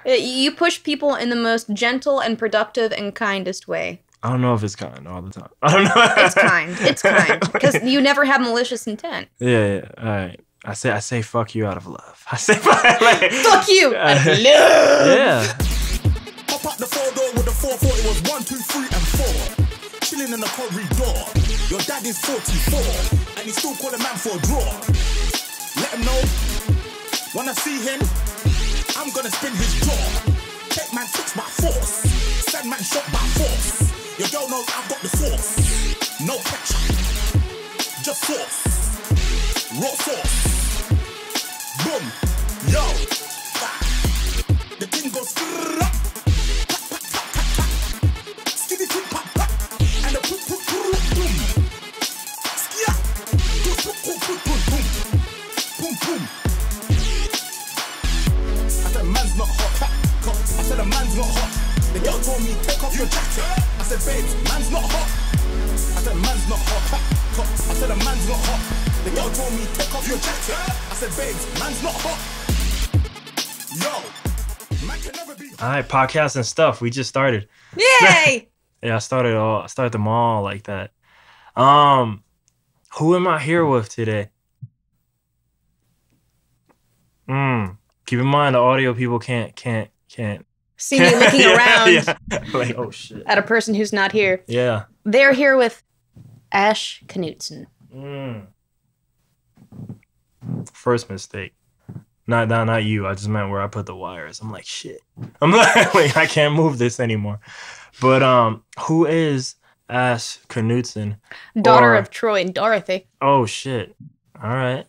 You push people in the most gentle and productive and kindest way. I don't know if it's kind all the time. I don't know. It's kind. It's kind. Because you never have malicious intent. Yeah. All right. I say fuck you out of love. I say fuck you out of love. Yeah. Pop up the 4-door with the 440 was 1, 2, 3, and 4. Chilling in the corridor. Your dad is 44, and he's still calling man for a draw. Let him know. When I see him, I'm gonna spin his jaw. Take man tricks by force. Send man shot by force. Your girl knows I've got the sauce. No ketchup, just sauce. Raw sauce. Boom, yo. The thing goes up. Skiddy tip pop pop. And the poop poop poop boom. Skia. Boom boom boom boom boom. Boom boom. I said man's not hot. I said a man's not hot. The girl told me take off your jacket. I said babes, man's not hot. I said man's not hot. I said a man's not hot. The girl told me take off your jacket. I said babes, man's not hot. Yo, man can never be hot. All right, podcast and stuff. We just started. Yay! Yeah, I started them all like that. Who am I here with today? Keep in mind the audio people can't See me looking around yeah. Like, oh shit. at a person who's not here. Yeah. They're here with Ash Knutson. First mistake. Not you. I just meant where I put the wires. I'm like, shit. I'm like I can't move this anymore. But who is Ash Knutson? Daughter of Troy and Dorothy. Oh shit. All right.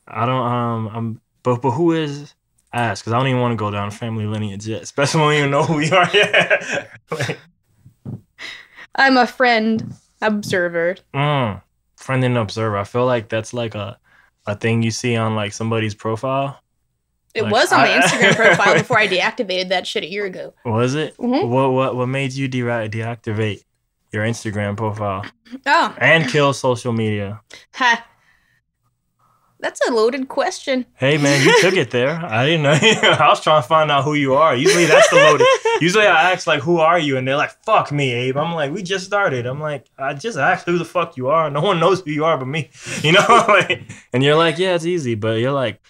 I don't but who is Ash? Because I don't even want to go down family lineage yet, especially when you don't know who you are yet. Like, I'm a friend observer. Friend and observer. I feel like that's like a thing you see on like somebody's profile. It like, was on my Instagram profile before I deactivated that shit a year ago. Was it? Mm-hmm. What made you deactivate your Instagram profile? Oh. And kill social media? Ha. That's a loaded question. Hey man, you took it there. I didn't know. I was trying to find out who you are. Usually that's the loaded. Usually I ask like, who are you? And they're like, fuck me, Abe. I'm like, we just started. I'm like, I just asked who the fuck you are. No one knows who you are but me. You know? Like, and you're like, yeah, it's easy. But you're like,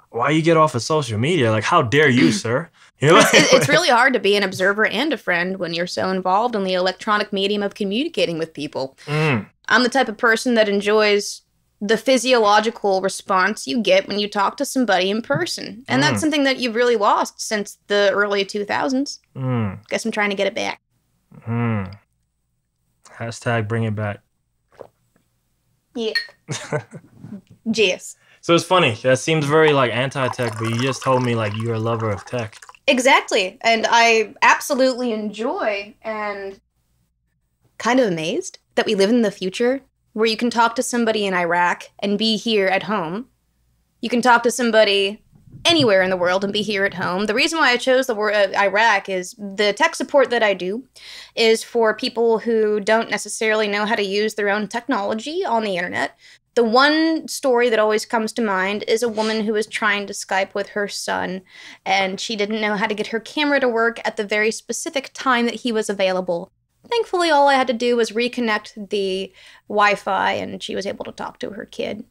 why you get off of social media? Like, how dare you, sir? You're like, it's really hard to be an observer and a friend when you're so involved in the electronic medium of communicating with people. I'm the type of person that enjoys the physiological response you get when you talk to somebody in person. And that's something that you've really lost since the early 2000s. Guess I'm trying to get it back. Hashtag bring it back. Yeah. Yes. So it's funny. That seems very like anti-tech, but you just told me like you're a lover of tech. Exactly. And I absolutely enjoy and kind of amazed that we live in the future where you can talk to somebody in Iraq and be here at home. You can talk to somebody anywhere in the world and be here at home. The reason why I chose the word Iraq is the tech support that I do is for people who don't necessarily know how to use their own technology on the internet. The one story that always comes to mind is a woman who was trying to Skype with her son, and she didn't know how to get her camera to work at the very specific time that he was available. Thankfully, all I had to do was reconnect the Wi-Fi, and she was able to talk to her kid.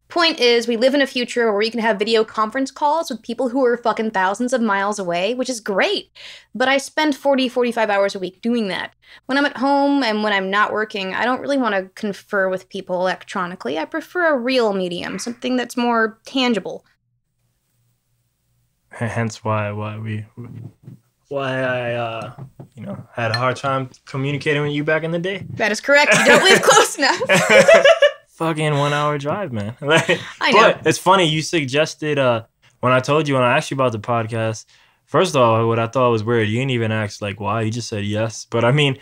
Point is, we live in a future where we can have video conference calls with people who are fucking thousands of miles away, which is great. But I spend 45 hours a week doing that. When I'm at home and when I'm not working, I don't really want to confer with people electronically. I prefer a real medium, something that's more tangible. Hence why I had a hard time communicating with you back in the day. That is correct. You don't live close enough. Fucking 1 hour drive, man. Like, I know. But it's funny, you suggested, when I asked you about the podcast, first of all, what I thought was weird, you didn't even ask, like, why, you just said yes. But I mean,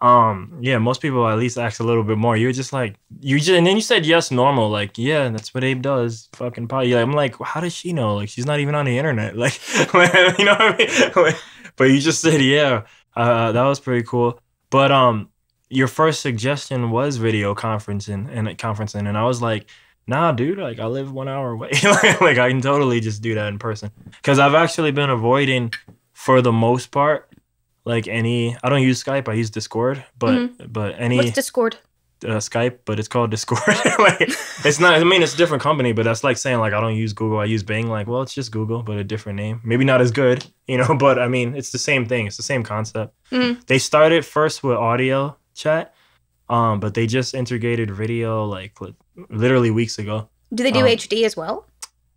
yeah, most people at least ask a little bit more. You're just like, and then you said yes normal, like, yeah, that's what Abe does, fucking podcast. I'm like, how does she know? Like, she's not even on the internet. Like, you know what I mean? But you just said, yeah, that was pretty cool. But, your first suggestion was video conferencing, and I was like, Nah, dude, like I live 1 hour away. Like I can totally just do that in person. Because I've actually been avoiding, for the most part, like I don't use Skype, I use Discord, but What's Discord? Skype, but it's called Discord. Like it's not, I mean, it's a different company, but that's like saying like I don't use Google, I use Bing. Like, well, it's just Google, but a different name. Maybe not as good, but I mean, it's the same thing. It's the same concept. They started first with audio chat, but they just integrated video like literally weeks ago. Do they do HD as well?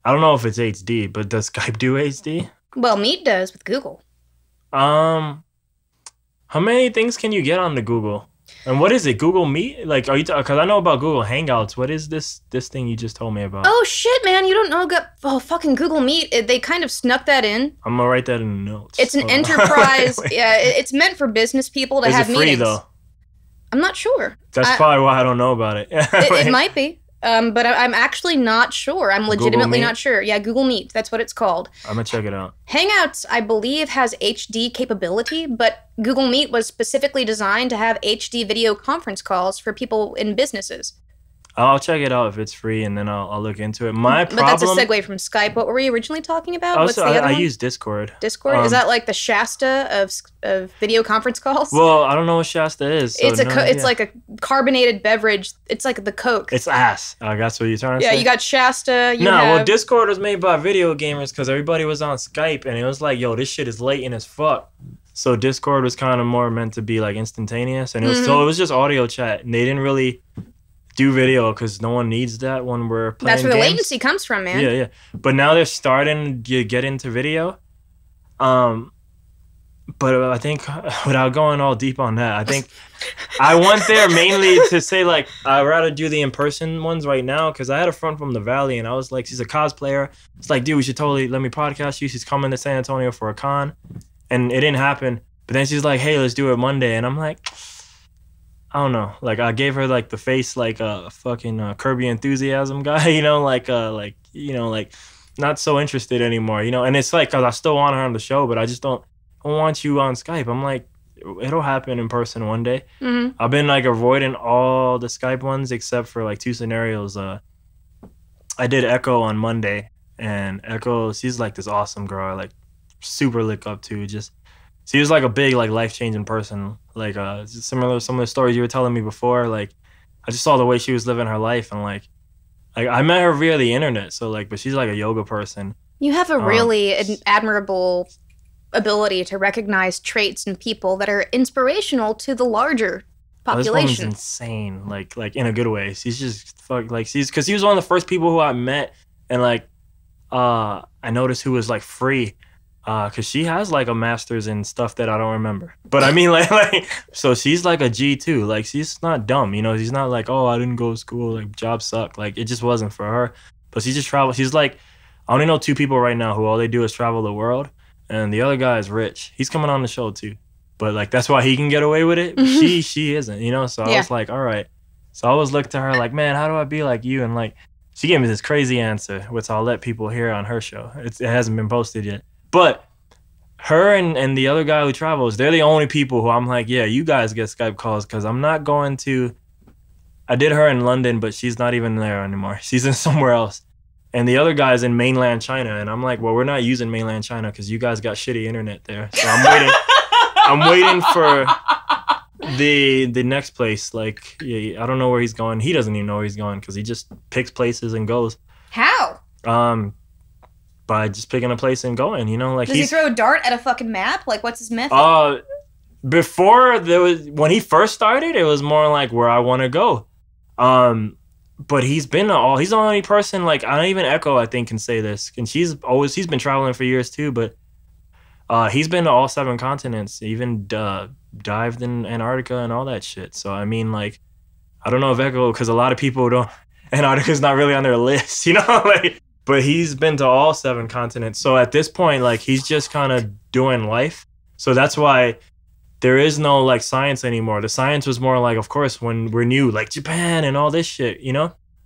I don't know if it's HD, but does Skype do HD? Well, Meet does with Google. How many things can you get on the Google? And what is it? Google Meet? Like, are you? Because I know about Google Hangouts. What is this thing you just told me about? Oh shit, man! You don't know? Fucking Google Meet. They kind of snuck that in. I'm gonna write that in the notes. It's an enterprise. Yeah, it's meant for business people to have meetings. Is it free though? I'm not sure. That's probably why I don't know about it. It might be. But I'm actually not sure. I'm legitimately not sure. Yeah, Google Meet. That's what it's called. I'm going to check it out. Hangouts, I believe, has HD capability, but Google Meet was specifically designed to have HD video conference calls for people in businesses. I'll check it out if it's free, and then I'll look into it. But that's a segue from Skype. What were we originally talking about? What's the other one? I use Discord. Discord? Is that like the Shasta of video conference calls? Well, I don't know what Shasta is. So it's like a carbonated beverage. It's like the Coke. It's ass. That's what you're trying to say? Yeah, you got Shasta. Well, Discord was made by video gamers because everybody was on Skype, and it was like, yo, this shit is latent as fuck. So Discord was kind of more meant to be like instantaneous, and it was just audio chat, and they didn't really do video because no one needs that when we're playing That's where games. The latency comes from, man. Yeah. But now they're starting to get into video. But I think, without going all deep on that, I think I went there mainly to say, like, I'd rather do the in-person ones right now because I had a friend from the Valley, and I was like, she's a cosplayer. It's like, dude, we should totally let me podcast you. She's coming to San Antonio for a con. And it didn't happen. But then she's like, hey, let's do it Monday. And I'm like, I don't know. Like, I gave her like the face like a fucking Kirby Enthusiasm guy, like not so interested anymore, And it's like, cause I still want her on the show, but I just don't want you on Skype. I'm like, it'll happen in person one day. Mm-hmm. I've been like avoiding all the Skype ones except for like 2 scenarios. I did Echo on Monday, and Echo, she's like this awesome girl I like super look up to. She was like a big, like, life-changing person. Like, similar to some of the stories you were telling me before. Like, I just saw the way she was living her life, and like I met her via the internet. So like, but she's like a yoga person. You have a really admirable ability to recognize traits in people that are inspirational to the larger population. Oh, this woman's insane. Like in a good way. She's just because she was one of the first people who I met, and like, I noticed who was like free. Cause she has like a master's in stuff that I don't remember, but I mean like so she's like a G too. Like she's not dumb, she's not like, oh, I didn't go to school, like jobs suck. Like it just wasn't for her. But she just traveled. She's like, I only know 2 people right now who all they do is travel the world, and the other guy is rich. He's coming on the show too, but like that's why he can get away with it. Mm-hmm. She isn't, So I was like, all right. So I always looked to her like, man, how do I be like you? And like she gave me this crazy answer, which I'll let people hear on her show. It hasn't been posted yet. But her and the other guy who travels, they're the only people who I'm like, yeah, you guys get Skype calls, because I'm not going to. I did her in London, but she's not even there anymore. She's in somewhere else. And the other guy's in mainland China. And I'm like, well, we're not using mainland China because you guys got shitty internet there. So I'm waiting. I'm waiting for the next place. Like, yeah, I don't know where he's going. He doesn't even know where he's going because he just picks places and goes. How? By just picking a place and going, like. Does he throw a dart at a fucking map? Like, what's his method? Before when he first started, it was more like where I want to go. But he's the only person, like, I don't even Echo, I think, can say this. And he's been traveling for years too, but he's been to all 7 continents, even dived in Antarctica and all that shit. So, I mean, like, I don't know if Echo, because a lot of people don't, Antarctica's not really on their list, like, but he's been to all 7 continents. So at this point, like, he's just kind of doing life. So that's why there is no, like, science anymore. The science was more like, of course, when we're new, like Japan and all this shit,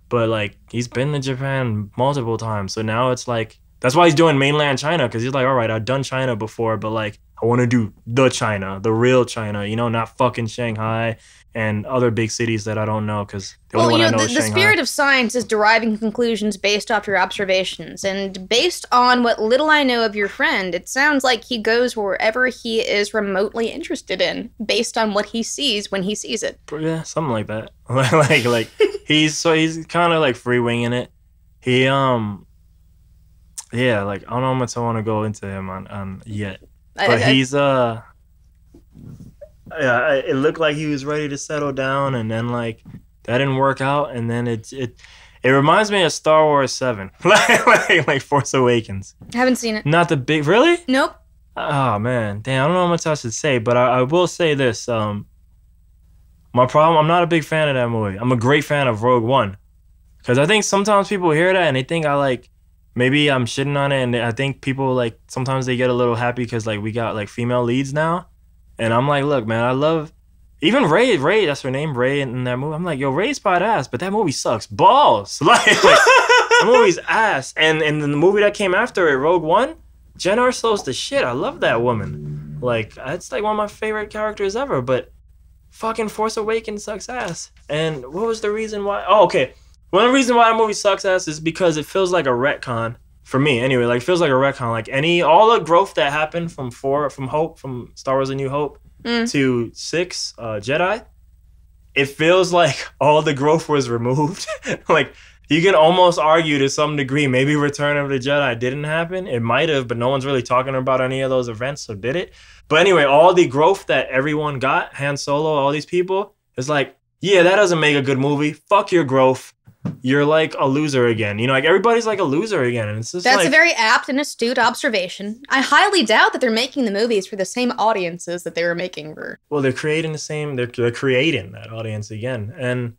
But, like, he's been to Japan multiple times. So now it's like, That's why he's doing mainland China, because he's like, all right, I've done China before, but like I want to do the China, the real China, you know, not fucking Shanghai and other big cities that I don't know, because the only one I know is the Shanghai. spirit of science is deriving conclusions based off your observations, and based on what little I know of your friend, it sounds like he goes wherever he is remotely interested in, based on what he sees when he sees it. Yeah, something like that. like he's kind of like free winging it. He yeah, like I don't know how much I want to go into him on yet, but he's yeah, it looked like he was ready to settle down, and then like that didn't work out, and then it reminds me of Star Wars 7, like Force Awakens. Haven't seen it. Not the big, really? Nope. Oh man, damn, I don't know how much I should say, but I will say this. My problem, I'm not a big fan of that movie. I'm a great fan of Rogue One, because I think sometimes people hear that and they think I like. Maybe I'm shitting on it, and I think people like sometimes they get a little happy because like we got like female leads now, and I'm like, look, man, I love even Ray, that's her name, Ray in that movie. I'm like, yo, Ray's badass, but that movie sucks balls. Like the movie's ass, and the movie that came after it, Rogue One, Jen Erso's the shit. I love that woman. Like it's like one of my favorite characters ever, but fucking Force Awakens sucks ass. And what was the reason why? Oh, okay. One of the reasons why that movie sucks ass is because it feels like a retcon for me. Anyway, like it feels like a retcon. Like all the growth that happened from Star Wars: A New Hope to 6 Jedi, it feels like all the growth was removed. Like you can almost argue to some degree maybe Return of the Jedi didn't happen. It might have, but no one's really talking about any of those events. So did it? But anyway, all the growth that everyone got, Han Solo, all these people, it's like, yeah, that doesn't make a good movie. Fuck your growth. You're like a loser again. You know, like everybody's like a loser again. And it's just That's a very apt and astute observation. I highly doubt that they're making the movies for the same audiences that they were making for. Well, they're creating they're creating that audience again. And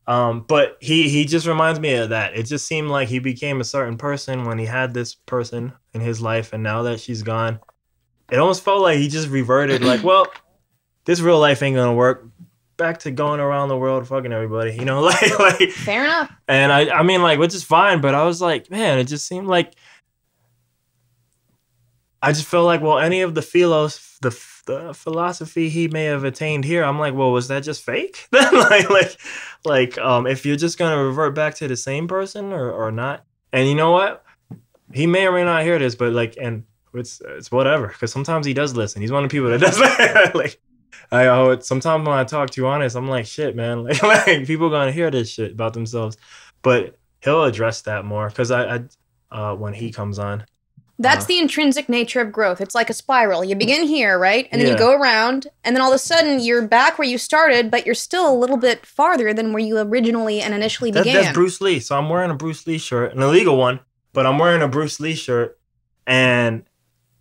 but he just reminds me of that. It just seemed like he became a certain person when he had this person in his life, and now that she's gone, it almost felt like he just reverted like, well, this real life ain't gonna work. Back to going around the world fucking everybody, you know, like Fair enough. And I mean, like, which is fine, but I was like, man, it just seemed like I just felt like, well, any of the philosophy he may have attained here, I'm like, well, was that just fake? Then like if you're just gonna revert back to the same person or not, and you know what, he may or may not hear this, but like, and it's whatever, because sometimes he does listen. He's one of the people that does like. Sometimes when I talk to you honest, I'm like, shit, man. Like people gonna hear this shit about themselves, but he'll address that more because when he comes on. That's the intrinsic nature of growth. It's like a spiral. You begin here, right? And then you go around, and then all of a sudden you're back where you started, but you're still a little bit farther than where you originally and initially began. That's Bruce Lee. So I'm wearing a Bruce Lee shirt, an illegal one, but I'm wearing a Bruce Lee shirt, and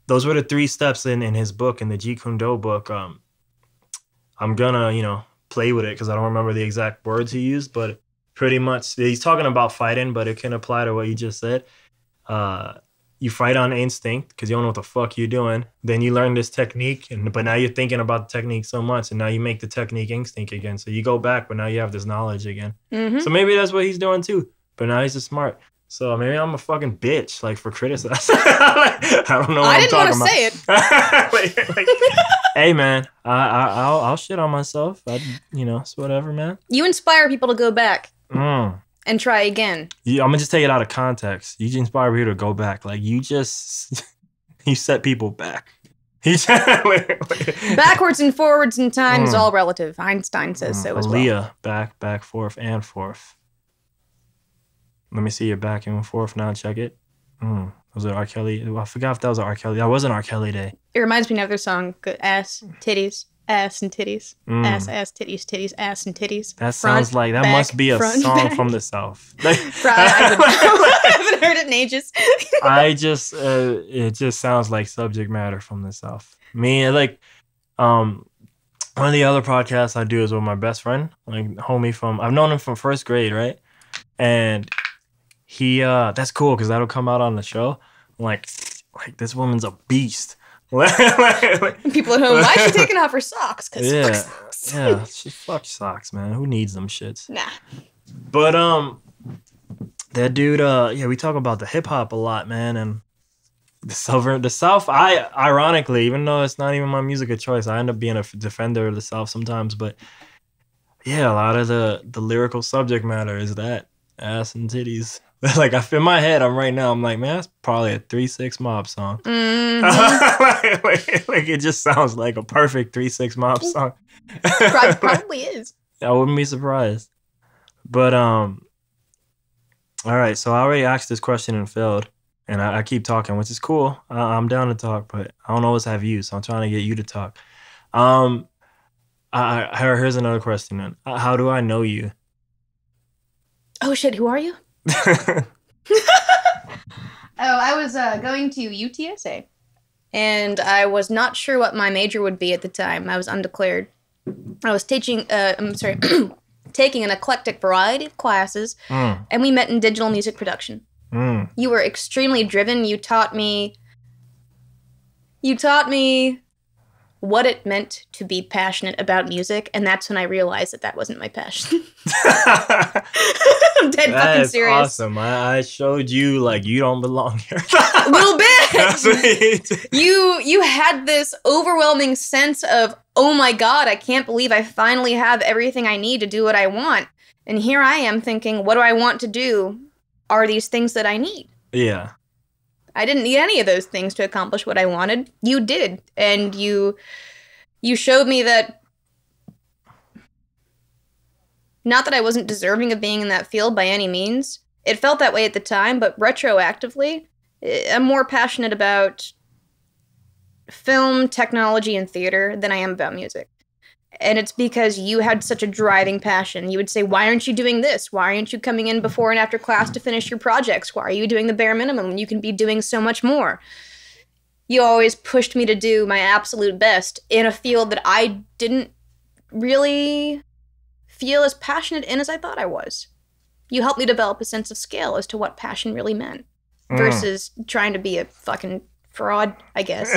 those were the 3 steps in his book, in the Jeet Kune Do book. I'm gonna, play with it because I don't remember the exact words he used, but pretty much he's talking about fighting, but it can apply to what you just said. You fight on instinct because you don't know what the fuck you're doing. Then you learn this technique, but now you're thinking about the technique so much, and now you make the technique instinct again. So you go back, but now you have this knowledge again. Mm-hmm. So maybe that's what he's doing too. But now he's just smart. So maybe I'm a fucking bitch, like, for criticizing. I don't know what I'm talking about. I didn't want to say it. Hey, man, I'll shit on myself. It's whatever, man. You inspire people to go back and try again. Yeah, I'm going to just take it out of context. You just inspire people to go back. Like, you set people back. Backwards and forwards in time is all relative. Einstein says so as well. Aaliyah, back, forth, and forth. Let me see your back and forth now. Check it. Was it R. Kelly? I forgot if that was R. Kelly. That wasn't R. Kelly Day. It reminds me of another song. Ass, titties, ass and titties. Ass, titties, titties, ass and titties. That sounds like that must be a song from the South. I haven't heard it in ages. It just sounds like subject matter from the South. Me, like, one of the other podcasts I do is with my best friend, like homie I've known him from first grade, right? And he, that's cool because that'll come out on the show. Like this woman's a beast. People at home, why is she taking off her socks? Because fuck socks. Yeah, she fucks socks, man. Who needs them shits? Nah. But that dude, we talk about the hip hop a lot, man, and The South. I ironically, even though it's not even my music of choice, I end up being a defender of the South sometimes. But yeah, a lot of the lyrical subject matter is that ass and titties. Like in my head, I'm like, man, that's probably a 3-6 Mob song. Mm-hmm. like it just sounds like a perfect 3-6 Mob song. Probably is. I wouldn't be surprised. But all right. So I already asked this question and failed, and I keep talking, which is cool. I'm down to talk, but I don't always have you, so I'm trying to get you to talk. Here's another question then. How do I know you? Oh shit! Who are you? I was going to UTSA, and I was not sure what my major would be at the time. I was undeclared. I was taking taking an eclectic variety of classes, and we met in digital music production. You were extremely driven. You taught me what it meant to be passionate about music, and that's when I realized that wasn't my passion. I'm dead fucking serious. Awesome. I showed you like you don't belong here. A little bit. That's sweet. You had this overwhelming sense of, oh my God, I can't believe I finally have everything I need to do what I want. And here I am thinking, what do I want to do? Are these things that I need? Yeah. I didn't need any of those things to accomplish what I wanted. You did. And you showed me that, not that I wasn't deserving of being in that field by any means. It felt that way at the time, but retroactively, I'm more passionate about film, technology, and theater than I am about music. And it's because you had such a driving passion. You would say, why aren't you doing this? Why aren't you coming in before and after class to finish your projects? Why are you doing the bare minimum when you can be doing so much more? You always pushed me to do my absolute best in a field that I didn't really feel as passionate in as I thought I was. You helped me develop a sense of scale as to what passion really meant versus trying to be a fucking fraud, I guess.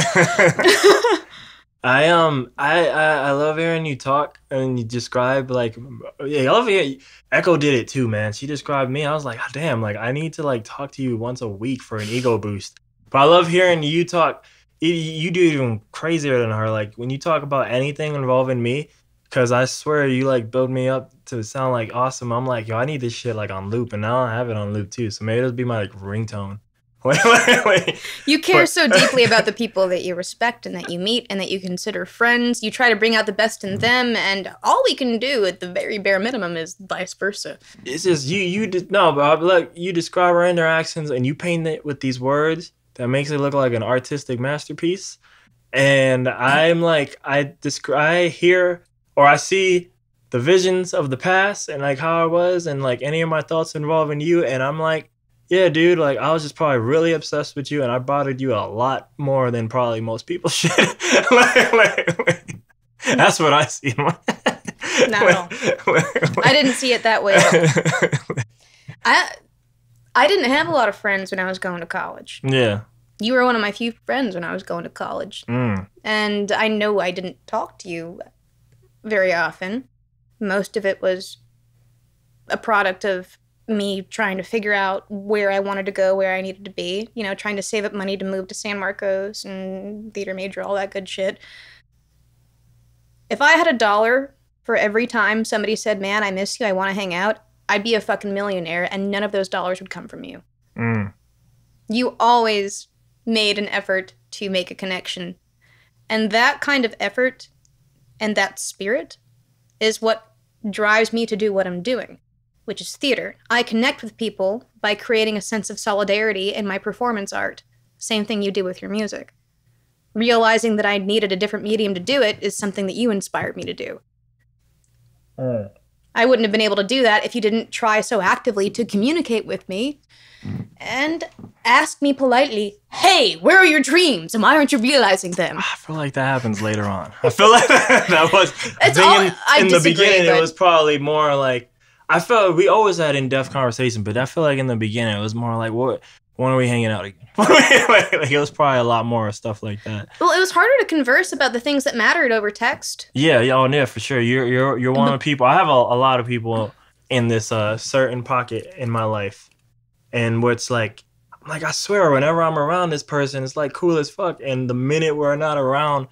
I love hearing you talk and you describe I love hearing Echo did it too, man. She described me. I was like, oh, damn, like I need to like talk to you once a week for an ego boost. But I love hearing you talk. You do even crazier than her. Like when you talk about anything involving me, because I swear you like build me up to sound like awesome. I'm like, yo, I need this shit like on loop, and now I have it on loop too. So maybe it'll be my like ringtone. You care so deeply about the people that you respect and that you meet and that you consider friends. You try to bring out the best in them, and all we can do at the very bare minimum is vice versa. It's just but look, you describe our interactions and you paint it with these words that makes it look like an artistic masterpiece. And I'm like, I hear or I see the visions of the past and like how I was and like any of my thoughts involving you, and I'm like, yeah, dude, like I was just probably really obsessed with you and I bothered you a lot more than probably most people should. That's what I see. No. I didn't see it that way. I didn't have a lot of friends when I was going to college. Yeah. You were one of my few friends when I was going to college. And I know I didn't talk to you very often. Most of it was a product of me trying to figure out where I wanted to go, where I needed to be, trying to save up money to move to San Marcos and theater major, all that good shit. If I had $1 for every time somebody said, man, I miss you, I want to hang out, I'd be a fucking millionaire, and none of those dollars would come from you. You always made an effort to make a connection. And that kind of effort and that spirit is what drives me to do what I'm doing, which is theater. I connect with people by creating a sense of solidarity in my performance art. Same thing you do with your music. Realizing that I needed a different medium to do it is something that you inspired me to do. I wouldn't have been able to do that if you didn't try so actively to communicate with me and ask me politely, hey, where are your dreams and why aren't you realizing them? I feel like that happens later on. I feel like that was... in the beginning, it was probably more like... I felt we always had in-depth conversation, but I feel like in the beginning it was more like, when are we hanging out again? Like, it was probably a lot more stuff like that. Well, it was harder to converse about the things that mattered over text. Yeah, for sure. You're one of the people. I have a lot of people in this certain pocket in my life, and what's like, I'm like, I swear, whenever I'm around this person, it's like cool as fuck. And the minute we're not around,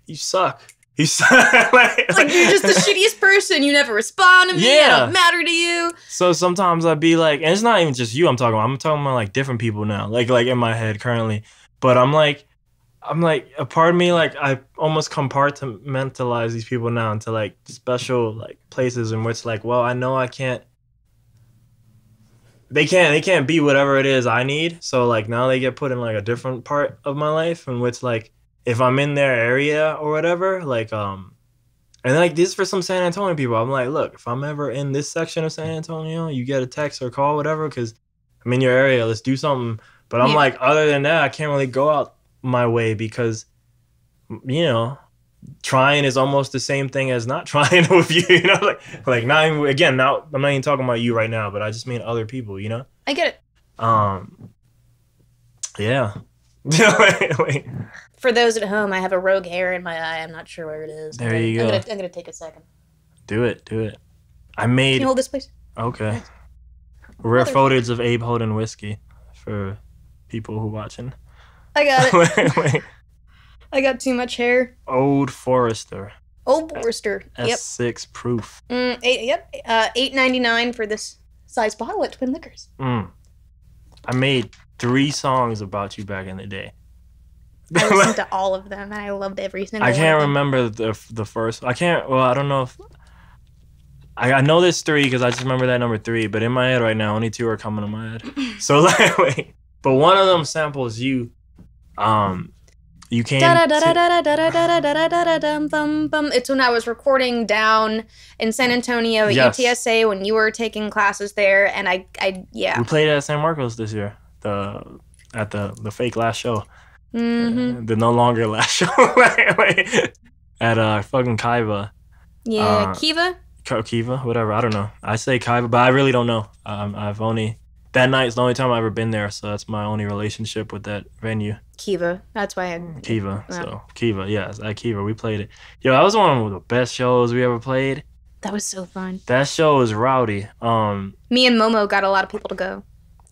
you suck. You suck. like you're just the shittiest person. You never respond to me. I don't matter to you. So sometimes I'd be like, and it's not even just you I'm talking about. I'm talking about like different people now, like in my head currently. But I'm like, a part of me, like, I almost compartmentalize these people now into like special like places in which like, well, I know I can't. They can't be whatever it is I need. So like now they get put in like a different part of my life in which like if I'm in their area or whatever, like and like this for some San Antonio people, I'm like, look, if I'm ever in this section of San Antonio, you get a text or call, whatever, because I'm in your area, let's do something. But I'm like, other than that, I can't really go out my way because, you know, trying is almost the same thing as not trying with you, you know, like not even, again, now I'm not even talking about you right now, but I just mean other people, you know. I get it. Yeah. Wait. For those at home, I have a rogue hair in my eye. I'm not sure where it is. There you go. I'm gonna take a second. Do it. Can you hold this, please? Okay. Rare footage of Abe holding whiskey for people who watching. I got it. Wait. I got too much hair. Old Forester. Yep. S6 proof. $8.99 for this size bottle at Twin Liquors. I made 3 songs about you back in the day. I listened to all of them, and I loved every single one. I can't remember the first. I don't know if... I know there's 3 because I just remember that number 3, but in my head right now, only 2 are coming to my head. So, like, wait. But one of them samples you. You came It's when I was recording down in San Antonio at UTSA when you were taking classes there, and I we played at San Marcos this year, at the fake last show, the no longer last show, at fucking Kaiva. Yeah, Kiva, whatever. I don't know. I say Kaiva, but I really don't know. I've only that night is the only time I've ever been there, so that's my only relationship with that venue. Kiva. That's why Kiva. Yeah. So Kiva, yes, at Kiva we played it. Yo, that was one of the best shows we ever played. That was so fun. That show was rowdy. Me and Momo got a lot of people to go.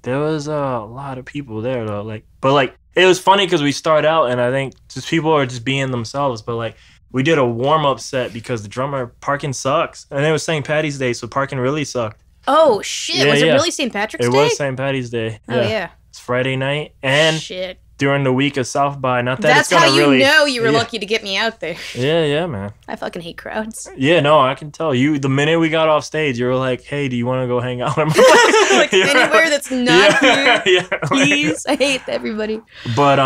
There was a lot of people there though. But it was funny because we start out and I think just people are just being themselves. But like we did a warm up set because the drummer parking sucks, and it was St. Patty's Day, so parking really sucked. Oh shit! Yeah, was it really St. Patrick's Day? It was St. Patty's Day. Oh yeah. It's Friday night and shit. During the week of South by. Not that that's it's gonna really. That's how you know you were lucky to get me out there. Yeah, man. I fucking hate crowds. Yeah, no, I can tell you. The minute we got off stage, you were like, "Hey, do you want to go hang out?" Like anywhere that's not here, yeah, please. I hate everybody. But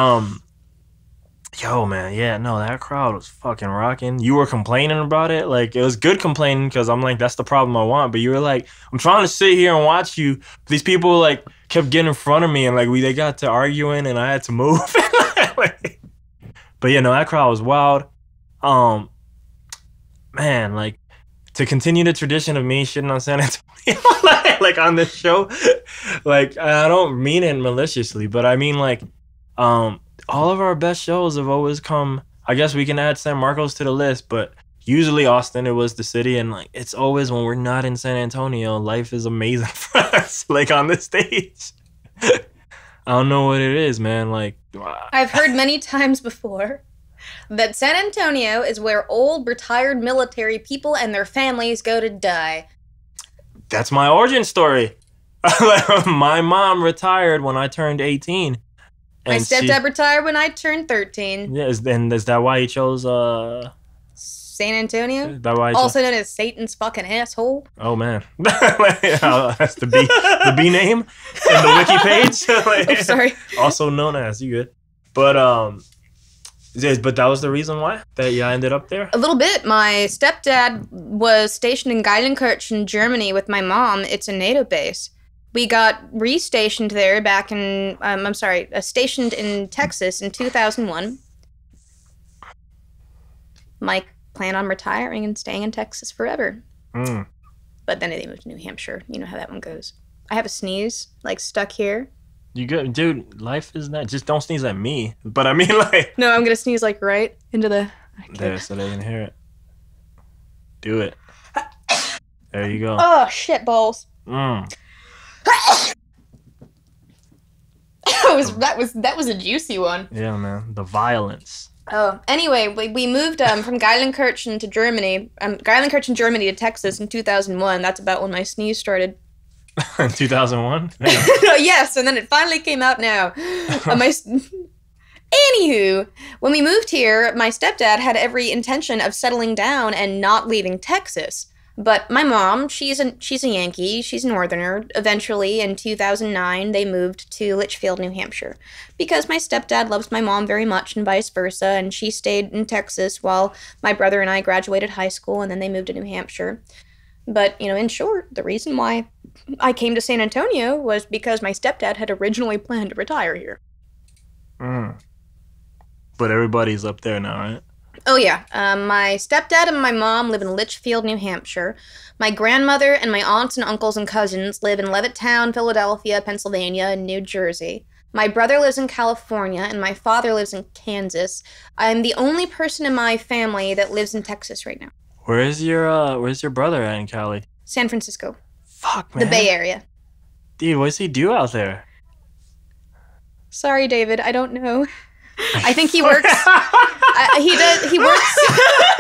yo, man, yeah, no, that crowd was fucking rocking. You were complaining about it, like it was good complaining because I'm like, that's the problem I want. But you were like, I'm trying to sit here and watch you. These people like kept getting in front of me, and like they got to arguing, and I had to move. But yeah, no, that crowd was wild. Man, like to continue the tradition of me shitting on San Antonio, like on this show, like I don't mean it maliciously, but I mean like, all of our best shows have always come. I guess we can add San Marcos to the list, but usually Austin, it was the city, and like it's always when we're not in San Antonio, life is amazing for us. Like on the stage, I don't know what it is, man. Like I've heard many times before that San Antonio is where old retired military people and their families go to die. That's my origin story. My mom retired when I turned 18. My stepdad retired when I turned 13. Yeah, and is that why he chose San Antonio? Is that why also known as Satan's fucking asshole. Oh man, that's the B name in the wiki page. Like, oh, sorry. Also known as, you good? But that was the reason why that I ended up there. A little bit. My stepdad was stationed in Geilenkirchen, Germany, with my mom. It's a NATO base. We got restationed there back in, stationed in Texas in 2001. Mike planned on retiring and staying in Texas forever. But then they moved to New Hampshire. You know how that one goes. I have a sneeze, like, stuck here. You good? Dude, life is not, just don't sneeze at me. But I mean, like. No, I'm going to sneeze, like, right into the. There, so they can hear it. Do it. There you go. Oh, shit balls. That was a juicy one. Yeah, man. The violence. Oh, anyway, we moved from Geilenkirchen to Germany. Geilenkirchen, Germany to Texas in 2001. That's about when my sneeze started. In 2001? Yes, and then it finally came out now. Anywho, when we moved here, my stepdad had every intention of settling down and not leaving Texas. But my mom, she's a Yankee, she's a Northerner. Eventually, in 2009, they moved to Litchfield, New Hampshire. Because my stepdad loves my mom very much and vice versa, and she stayed in Texas while my brother and I graduated high school, and then they moved to New Hampshire. But, in short, the reason why I came to San Antonio was because my stepdad had originally planned to retire here. But everybody's up there now, right? Oh, yeah. My stepdad and my mom live in Litchfield, New Hampshire. My grandmother and my aunts and uncles and cousins live in Levittown, Philadelphia, Pennsylvania, and New Jersey. My brother lives in California, and my father lives in Kansas. I'm the only person in my family that lives in Texas right now. Where's your brother at in Cali? San Francisco. Fuck, man. The Bay Area. Dude, what does he do out there? Sorry, David, I don't know. I think he works. He works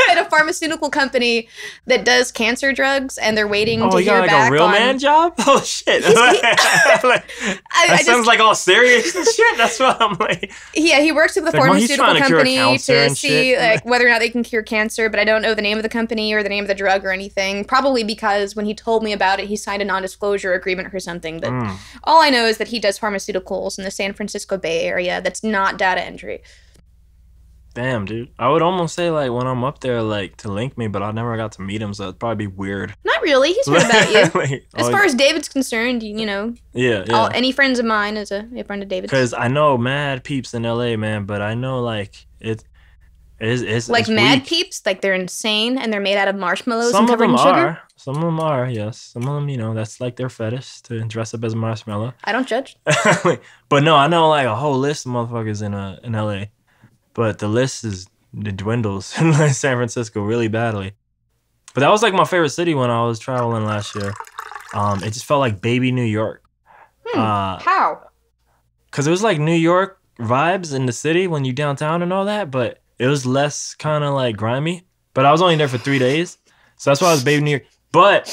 at a pharmaceutical company that does cancer drugs, and they're waiting to hear back on. Oh, he got like a real man job? Oh shit! That sounds like all serious and shit. That's what I'm like. Yeah, he works with the pharmaceutical company to see whether or not they can cure cancer, but I don't know the name of the company or the name of the drug or anything. Probably because when he told me about it, he signed a non-disclosure agreement or something. But all I know is that he does pharmaceuticals in the San Francisco Bay Area. That's not data entry. Damn, dude. I would almost say, like, when I'm up there, like, to link me, but I never got to meet him, so it'd probably be weird. Not really. He's heard about you. Like, as far as David's concerned, Yeah. Any friends of mine is a friend of David's. Because I know mad peeps in LA, man, but I know, like, it's like mad weak. Peeps? Like, they're insane and they're made out of marshmallows Some and covered in sugar? Are. Some of them are, yes. Some of them, that's like their fetish to dress up as a marshmallow. I don't judge. But no, I know, like, a whole list of motherfuckers in LA. But the list it dwindles in San Francisco really badly. But that was like my favorite city when I was traveling last year. It just felt like baby New York. How? Because it was like New York vibes in the city when you downtown and all that, but it was less kind of like grimy. But I was only there for 3 days, so that's why I was baby New York. But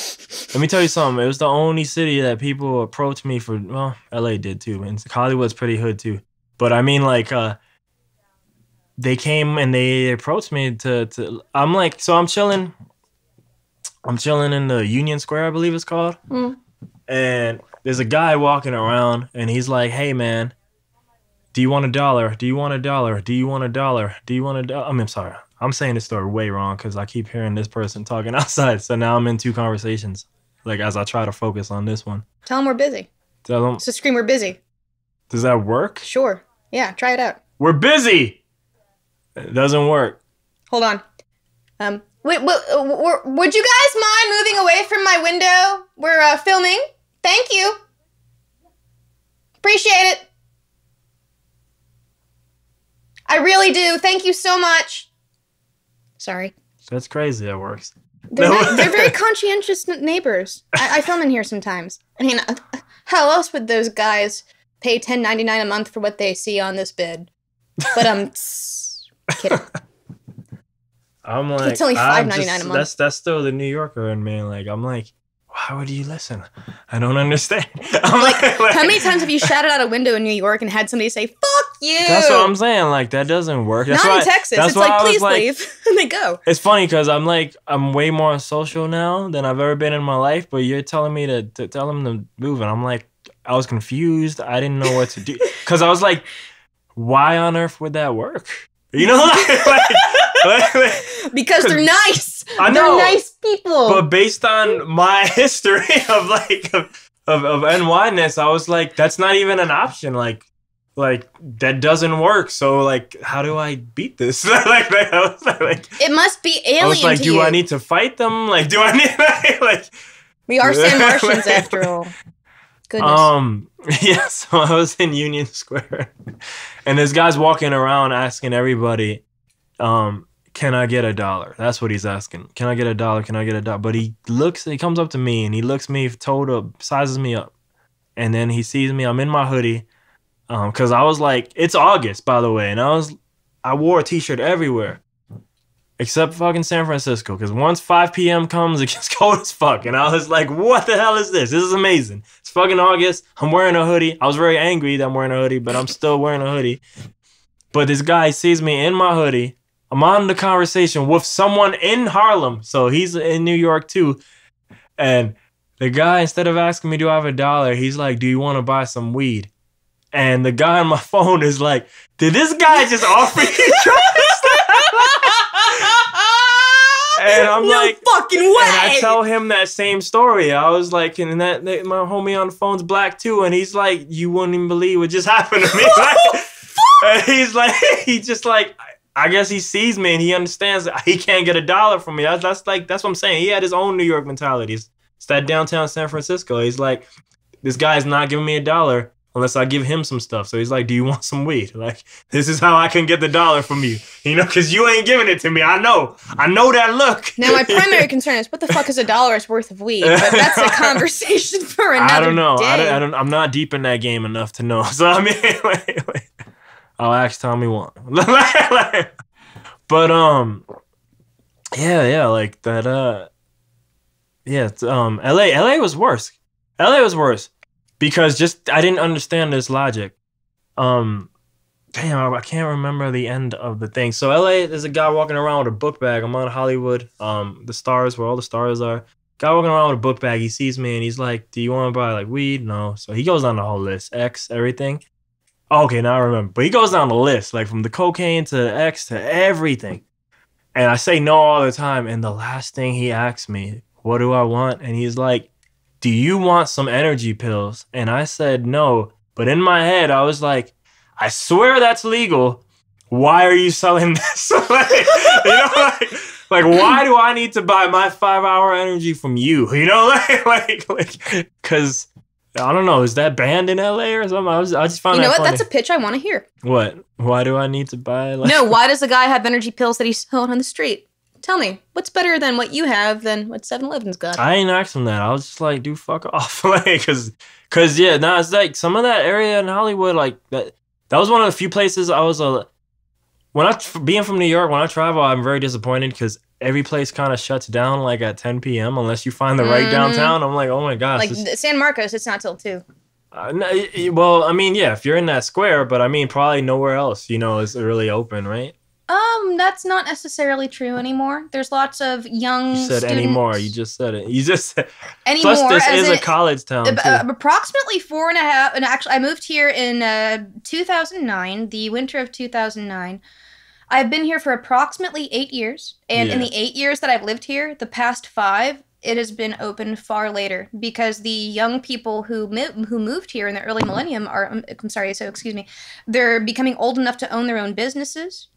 let me tell you something. It was the only city that people approached me for. Well, LA did too, and Hollywood's pretty hood too. But I mean, like, they came and they approached me to I'm like, so I'm chilling in the Union Square, I believe it's called. And there's a guy walking around and he's like, hey man, do you want $1? Do you want $1? Do you want $1? Do you want $1? I mean, I'm sorry, I'm saying this story way wrong because I keep hearing this person talking outside, so now I'm in two conversations, like, as I try to focus on this one. Tell him we're busy. Tell him. So scream, we're busy. Does that work? Sure. Yeah, try it out. We're busy. It doesn't work. Hold on. Would you guys mind moving away from my window? We're filming. Thank you. Appreciate it. I really do. Thank you so much. Sorry. That's crazy. That works. They're very conscientious neighbors. I film in here sometimes. I mean, how else would those guys pay $10.99 a month for what they see on this bid? But kidding. I'm like, it's only $5.99 a month. That's still the New Yorker in me. Like, I'm like, why would you listen? I don't understand. I'm like, how many times have you shouted out a window in New York and had somebody say, fuck you? That's what I'm saying. Like, that doesn't work. That's Not in Texas. It's like, please leave. And they go. It's funny because I'm way more social now than I've ever been in my life, but you're telling me to tell them to move. And I'm like, I was confused. I didn't know what to do. Because I was like, why on earth would that work? You know, because they're nice. I know. They're nice people. But based on my history of NY-ness, I was like, that's not even an option. Like that doesn't work. So like, how do I beat this? It must be alien. I was like, do I need to fight them? Like, do I need like? We are San Martians after all. Goodness. Yeah, so I was in Union Square and this guy's walking around asking everybody, can I get $1? That's what he's asking. Can I get $1? Can I get $1? But he comes up to me and he looks me, sizes me up. And then he sees me, I'm in my hoodie Because I was like, it's August, by the way, and I wore a t-shirt everywhere except fucking San Francisco. Because once 5 p.m. comes, it gets cold as fuck, and I was like, what the hell is this? This is amazing. It's fucking August. I'm wearing a hoodie. I was very angry that I'm wearing a hoodie, but I'm still wearing a hoodie. But this guy sees me in my hoodie. I'm on the conversation with someone in Harlem, so he's in New York too, and the guy, instead of asking me, do I have $1, he's like, do you want to buy some weed? And the guy on my phone is like, did this guy just offer you drugs? And I'm no like, fucking way. And I tell him that same story. I was like, and that my homie on the phone's black too, and he's like, you wouldn't even believe what just happened to me. And he's like, he just like, I guess he sees me and he understands that he can't get $1 from me. That's what I'm saying. He had his own New York mentality. It's that downtown San Francisco. He's like, this guy's not giving me $1 unless I give him some stuff. So he's like, do you want some weed? Like, this is how I can get the $1 from you. You know, because you ain't giving it to me. I know that look. Now, my primary concern is what the fuck is $1 worth of weed? But that's a conversation for another I don't know. day. I'm not deep in that game enough to know. So, I mean, wait. I'll ask Tommy one. But, yeah, like that, yeah, LA was worse. LA was worse because just I didn't understand this logic. Damn, I can't remember the end of the thing. So LA, there's a guy walking around with a book bag. I'm on Hollywood, the stars, where all the stars are. Guy walking around with a book bag. He sees me and he's like, "Do you want to buy like weed?" No. So he goes down the whole list, X, everything. Okay, now I remember. But he goes down the list, like from the cocaine to X to everything. And I say no all the time. And the last thing he asks me, what do I want? And he's like, do you want some energy pills? And I said no. But in my head, I was like, I swear that's legal. Why are you selling this? Like, you know, like, why do I need to buy my 5-hour energy from you? You know, like, because I don't know. Is that banned in LA or something? I just found that funny. You know what? That's a pitch I want to hear. What? Why do I need to buy? Like... No, why does the guy have energy pills that he's selling on the street? Tell me, what's better than what you have than what 7-Eleven's got? I ain't asked him that. I was just like, dude, fuck off. Like, cause yeah, nah, it's like some of that area in Hollywood, like that was one of the few places I was, being from New York, when I travel, I'm very disappointed because every place kind of shuts down like at 10 p.m. unless you find the right downtown. I'm like, oh my gosh. Like San Marcos, it's not till 2. Well, I mean, yeah, if you're in that square, but I mean, probably nowhere else, you know, is really open, right? That's not necessarily true anymore. There's lots of young You said students. Anymore. You just said it. You just said... Anymore. Plus, this is a college town, too. Approximately 4.5... And actually, I moved here in 2009, the winter of 2009. I've been here for approximately 8 years. And in the 8 years that I've lived here, the past 5, it has been open far later. Because the young people who moved here in the early millennium are... they're becoming old enough to own their own businesses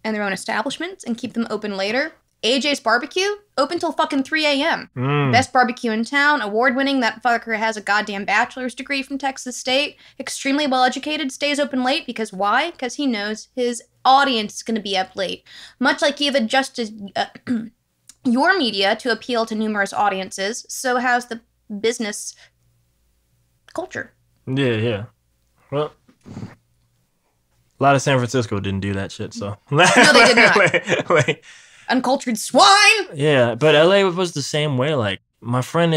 and their own establishments and keep them open later. AJ's Barbecue, open till fucking 3 a.m. Best barbecue in town, award-winning. That fucker has a goddamn bachelor's degree from Texas State. Extremely well-educated, stays open late because why? Because he knows his audience is going to be up late. Much like you've adjusted your media to appeal to numerous audiences, so has the business culture. Yeah. Well... A lot of San Francisco didn't do that shit, so. No, they did not. Wait. Uncultured swine! Yeah, but LA was the same way. Like, my friend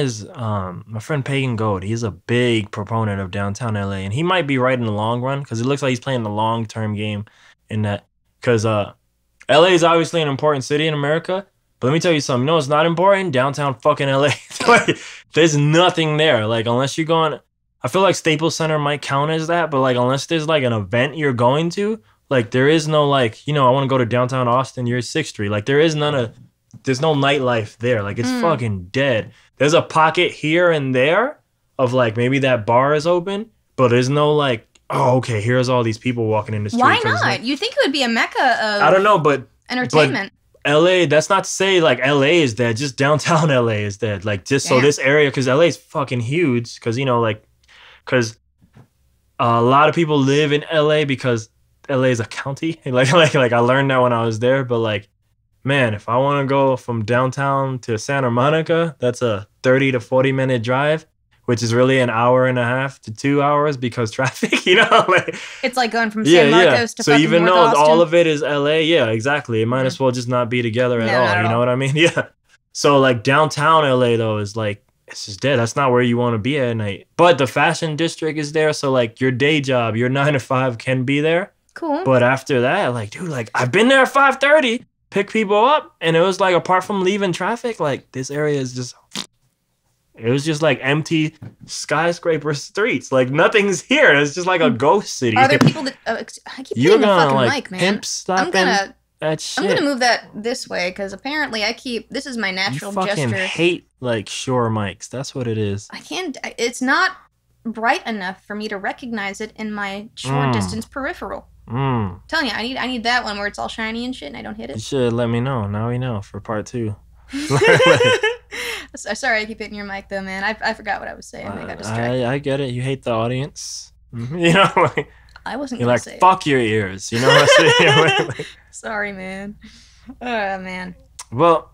Pagan Gold, he's a big proponent of downtown LA, and he might be right in the long run, because it looks like he's playing the long-term game in that. Because LA is obviously an important city in America, but let me tell you something. You know what's not important? Downtown fucking LA. Like, there's nothing there. Like, unless you're going... I feel like Staples Center might count as that, but like unless there's like an event you're going to, like there is no like, you know, I want to go to downtown Austin, you're 6th Street. Like there's no nightlife there. Like it's fucking dead. There's a pocket here and there of like maybe that bar is open, but there's no like, oh, okay, here's all these people walking in the street. Why not? Like, you think it would be a mecca of I don't know, but entertainment. But LA, that's not to say like LA is dead, just downtown LA is dead. Like just so this area, because LA is fucking huge, because you know, like because a lot of people live in LA because LA is a county. Like I learned that when I was there. But like, man, if I want to go from downtown to Santa Monica, that's a 30 to 40 minute drive. which is really an hour and a half to 2 hours because traffic, you know? Like, It's like going from San Marcos to so fucking even North though Austin. all of it is LA, yeah, exactly. It might as well just not be together at No, all. not at You know all. what I mean? Yeah. So like downtown LA though is like it's just dead. That's not where you want to be at night. But the fashion district is there, so like your day job, your 9 to 5 can be there. Cool. But after that, like, dude, like I've been there at 5:30, pick people up, and it was like apart from leaving traffic, like this area is just it was just like empty skyscraper streets. Like nothing's here. It's just like a ghost city. Are there people that I keep You're hitting the gonna fucking like mic, man? pimp slapping that shit. I'm gonna move that this way because apparently this is my You natural fucking gesture. hate like Shure mics. That's what it is. It's not bright enough for me to recognize it in my short distance peripheral. I'm telling you, I need that one where it's all shiny and shit and I don't hit You it. should let me know. Now we know for part 2. Sorry, I keep hitting your mic though, man. I forgot what I was saying. I got distracted. I get it. You hate the audience. You know, like, I wasn't you're gonna like, say fuck your ears. You know what I'm saying? it. Sorry, man. Oh, man. Well,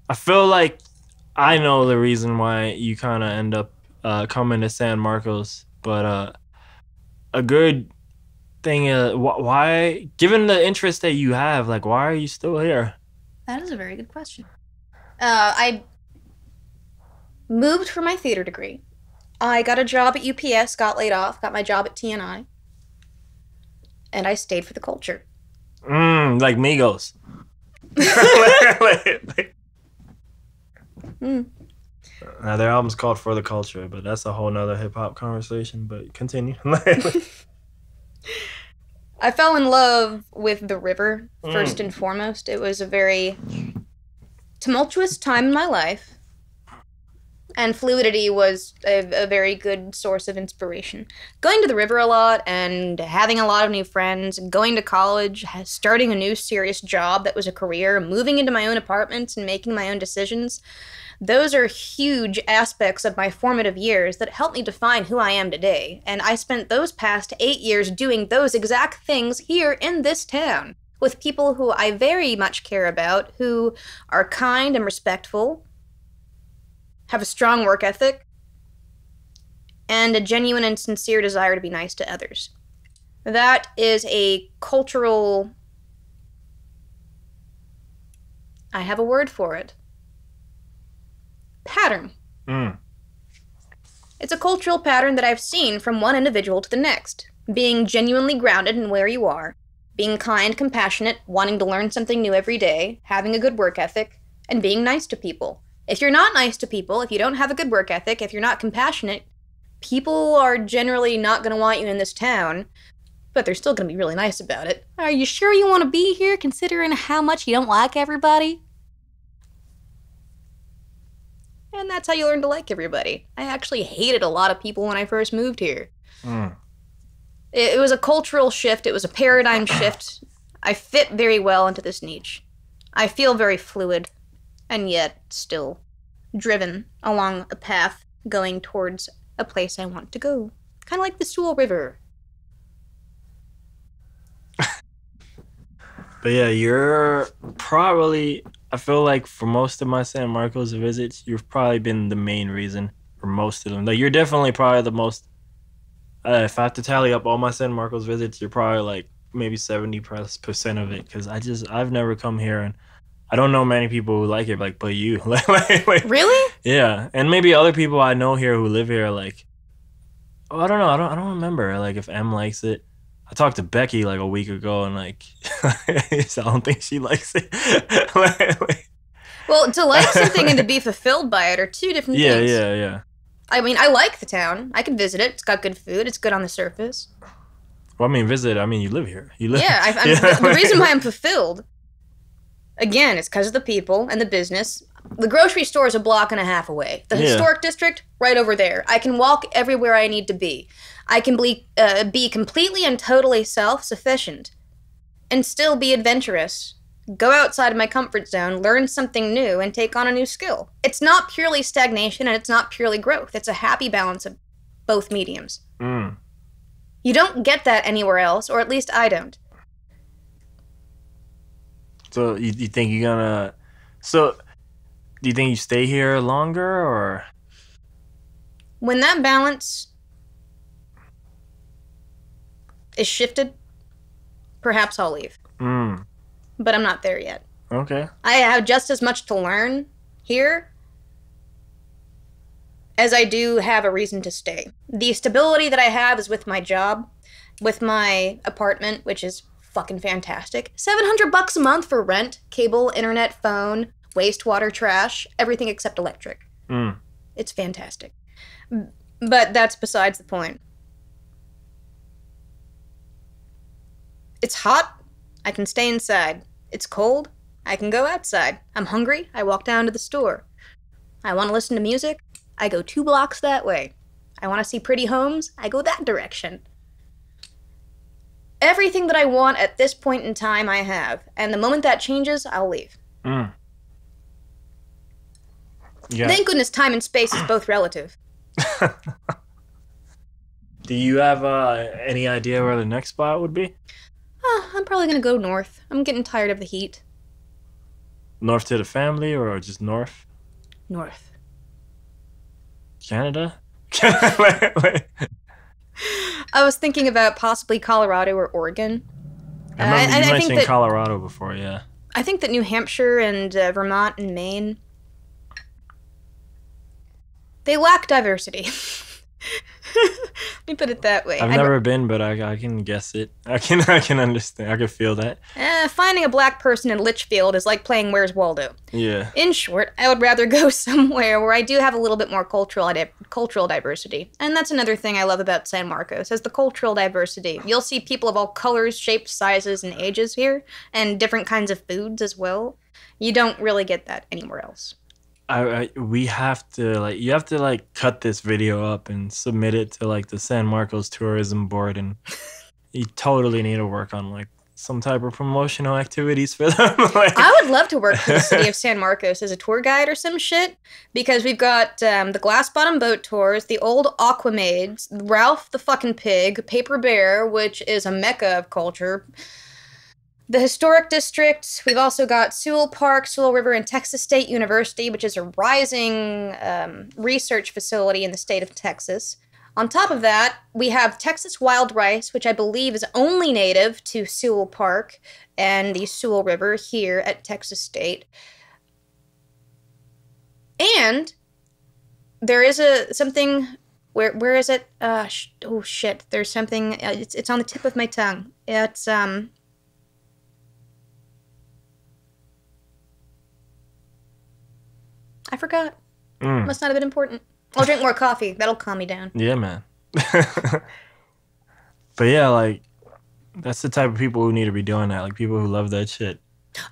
I feel like I know the reason why you kind of end up coming to San Marcos, but a good thing is why, given the interest that you have, like, why are you still here? That is a very good question. I moved for my theater degree. I got a job at UPS, got laid off, got my job at TNI, and I stayed for the culture. Like Migos. Their album's called For the Culture, but that's a whole nother hip hop conversation. But continue. I fell in love with the river, first and foremost. It was a very tumultuous time in my life, and fluidity was a very good source of inspiration. Going to the river a lot and having a lot of new friends, going to college, starting a new serious job that was a career, moving into my own apartment and making my own decisions. Those are huge aspects of my formative years that helped me define who I am today, and I spent those past 8 years doing those exact things here in this town, with people who I very much care about, who are kind and respectful, have a strong work ethic, and a genuine and sincere desire to be nice to others. That is a cultural... I have a word for it. Pattern. It's a cultural pattern that I've seen from one individual to the next. Being genuinely grounded in where you are, being kind, compassionate, wanting to learn something new every day, having a good work ethic, and being nice to people. If you're not nice to people, if you don't have a good work ethic, if you're not compassionate, people are generally not going to want you in this town, but they're still going to be really nice about it. Are you sure you want to be here, considering how much you don't like everybody? And that's how you learn to like everybody. I actually hated a lot of people when I first moved here. It was a cultural shift. It was a paradigm shift. I fit very well into this niche. I feel very fluid, and yet still driven along a path going towards a place I want to go. Kind of like the Sewell River. But yeah, you're probably, I feel like for most of my San Marcos visits, you've probably been the main reason for most of them. Like, you're definitely probably the most, if I have to tally up all my San Marcos visits, you're probably like maybe 70% of it. Because I've never come here and I don't know many people who like it, like, but you. like, Really? Yeah. And maybe other people I know here who live here, like, oh, I don't know. I don't remember, like, if M likes it. I talked to Becky like a week ago and like I don't think she likes it. Well, to like something and to be fulfilled by it are two different things. Yeah. I mean, I like the town. I can visit it. It's got good food. It's good on the surface. Well, I mean, visit. I mean, you live here. You live. Yeah, the reason why I'm fulfilled, again, is because of the people and the business. The grocery store is a block and a half away. The historic district, right over there. I can walk everywhere I need to be. I can be completely and totally self-sufficient and still be adventurous. Go outside of my comfort zone, learn something new, and take on a new skill. It's not purely stagnation and it's not purely growth. It's a happy balance of both mediums. You don't get that anywhere else, or at least I don't. So you think you're gonna... So do you think you stay here longer, or... When that balance is shifted, perhaps I'll leave. But I'm not there yet. Okay. I have just as much to learn here as I do have a reason to stay. The stability that I have is with my job, with my apartment, which is fucking fantastic. $700 a month for rent, cable, internet, phone, wastewater, trash, everything except electric. It's fantastic. But that's besides the point. It's hot, I can stay inside. It's cold, I can go outside. I'm hungry, I walk down to the store. I want to listen to music, I go 2 blocks that way. I want to see pretty homes, I go that direction. Everything that I want at this point in time, I have. And the moment that changes, I'll leave. Yeah. Thank goodness time and space is both relative. Do you have any idea where the next spot would be? I'm probably going to go north. I'm getting tired of the heat. North to the family or just north? North. Canada? wait. I was thinking about possibly Colorado or Oregon. I remember you I mentioned think that, Colorado before, yeah. I think that New Hampshire and Vermont and Maine, they lack diversity. Let me put it that way. I've never been, but I can guess it. I can understand. I can feel that. Finding a black person in Litchfield is like playing Where's Waldo. Yeah. In short, I would rather go somewhere where I do have a little bit more cultural diversity. And that's another thing I love about San Marcos, is the cultural diversity. You'll see people of all colors, shapes, sizes, and ages here, and different kinds of foods as well. You don't really get that anywhere else. We have to you have to cut this video up and submit it to the San Marcos Tourism Board, and you totally need to work on some type of promotional activities for them. I would love to work for the city of San Marcos as a tour guide or some shit, because we've got the Glass Bottom Boat Tours, the old Aquamaids, Ralph the fucking Pig, Paper Bear, which is a mecca of culture, the Historic District. We've also got Sewell Park, Sewell River, and Texas State University, which is a rising research facility in the state of Texas. On top of that, we have Texas wild rice, which I believe is only native to Sewell Park and the Sewell River here at Texas State. And there is something. Where is it? Oh shit! There's something. It's on the tip of my tongue. It's I forgot. Must not have been important. I'll drink more coffee. That'll calm me down. Yeah, man. But yeah, that's the type of people who need to be doing that. People who love that shit.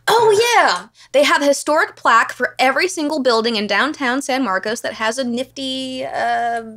Oh, yeah. They have a historic plaque for every single building in downtown San Marcos that has a nifty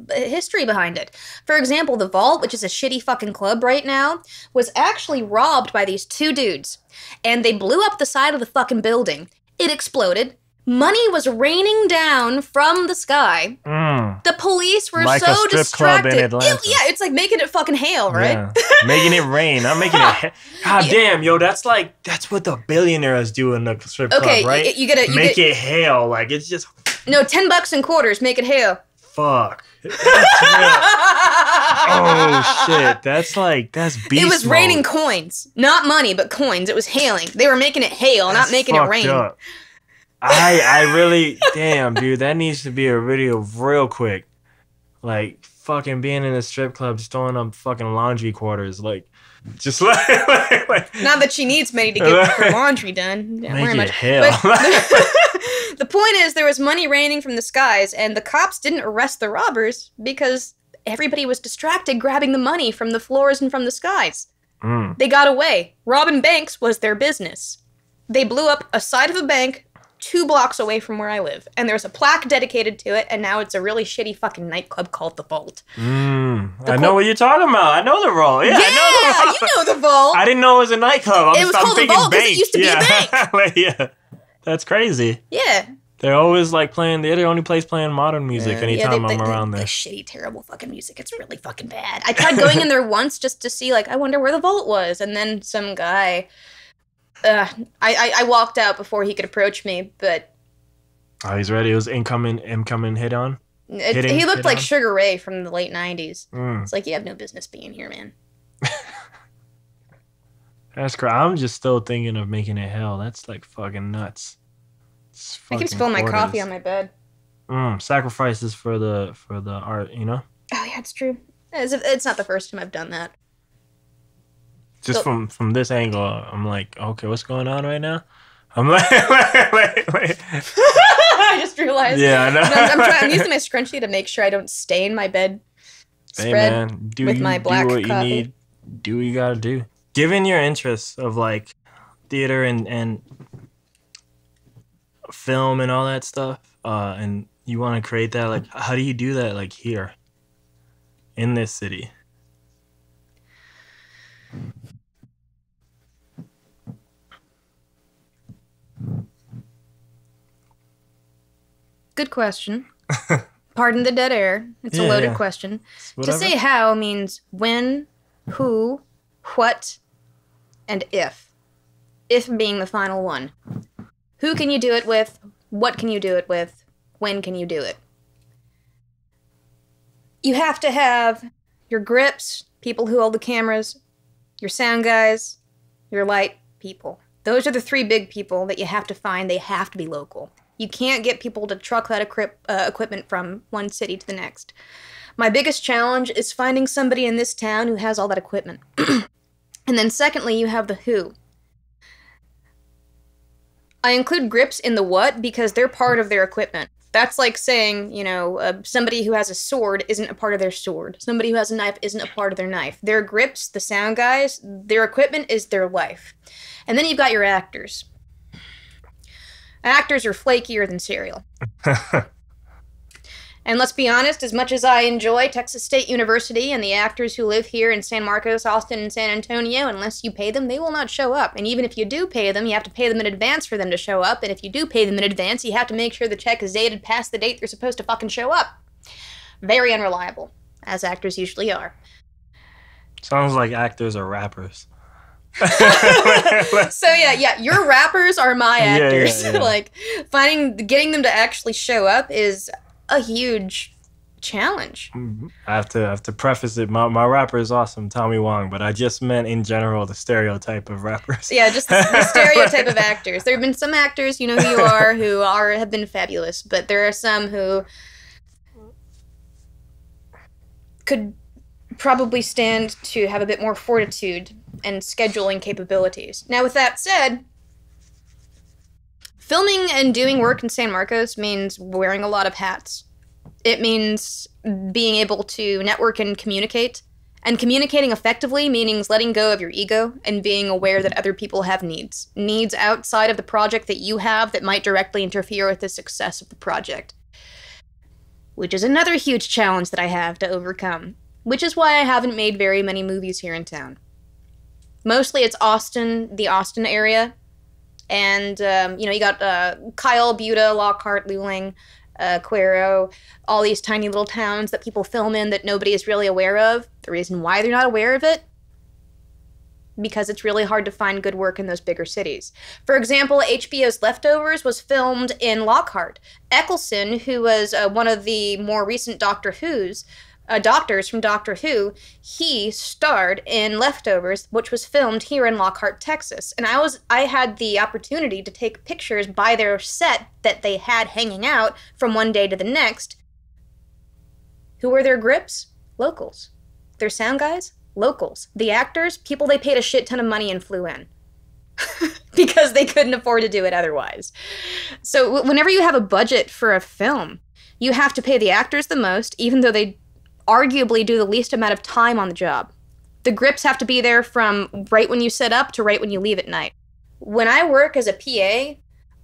history behind it. For example, the Vault, which is a shitty fucking club right now, was actually robbed by these 2 dudes. And they blew up the side of the fucking building. It exploded. Money was raining down from the sky. The police were so a strip distracted. Club in Atlanta. It's like making it fucking hail, right? Yeah. Making it rain. I'm making it. God damn, yo, that's what the billionaires do in the strip club, right? You gotta make it hail. It's just no $10 in quarters. Make it hail. Fuck. Oh shit. That's beast. It was raining coins, not money, but coins. It was hailing. They were making it hail, not making it rain. Up. I really, damn, dude, that needs to be a video real quick. Fucking being in a strip club, just throwing up fucking laundry quarters. Just Not that she needs many to get her laundry done. Make it hell. The point is, there was money raining from the skies, and the cops didn't arrest the robbers because everybody was distracted grabbing the money from the floors and from the skies. They got away. Robbing banks was their business. They blew up a side of a bank 2 blocks away from where I live, and there's a plaque dedicated to it, and now it's a really shitty fucking nightclub called The Vault. I know what you're talking about. I know The Vault. Yeah, I know The Vault. You know The Vault. I didn't know it was a nightclub. It was called The Vault because it used to be a bank. Yeah, that's crazy. Yeah. They're always playing. They're the only place playing modern music anytime I'm around there. Shitty, terrible fucking music. It's really fucking bad. I tried going in there once just to see, I wonder where The Vault was, and then some guy. I walked out before he could approach me, but... Oh, he's ready. It was incoming hit on? He looked hit like on? Sugar Ray from the late 90s. Mm. It's like, you have no business being here, man. That's crazy. I'm just still thinking of making it hell. That's like fucking nuts. It's I keep fucking spilling my coffee quarters. on my bed. Sacrifices for the art, you know? Oh, yeah, it's true. It's not the first time I've done that. Just So- from this angle, I'm like, okay, what's going on right now? I'm like, wait. I just realized. Yeah, I know. I'm using my scrunchie to make sure I don't stain my bed Hey spread man, with my black do what coffee. you need. Do what you gotta do. Given your interests of like theater and film and all that stuff, and you want to create that, like, how do you do that, like, here in this city? Good question. Pardon the dead air. It's a Yeah, loaded yeah. question. Whatever. To say how means when, who, what, and if. If being the final one. Who can you do it with? What can you do it with? When can you do it? You have to have your grips, people who hold the cameras, your sound guys, your light people. Those are the three big people that you have to find. They have to be local. You can't get people to truck that equipment from one city to the next. My biggest challenge is finding somebody in this town who has all that equipment. And then secondly, you have the who. I include grips in the what because they're part of their equipment. That's like saying, somebody who has a sword isn't a part of their sword. Somebody who has a knife isn't a part of their knife. Their grips, the sound guys, their equipment is their life. And then you've got your actors. Actors are flakier than cereal. And let's be honest, as much as I enjoy Texas State University and the actors who live here in San Marcos, Austin, and San Antonio, unless you pay them, they will not show up. And even if you do pay them, you have to pay them in advance for them to show up. And if you do pay them in advance, you have to make sure the check is dated past the date they're supposed to fucking show up. Very unreliable, as actors usually are. Sounds like actors are rappers. So yeah, your rappers are my actors. Yeah. Like, getting them to actually show up is a huge challenge. I have to preface it. My rapper is awesome, Tommy Wong, but I just meant in general the stereotype of rappers. Yeah, just the stereotype of actors. There have been some actors, you know who you are, have been fabulous, but there are some who could probably stand to have a bit more fortitude and scheduling capabilities. Now, with that said, filming and doing work in San Marcos means wearing a lot of hats. It means being able to network and communicate. And communicating effectively means letting go of your ego and being aware that other people have needs. Needs outside of the project that you have that might directly interfere with the success of the project. Which is another huge challenge that I have to overcome. Which is why I haven't made very many movies here in town. Mostly it's Austin, the Austin area. And, you got Kyle, Buda, Lockhart, Luling, Cuero, all these tiny little towns that people film in that nobody is really aware of. The reason why they're not aware of it? Because it's really hard to find good work in those bigger cities. For example, HBO's Leftovers was filmed in Lockhart. Eccleston, who was one of the more recent doctors from Doctor Who, he starred in Leftovers, which was filmed here in Lockhart, Texas. And I had the opportunity to take pictures by their set that they had hanging out from one day to the next. Who were their grips? Locals. Their sound guys? Locals. The actors? People they paid a shit ton of money and flew in. Because they couldn't afford to do it otherwise. So whenever you have a budget for a film, you have to pay the actors the most, even though they arguably do the least amount of time on the job. The grips have to be there from right when you set up to right when you leave at night. When I work as a PA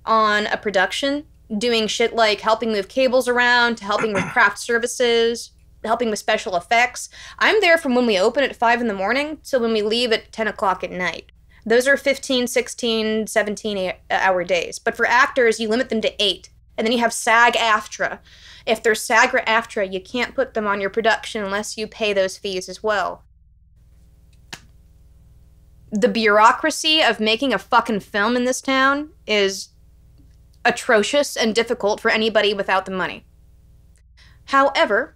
on a production, doing shit like helping move cables around, to helping with craft services, helping with special effects, I'm there from when we open at 5 in the morning to when we leave at 10 o'clock at night. Those are 15, 16, 17-hour days. But for actors, you limit them to 8. And then you have SAG-AFTRA. If they're SAG or AFTRA, you can't put them on your production unless you pay those fees as well. The bureaucracy of making a fucking film in this town is atrocious and difficult for anybody without the money. However,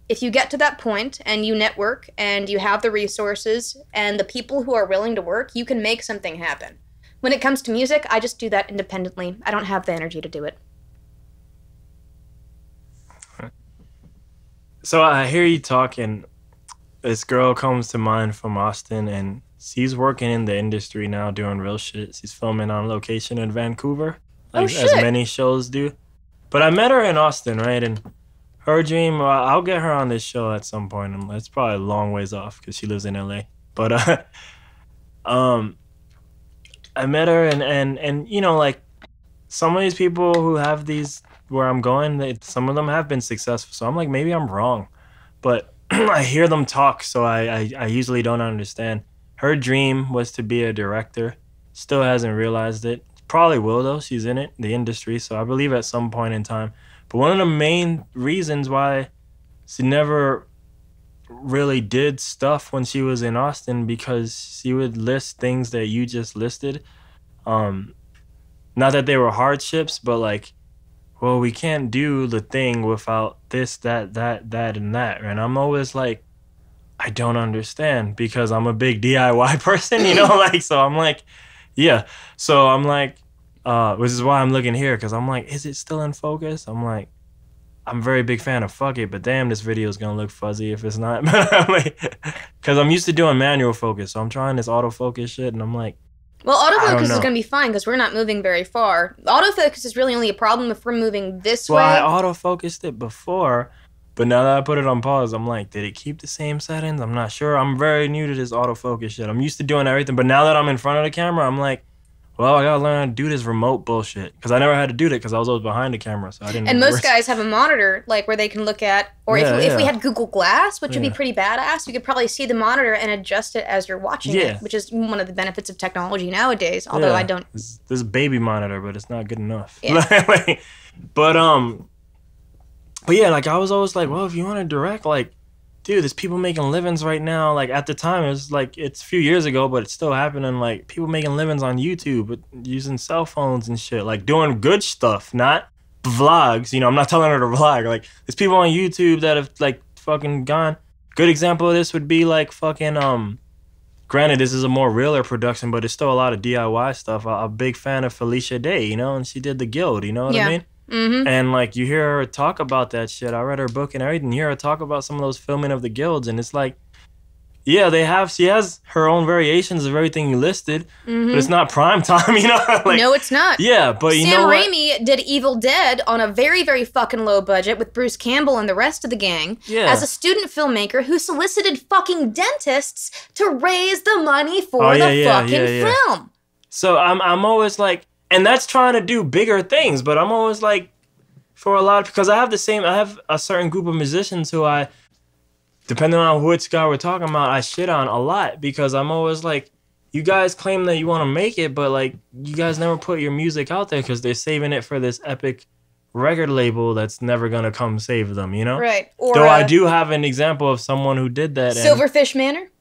if you get to that point and you network and you have the resources and the people who are willing to work, you can make something happen. When it comes to music, I just do that independently. I don't have the energy to do it. So I hear you talking. This girl comes to mind from Austin, and she's working in the industry now, doing real shit. She's filming on location in Vancouver, like, as many shows do. But I met her in Austin, right? And her dream, I'll get her on this show at some point. And it's probably a long ways off because she lives in LA. But I met her, and you know, like, some of these people who have these, where I'm going, some of them have been successful. So I'm like, maybe I'm wrong. But I hear them talk, so I usually don't understand. Her dream was to be a director. Still hasn't realized it. Probably will, though. She's in it, the industry, so I believe at some point in time. But one of the main reasons why she never really did stuff when she was in Austin, because she would list things that you just listed. Not that they were hardships, but like, well, we can't do the thing without this, that, and that. And I'm always like, I don't understand, because I'm a big DIY person, you know? Like, so I'm like, yeah. So I'm like, which is why I'm looking here, because I'm like, is it still in focus? I'm like, I'm a very big fan of fuck it, but damn, this video is going to look fuzzy if it's not. Because I'm used to doing manual focus, so I'm trying this autofocus shit, and I'm like, well, autofocus is going to be fine because we're not moving very far. Autofocus is really only a problem if we're moving this way. Well, I autofocused it before, but now that I put it on pause, I'm like, did it keep the same settings? I'm not sure. I'm very new to this autofocus shit. I'm used to doing everything, but now that I'm in front of the camera, I'm like, well, I gotta learn how to do this remote bullshit, because I never had to do that because I was always behind the camera, so I didn't. And most guys have a monitor, like, where they can look at, or if we had Google Glass, which would be pretty badass, you could probably see the monitor and adjust it as you're watching it, which is one of the benefits of technology nowadays. Although I don't. This baby monitor, but it's not good enough. Yeah. But yeah, like, I was always like, well, if you want to direct, like, dude, there's people making livings right now. Like, at the time, it was like, it's a few years ago, but it's still happening. Like, people making livings on YouTube with using cell phones and shit. Like, doing good stuff, not vlogs. You know, I'm not telling her to vlog. Like, there's people on YouTube that have, like, fucking gone. Good example of this would be, like, fucking, granted, this is a more realer production, but it's still a lot of DIY stuff. I'm a big fan of Felicia Day, you know, and she did The Guild, you know what I mean? Mm-hmm. And like, you hear her talk about that shit. I read her book and everything. You hear her talk about some of those filming of the guilds, and it's like, yeah, she has her own variations of everything you listed, but it's not prime time, you know? Like, no, it's not. Yeah, but you know what? Sam Raimi did Evil Dead on a very, very fucking low budget with Bruce Campbell and the rest of the gang as a student filmmaker who solicited fucking dentists to raise the money for film. So I'm always like, and that's trying to do bigger things, but I'm always like, for a lot of, because I have a certain group of musicians who depending on which guy we're talking about, I shit on a lot, because I'm always like, you guys claim that you want to make it, but like, you guys never put your music out there because they're saving it for this epic record label that's never gonna come save them, you know? Right. Or, though I do have an example of someone who did that. Silverfish Manor?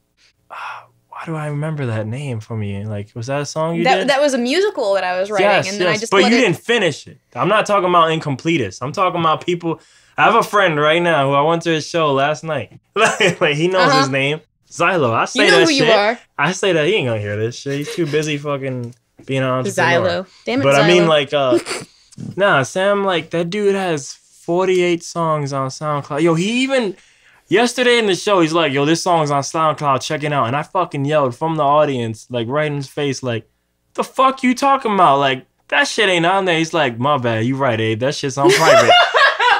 Why do I remember that name from you? Like, was that a song you did? That was a musical that I was writing, and then I just but you didn't finish it. I'm not talking about incompletists. I'm talking about people. I have a friend right now who I went to his show last night. Like, he knows his name. Xylo. I say that shit. You are. I say that he ain't gonna hear this shit. He's too busy fucking being an entrepreneur. Xylo. Damn it, but Xylo. I mean, like, nah, Sam, like, that dude has 48 songs on SoundCloud. Yo, he even... Yesterday in the show, he's like, yo, this song's on SoundCloud, check it out. And I fucking yelled from the audience, like, right in his face, like, the fuck you talking about? Like, that shit ain't on there. He's like, my bad, you right, Abe, that shit's on private.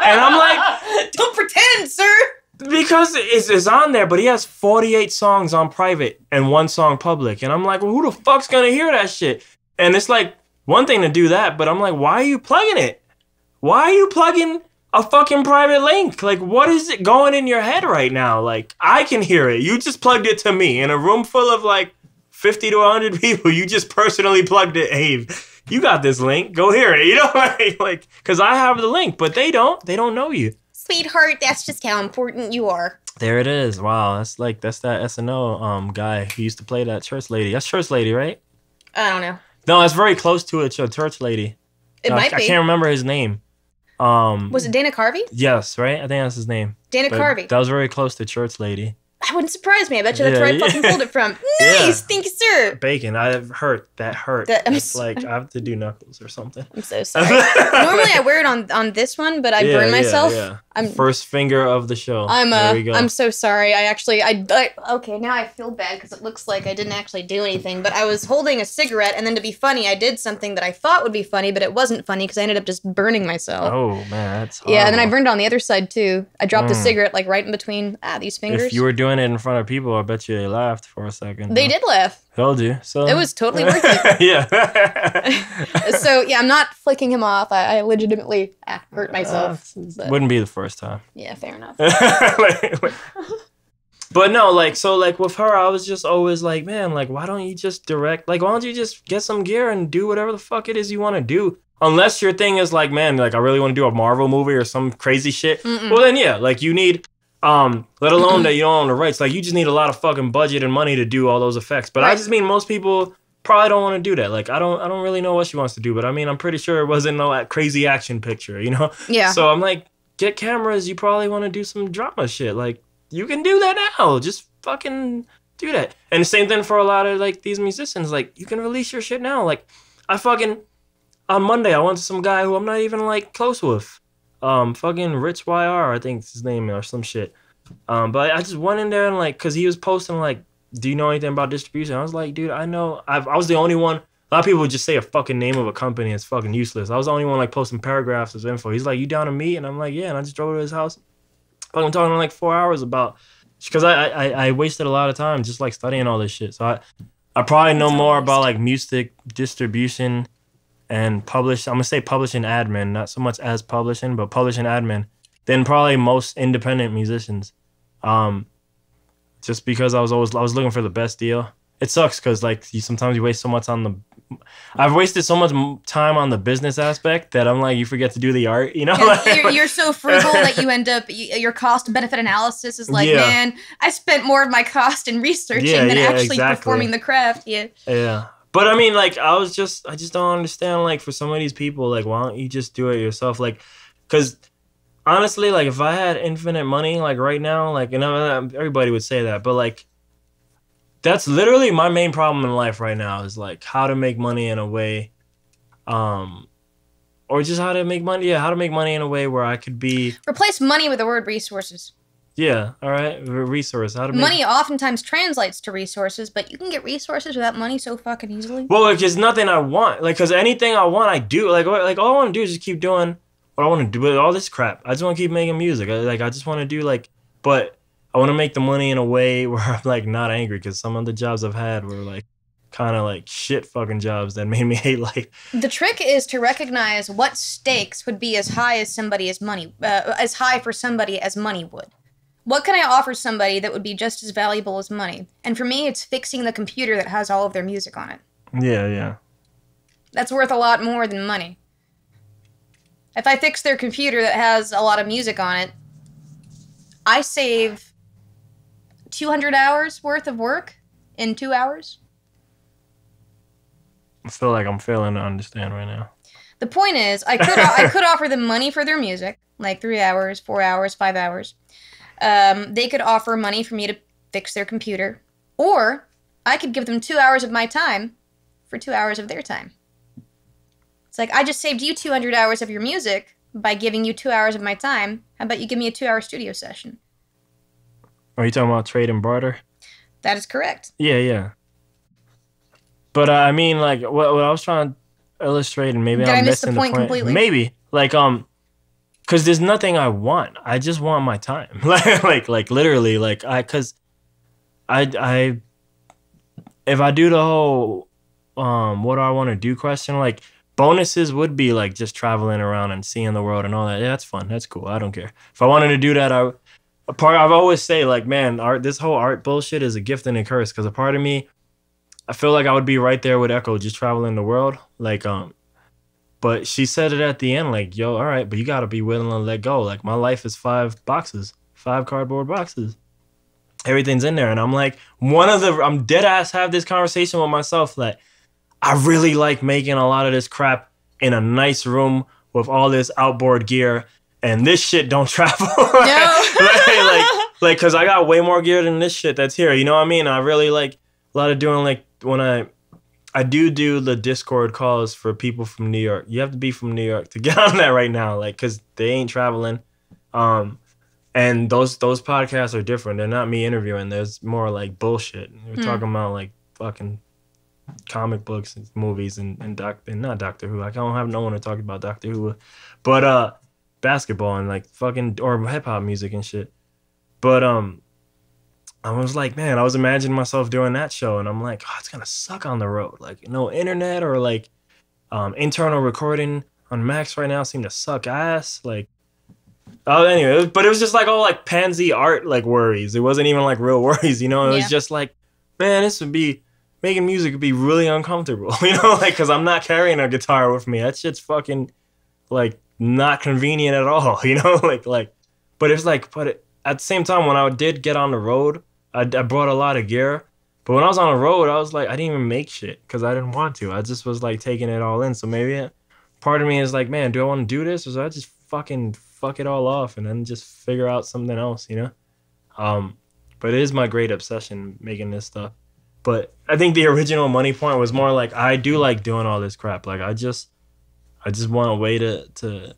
And I'm like... Don't pretend, sir! Because it's on there, but he has 48 songs on private and 1 song public. And I'm like, well, who the fuck's gonna hear that shit? And it's like, one thing to do that, but I'm like, why are you plugging it? Why are you plugging... a fucking private link? Like, what is it going in your head right now? Like, I can hear it. You just plugged it to me in a room full of like 50 to 100 people. You just personally plugged it. Hey, you got this link. Go hear it. You know, like, because I have the link, but they don't. They don't know you. Sweetheart, that's just how important you are. There it is. Wow, that's that SNL guy who used to play that church lady. That's church lady, right? I don't know. No, it's very close to it. Church lady. It might be. I can't remember his name. Was it Dana Carvey? Yes, right? I think that's his name. Dana Carvey. That was very close to Church Lady. That wouldn't surprise me. I bet you that's where I fucking pulled it from. Nice! Yeah. Thank you, sir! Bacon. That hurt. It's like I have to do knuckles or something. I'm so sorry. Normally I wear it on this one, but I burn myself. Yeah. First finger of the show. There we go. I'm so sorry. Okay, now I feel bad because it looks like I didn't actually do anything, but I was holding a cigarette, and then to be funny, I did something that I thought would be funny, but it wasn't funny because I ended up just burning myself. Oh, man, that's horrible. Yeah, and then I burned on the other side, too. I dropped a cigarette, like, right in between these fingers. If you were doing it in front of people, I bet you they laughed for a second. They did laugh. Told you. So. It was totally worth it. Yeah. So, yeah, I'm not flicking him off. I legitimately hurt myself. Wouldn't be the first time. Yeah, fair enough. But no, like, so, like, with her, I was just always like, man, like, why don't you just direct? Like, why don't you just get some gear and do whatever the fuck it is you want to do? Unless your thing is like, man, like, I really want to do a Marvel movie or some crazy shit. Well, then, yeah, like, you need... let alone that you don't own the rights. Like, you just need a lot of fucking budget and money to do all those effects. But I just mean most people probably don't want to do that. Like, I don't really know what she wants to do. But I mean, I'm pretty sure it wasn't no crazy action picture, you know? Yeah. So I'm like, get cameras. You probably want to do some drama shit. Like, you can do that now. Just fucking do that. And the same thing for a lot of, like, these musicians. Like, you can release your shit now. Like, on Monday, I went to some guy who I'm not even, like, close with. Fucking Rich YR, I think it's his name, or some shit. But I just went in there and, like, because he was posting, like, do you know anything about distribution? I was like, dude, I know. I was the only one. A lot of people would just say a fucking name of a company. It's fucking useless. I was the only one, like, posting paragraphs of info. He's like, you down to meet? And I'm like, yeah. And I just drove to his house. Fucking talking to, like, 4 hours about, because I wasted a lot of time just, like, studying all this shit. So I probably know more about, like, music distribution and I'm gonna say publishing admin, not so much as publishing, but publishing admin, than probably most independent musicians. Just because I was looking for the best deal. It sucks because, like, sometimes you waste so much I've wasted so much time on the business aspect that I'm like, you forget to do the art, you know? You're so frugal that you end up, your cost benefit analysis is like, man, I spent more of my cost in researching than actually performing the craft. Yeah. But I mean, like, I just don't understand, like, for some of these people, like, why don't you just do it yourself? Like, because honestly, like, if I had infinite money, like, right now, like, and everybody would say that, but, like, that's literally my main problem in life right now is, like, how to make money in a way, or just how to make money in a way where I could be... Replace money with the word resources. Yeah, all right. Resource. Money oftentimes translates to resources, but you can get resources without money so fucking easily. Well, like, it's nothing I want. Like, because anything I want, I do. Like all I want to do is just keep doing what I want to do with all this crap. I just want to keep making music. I just want to do, like, but I want to make the money in a way where I'm, like, not angry, because some of the jobs I've had were, like, kind of, like, shit fucking jobs that made me hate life. The trick is to recognize what stakes would be as high for somebody as money would. What can I offer somebody that would be just as valuable as money? And for me, it's fixing the computer that has all of their music on it. Yeah. That's worth a lot more than money. If I fix their computer that has a lot of music on it, I save 200 hours worth of work in 2 hours. I feel like I'm failing to understand right now. The point is, I could offer them money for their music, like 3 hours, 4 hours, 5 hours. They could offer money for me to fix their computer, or I could give them 2 hours of my time for 2 hours of their time. It's like, I just saved you 200 hours of your music by giving you 2 hours of my time. How about you give me a 2-hour studio session? Are you talking about trade and barter? That is correct. Yeah. But I mean, like, what I was trying to illustrate, and maybe I'm missing the point completely? Maybe, like, because there's nothing I want. I just want my time. like literally, like, because I if I do the whole what do I want to do question, like, bonuses would be, like, just traveling around and seeing the world and all that. Yeah, that's fun. That's cool. I don't care. If I wanted to do that, I've always say, like, man, this whole art bullshit is a gift and a curse, because a part of me, I feel like I would be right there with Echo, just traveling the world. Like, but she said it at the end, like, yo, all right, but you got to be willing to let go. Like, my life is 5 cardboard boxes. Everything's in there. And I'm like, I'm dead ass have this conversation with myself. Like, I really like making a lot of this crap in a nice room with all this outboard gear, and this shit don't travel. No. like, cause I got way more gear than this shit that's here. You know what I mean? I really like a lot of doing like when I do the Discord calls for people from New York. You have to be from New York to get on that right now, like, cause they ain't traveling. And those podcasts are different. They're not me interviewing. There's more like bullshit. We're talking about like fucking comic books and movies and not Doctor Who. I don't have no one to talk about Doctor Who, but basketball and like fucking or hip hop music and shit. But I was like, man, I was imagining myself doing that show, and I'm like, oh, it's gonna suck on the road. Like no internet or like internal recording on Macs right now seem to suck ass. Like. Oh, anyway, but it was just like all like pansy art like worries. It wasn't even like real worries, you know. It was just like, man, making music would be really uncomfortable, you know, like because I'm not carrying a guitar with me. That shit's fucking like not convenient at all, you know, like. But it's like, at the same time when I did get on the road, I brought a lot of gear. But when I was on the road, I was like, I didn't even make shit because I didn't want to. I just was like taking it all in. So maybe part of me is like, man, do I want to do this, or should I just fucking fuck it all off and then just figure out something else, you know? But it is my great obsession making this stuff. But I think the original money point was more like I do like doing all this crap. Like I just want a way to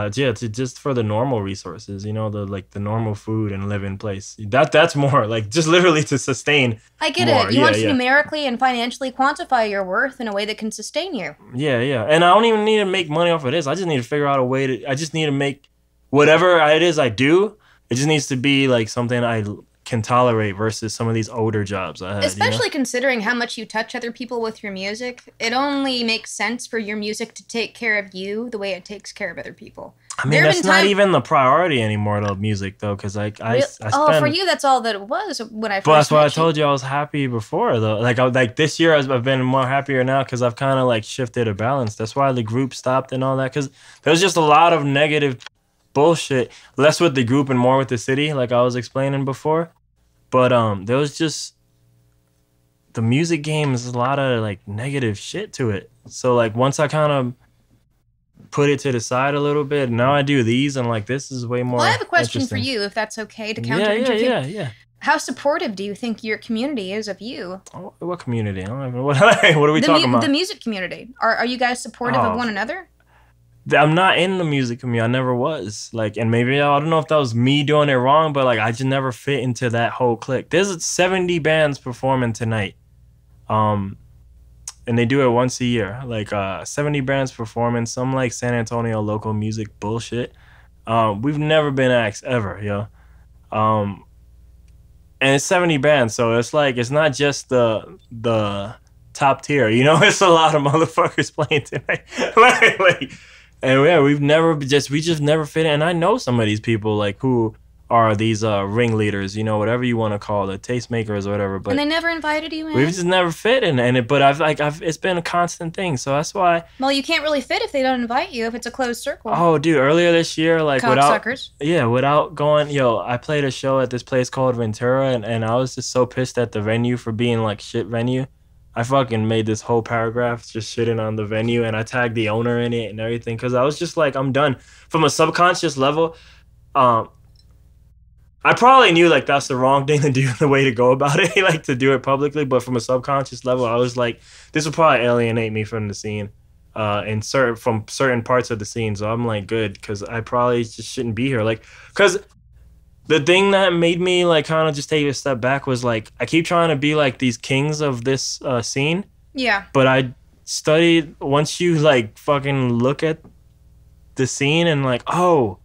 just for the normal resources, you know, the normal food and live in place. That's more like just literally to sustain. I get it. You want to numerically and financially quantify your worth in a way that can sustain you. Yeah. And I don't even need to make money off of this. I just need to figure out a way I just need to make whatever it is I do. It just needs to be like something I can tolerate versus some of these older jobs I had. Especially you know? Considering how much you touch other people with your music, it only makes sense for your music to take care of you the way it takes care of other people. I mean, that's not even the priority anymore, though, music, though, because I spend... Oh, for you, that's all that it was when I first But that's why I met told you I was happy before, though. Like this year, I've been more happier now because I've kind of like shifted a balance. That's why the group stopped and all that, because there was just a lot of negative bullshit. Less with the group and more with the city, like I was explaining before. But there was just... The music game is a lot of like negative shit to it. So like once I kind of put it to the side a little bit, now I do these and like this is way more. Well, I have a question for you, if that's okay to counter-interview. Yeah. How supportive do you think your community is of you? Oh, what community? I don't even, what are we talking about? The music community. Are you guys supportive of one another? I'm not in the music community. I never was. Like, and maybe I don't know if that was me doing it wrong, but like I just never fit into that whole clique. There's 70 bands performing tonight. And they do it once a year. Like 70 bands performing, some like San Antonio local music bullshit. We've never been asked ever, yo. And it's 70 bands, so it's like it's not just the top tier, you know. It's a lot of motherfuckers playing tonight. like, and yeah, we just never fit in. And I know some of these people like who are these ringleaders, you know, whatever you want to call it, tastemakers or whatever. But and they never invited you in. We've just never fit in it. But I've it's been a constant thing, so that's why. Well, you can't really fit if they don't invite you, if it's a closed circle. Oh, dude, earlier this year, like Cocksuckers. without going, I played a show at this place called Ventura, and I was just so pissed at the venue for being like shit venue. I fucking made this whole paragraph just shitting on the venue, and I tagged the owner in it and everything because I was just like, I'm done. From a subconscious level, I probably knew like that's the wrong thing to do, the way to go about it, like to do it publicly. But from a subconscious level, I was like, this will probably alienate me from the scene, from certain parts of the scene. So I'm like, good, because I probably just shouldn't be here. Like, because the thing that made me like kind of just take a step back was like I keep trying to be like these kings of this scene. Yeah. But I studied once you like fucking look at the scene and like, oh,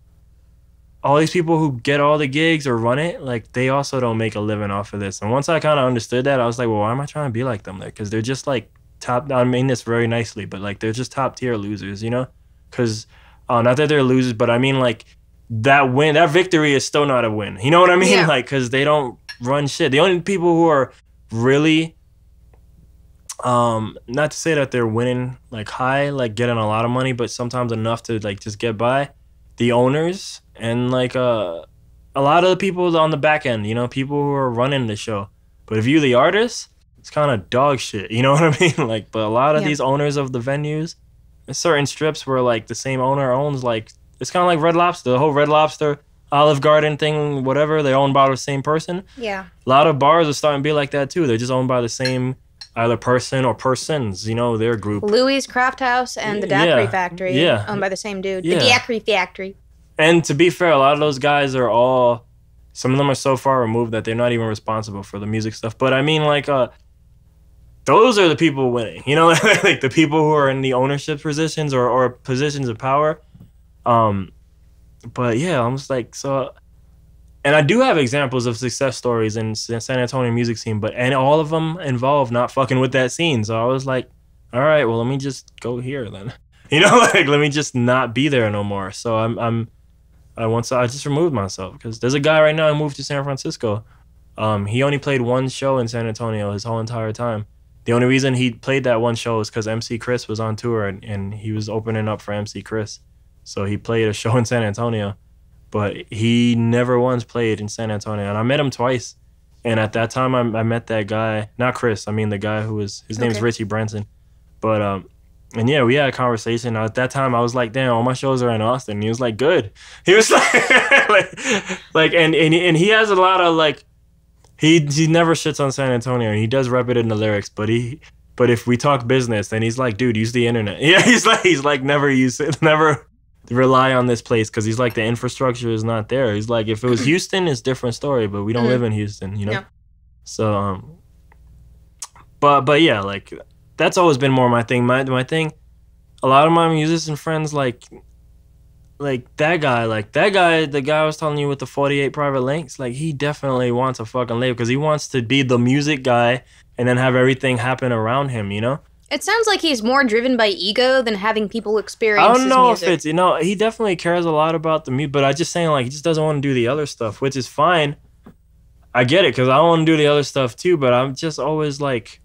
all these people who get all the gigs or run it, like they also don't make a living off of this. And once I kind of understood that, I was like, well, why am I trying to be like them? Like, because they're just like top. I mean this very nicely, but like they're just top tier losers, you know? Because not that they're losers, but I mean like that victory is still not a win. You know what I mean? Yeah. Like, because they don't run shit. The only people who are really, not to say that they're winning like high, like getting a lot of money, but sometimes enough to like just get by, the owners and like a lot of the people on the back end, you know, people who are running the show. But if you the artist, it's kind of dog shit, you know what I mean? Like, but a lot of these owners of the venues, certain strips where like the same owner owns like it's kind of like Red Lobster, the whole Red Lobster, Olive Garden thing, whatever. They're owned by the same person. Yeah. A lot of bars are starting to be like that too. They're just owned by the same either person or persons. You know, their group. Louis Craft House and the Daiquiri Factory, owned by the same dude. Yeah. The Daiquiri Factory. And to be fair, a lot of those guys are all. Some of them are so far removed that they're not even responsible for the music stuff. But I mean, like, those are the people winning. You know, like the people who are in the ownership positions or positions of power. But yeah, I'm just like, so. And I do have examples of success stories in San Antonio music scene, and all of them involve not fucking with that scene. So I was like, all right, well, let me just go here then. You know, like, let me just not be there no more. So I just removed myself because there's a guy right now who moved to San Francisco. He only played one show in San Antonio his whole entire time. The only reason he played that one show is because MC Chris was on tour and he was opening up for MC Chris. So he played a show in San Antonio, but he never once played in San Antonio. And I met him twice. And at that time, I met that guy, not Chris, I mean the guy who was, his name's Richie Branson. But, and yeah, we had a conversation. At that time, I was like, damn, all my shows are in Austin. And he was like, good. He was like, and he has a lot of like, he never shits on San Antonio, and he does rep it in the lyrics. But if we talk business, then he's like, dude, use the internet. Yeah, he's like, never use it, never rely on this place, because he's like, the infrastructure is not there. He's like, if it was Houston, it's a different story, but we don't live in Houston, you know. Yeah. So, but yeah, like that's always been more my thing. My thing. A lot of my musician friends like that guy, the guy I was telling you with the 48 private links, like he definitely wants a fucking label because he wants to be the music guy and then have everything happen around him, you know? It sounds like he's more driven by ego than having people experience I don't know his music. if it's, you know, he definitely cares a lot about the music, but I just saying like he just doesn't want to do the other stuff, which is fine. I get it because I want to do the other stuff too, but I'm just always like,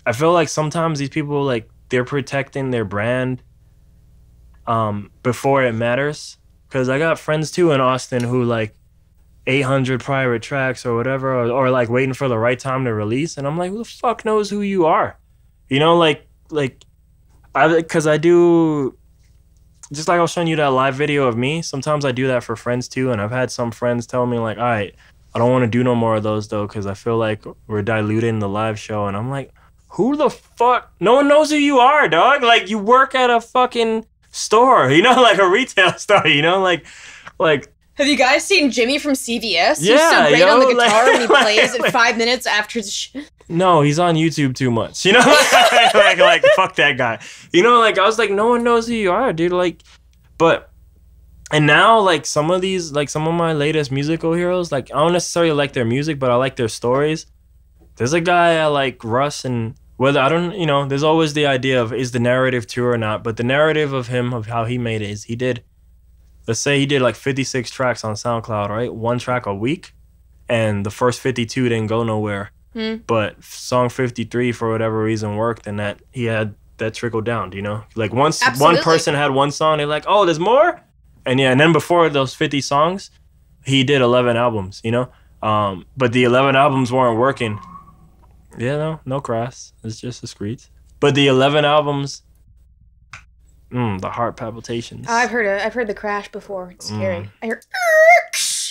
I feel like sometimes these people like, they're protecting their brand before it matters. Because I got friends too in Austin who like 800 private tracks or whatever, or like waiting for the right time to release. And I'm like, who the fuck knows who you are? You know, because I do, just like I was showing you that live video of me, sometimes I do that for friends too. And I've had some friends tell me like, all right, I don't want to do no more of those though, because I feel like we're diluting the live show. And I'm like, who the fuck? No one knows who you are, dog. Like, you work at a fucking store, you know, like a retail store, you know, like. Have you guys seen Jimmy from CVS? Yeah, he's so great on the guitar like, when he plays at 5 minutes after the No, he's on YouTube too much, you know, like fuck that guy. You know, like, I was like, no one knows who you are, dude, like, but, and now, like, some of my latest musical heroes, like, I don't necessarily like their music, but I like their stories. There's a guy I like, Russ, and whether I don't, you know, there's always the idea of is the narrative true or not, but the narrative of him, of how he made it, is let's say he did like 56 tracks on SoundCloud, right? One track a week, and the first 52 didn't go nowhere. But song 53, for whatever reason, worked, and that he had that trickled down, do you know? Like once one person had one song, they're like, oh, there's more? And yeah, and then before those 50 songs, he did 11 albums, you know? But the 11 albums weren't working. Yeah, no crass. It's just discreet. But the 11 albums, the heart palpitations. Oh, I've heard the crash before. It's scary. I hear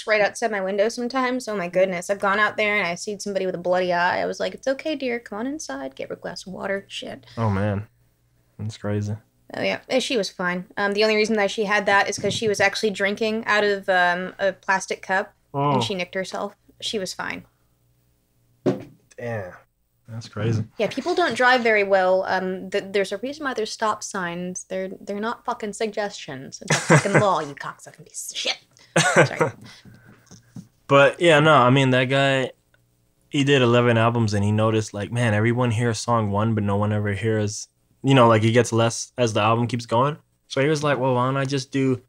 right outside my window sometimes. Oh my goodness. I've gone out there and I seen somebody with a bloody eye. I was like, it's okay, dear. Come on inside. Get her a glass of water. Shit. Oh man. That's crazy. Oh yeah. She was fine. The only reason that she had that is because she was actually drinking out of a plastic cup and she nicked herself. She was fine. Damn. That's crazy. Yeah, people don't drive very well. There's a reason why there's stop signs. They're not fucking suggestions. It's a fucking law, you cocksucking piece of shit. Sorry. But yeah, no, I mean, that guy, he did 11 albums and he noticed like, man, everyone hears song 1, but no one ever hears, you know, like he gets less as the album keeps going. So he was like, well, why don't I just do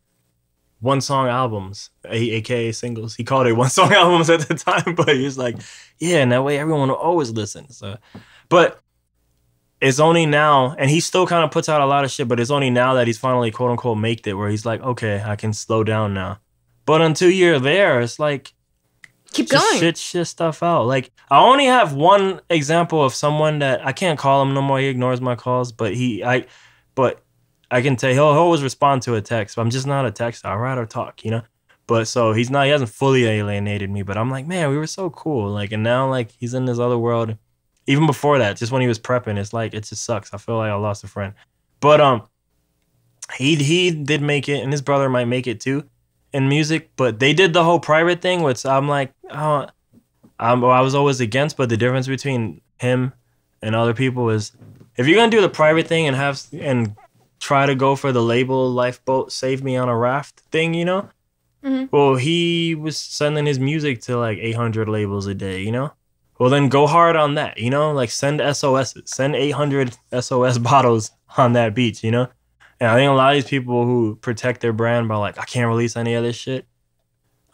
one song albums, aka singles. He called it one song albums at the time, but he was like, yeah, and that way everyone will always listen. So, but it's only now, and he still kind of puts out a lot of shit, but it's only now that he's finally quote unquote made it, where he's like, okay, I can slow down now. But until you're there, it's like, keep going. Shit stuff out. Like, I only have one example of someone that I can't call him no more. He ignores my calls, but but I can tell he'll always respond to a text. But I'm just not a texter. I'd rather talk, you know. But so he hasn't fully alienated me. But I'm like, man, we were so cool. Like, and now like he's in this other world. Even before that, just when he was prepping, it's like it just sucks. I feel like I lost a friend. But he did make it, and his brother might make it too in music. But they did the whole private thing, which I'm like, oh, I was always against. But the difference between him and other people is if you're gonna do the private thing and try to go for the label lifeboat save me on a raft thing, you know. Mm-hmm. Well, he was sending his music to like 800 labels a day, you know. Well, then go hard on that, you know. Like send SOSs, send 800 SOS bottles on that beach, you know. And I think a lot of these people who protect their brand by like I can't release any of this shit,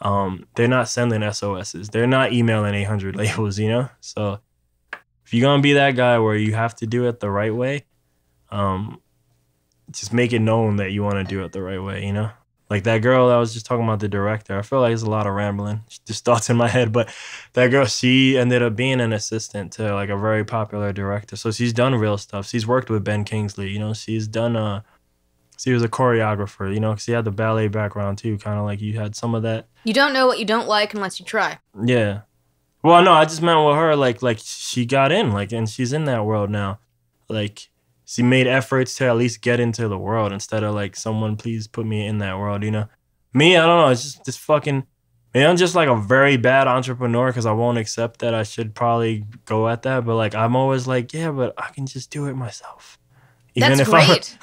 they're not sending SOSs. They're not emailing 800 labels, you know. So if you're gonna be that guy where you have to do it the right way, just make it known that you want to do it the right way, you know? Like that girl I was just talking about, the director. I feel like it's a lot of rambling, just thoughts in my head. But that girl, she ended up being an assistant to like a very popular director. So she's done real stuff. She's worked with Ben Kingsley, you know? She's done, she was a choreographer, you know? Because she had the ballet background too, kind of like you had some of that. You don't know what you don't like unless you try. Yeah. Well, no, I just meant with her, like she got in, like, and she's in that world now. Like, she made efforts to at least get into the world instead of like, someone please put me in that world, you know? Me, I don't know. It's just fucking, maybe I'm just like a very bad entrepreneur because I won't accept that I should probably go at that. But like, I'm always like, yeah, but I can just do it myself. That's great.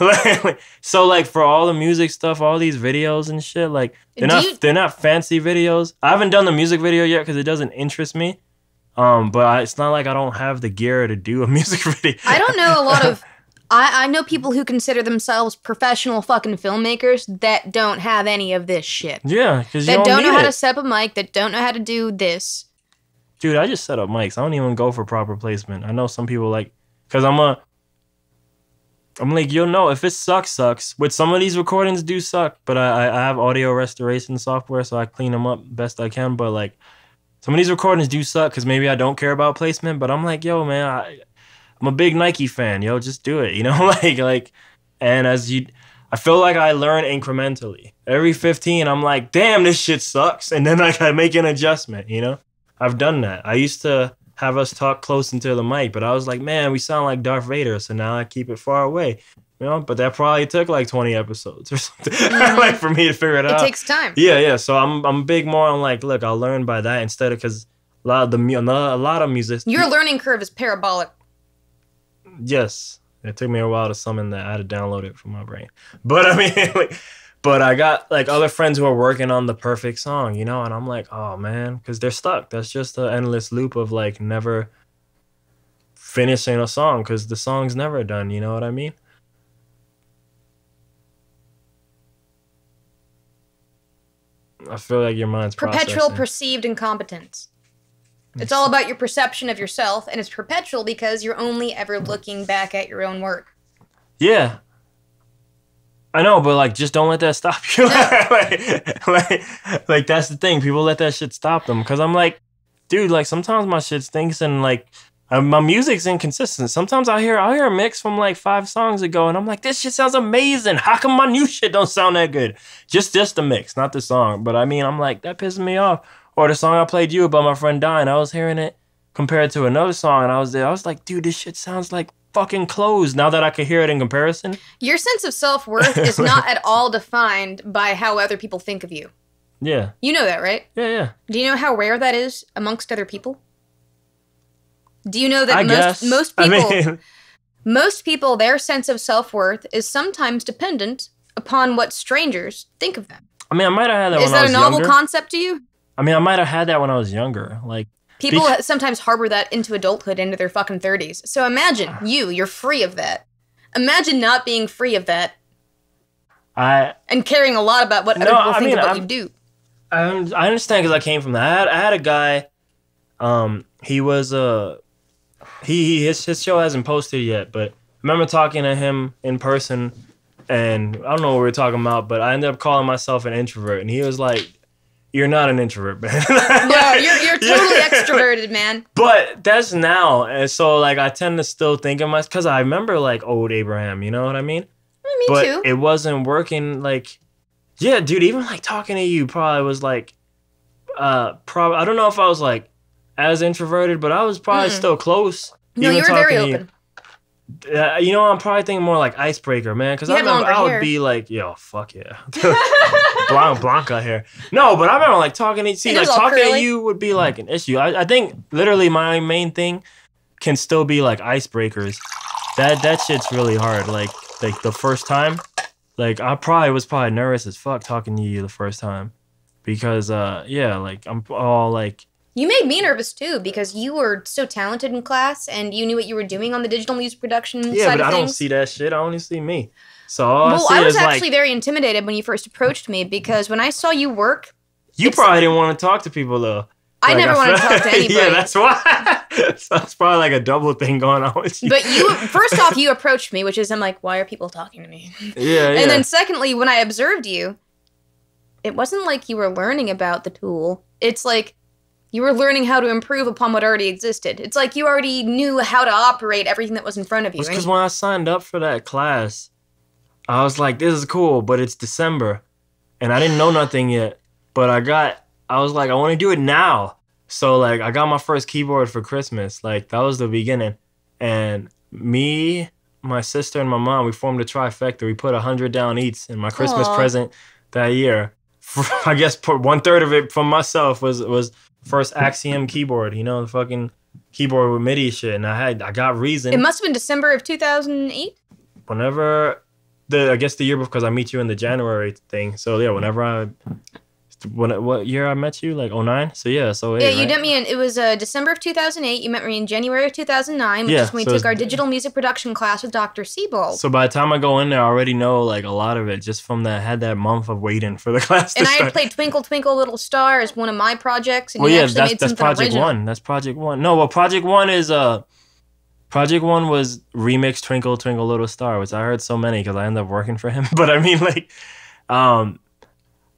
So like for all the music stuff, all these videos and shit, like they're not fancy videos. I haven't done the music video yet because it doesn't interest me. But it's not like I don't have the gear to do a music video. I don't know a lot of... I know people who consider themselves professional fucking filmmakers that don't have any of this shit. Yeah, because you don't know how to set up a mic, that don't know how to do this. Dude, I just set up mics. I don't even go for proper placement. I know some people like... Because I'm like, you'll know if it sucks. With some of these recordings do suck, but I have audio restoration software, so I clean them up best I can. But like, some of these recordings do suck because maybe I don't care about placement. But I'm like, yo, man, I'm a big Nike fan, yo. Just do it, you know, like. And I feel like I learn incrementally. Every 15, I'm like, damn, this shit sucks, and then I make an adjustment, you know. I've done that. I used to have us talk close into the mic, but I was like, man, we sound like Darth Vader, so now I keep it far away, you know. But that probably took like 20 episodes or something, like for me to figure it out. It takes time. Yeah. So I'm big more on like, look, I'll learn by that instead of because a lot of music. Your learning curve is parabolic. Yes, it took me a while to summon that. I had to download it from my brain, but I mean. But I got like other friends who are working on the perfect song, you know, and I'm like, oh man, because they're stuck. That's just an endless loop of like never finishing a song because the song's never done. You know what I mean? I feel like your mind's perpetual processing. Perceived incompetence. It's all about your perception of yourself, and it's perpetual because you're only ever looking back at your own work. Yeah. I know, but like, just don't let that stop you. like that's the thing. People let that shit stop them. Cause I'm like, dude, like sometimes my shit stinks and like my music's inconsistent. Sometimes I'll hear a mix from like 5 songs ago, and I'm like, this shit sounds amazing. How come my new shit don't sound that good? Just the mix, not the song. But I mean, I'm like, that pisses me off. Or the song I played you about my friend dying. I was hearing it compared to another song, and I was like, dude, this shit sounds like fucking closed now that I could hear it in comparison. Your sense of self-worth is not at all defined by how other people think of you. Yeah. You know that, right? Yeah. Do you know how rare that is amongst other people? Do you know that most people, their sense of self-worth is sometimes dependent upon what strangers think of them? I mean, I might have had that when I was younger. Is that a novel concept to you? I mean, I might have had that when I was younger. Like, people sometimes harbor that into adulthood, into their fucking 30s. So imagine you're free of that. Imagine not being free of that. And caring a lot about what other people think of what you do. I understand because I came from that. I had a guy, he was, his show hasn't posted yet, but I remember talking to him in person, and I don't know what we were talking about, but I ended up calling myself an introvert, and he was like, you're not an introvert, man. No, you're totally extroverted, man. But that's now. And so, like, I tend to still think of myself, because I remember, like, old Abraham, you know what I mean? Me but too. it wasn't working. Like, yeah, dude, even like talking to you probably was like, probably, I don't know if I was like as introverted, but I was probably still close. No, you were very open. You know, I'm probably thinking more like icebreaker, man. Because I remember I would be like, yo, fuck yeah. Blanca here. No, but I remember like talking to you would be like an issue. I think literally my main thing can still be like icebreakers. That shit's really hard. Like the first time, like I was probably nervous as fuck talking to you the first time. Because like I'm all like, you made me nervous too because you were so talented in class and you knew what you were doing on the digital music production side of things. Yeah, but I don't see that shit. I only see me. So all I was actually very intimidated when you first approached me because when I saw you work, you probably didn't want to talk to people though. I never wanted to talk to anybody. Yeah, that's why. So it's probably like a double thing going on with you. But first off, you approached me, which is I'm like, why are people talking to me? Yeah. And then secondly, when I observed you, it wasn't like you were learning about the tool. It's like you were learning how to improve upon what already existed. It's like you already knew how to operate everything that was in front of you. Because when I signed up for that class, I was like, this is cool, but it's December. And I didn't know nothing yet. But I was like, I want to do it now. So like I got my first keyboard for Christmas. Like that was the beginning. And me, my sister, and my mom, we formed a trifecta. We put 100 down each. And my Christmas present that year, I guess 1/3 of it from myself was first Axiom keyboard, you know, the fucking keyboard with MIDI shit. And I got Reason. It must have been December of 2008? Whenever, I guess the year before, because I meet you in the January thing. So yeah, what year I met you? Like 09? So yeah, so yeah, you met me it was December of 2008. You met me in January of 2009, which is when we took our digital music production class with Dr. Siebold. So by the time I go in there, I already know like a lot of it just from that month of waiting for the class to start. And I had played Twinkle Twinkle Little Star as one of my projects. And that's Project One. That's Project One. No, well, Project One is Project One was remix Twinkle Twinkle Little Star, which I heard so many because I ended up working for him. But I mean, like,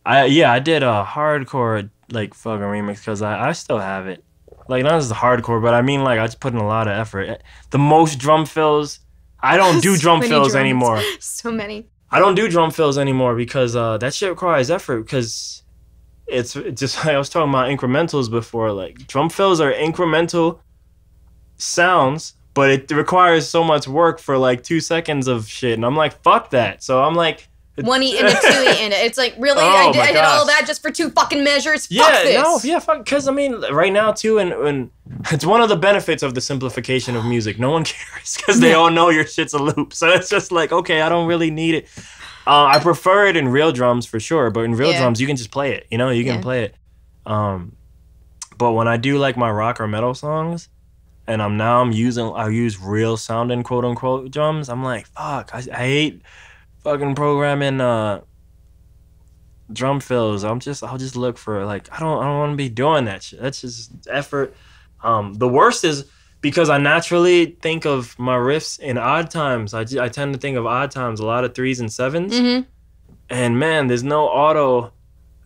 I did a hardcore like fucking remix because I still have it. Like not as hardcore, but I mean like I just put in a lot of effort. The most drum fills. I don't do drum fills anymore. So many. I don't do drum fills anymore because that shit requires effort. Because it's just like I was talking about incrementals before. Like drum fills are incremental sounds, but it requires so much work for like 2 seconds of shit, and I'm like, fuck that. So I'm like. 1E and a 2E and it's like, really? I did all of that just for 2 fucking measures? Fuck this. Fuck. Because, I mean, right now, too, and it's one of the benefits of the simplification of music. No one cares because they all know your shit's a loop. So it's just like, okay, I don't really need it. I prefer it in real drums for sure, but in real drums, you can just play it. You know, you can play it. But when I do, like, my rock or metal songs, and I use real sounding, quote-unquote, drums, I'm like, fuck, I hate fucking programming drum fills. I'll just look for like I don't want to be doing that shit. That's just effort. The worst is because I naturally think of my riffs in odd times. I tend to think of odd times, a lot of 3s and 7s. Mm-hmm. And man, there's no auto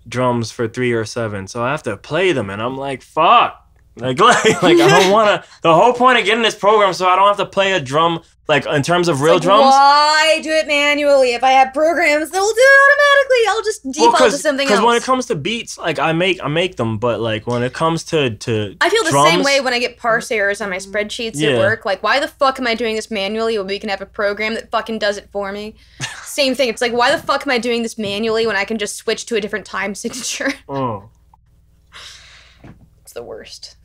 drums for 3 or 7, so I have to play them, and I'm like, fuck. Like I don't want to. The whole point of getting this program so I don't have to play a drum. Like in terms of real drums. Why do it manually? If I have programs that will do it automatically, I'll just default to something else. Because when it comes to beats, like I make them, but like when it comes to I feel the same way when I get parse errors on my spreadsheets at work. Like, why the fuck am I doing this manually when we can have a program that fucking does it for me? Same thing. It's like, why the fuck am I doing this manually when I can just switch to a different time signature? Oh. It's the worst.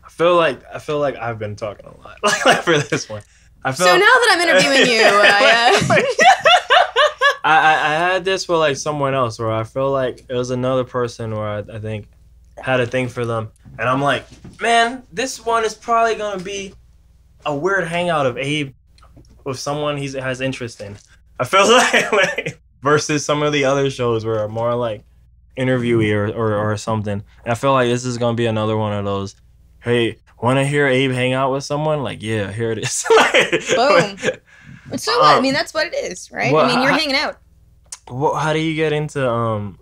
I feel like I've been talking a lot like for this one. So now that I'm interviewing you, I had this with like someone else where I feel like it was another person where I think had a thing for them, and I'm like, man, this one is probably gonna be a weird hangout of Abe with someone he has interest in. I feel like versus some of the other shows where are more like interviewee or something. And I feel like this is gonna be another one of those. Hey, want to hear Abe hang out with someone? Like, yeah, here it is. Boom. So what? I mean, that's what it is, right? Well, I mean, you're hanging out. How do you get into,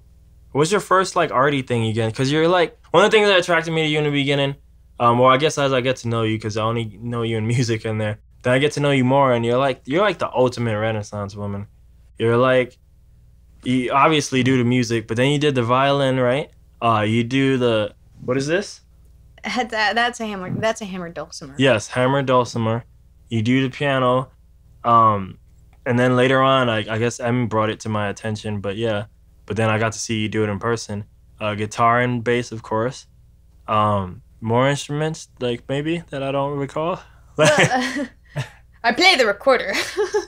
what's your first, like, arty thing again? Because you're, like, one of the things that attracted me to you in the beginning, well, I guess as I get to know you, because I only know you in music in there, Then I get to know you more, and you're like the ultimate Renaissance woman. You're like, you obviously do the music, but then you did the violin, right? You do the, what is this? That's a hammer. That's a hammered dulcimer. Yes, hammer dulcimer. You do the piano, and then later on, I guess Emmy brought it to my attention. But yeah, but then I got to see you do it in person. Guitar and bass, of course. More instruments, like maybe that I don't recall. I play the recorder.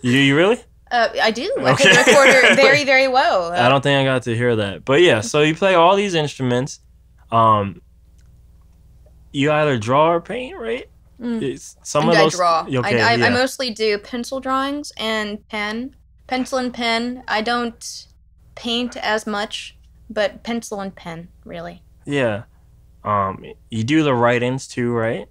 You really? I do. I play the recorder very, very well. I don't think I got to hear that. But yeah, so you play all these instruments. You either draw or paint, right? I draw. Okay, I mostly do pencil drawings and pencil and pen. I don't paint as much, but pencil and pen, really. Yeah. You do the write-ins too, right?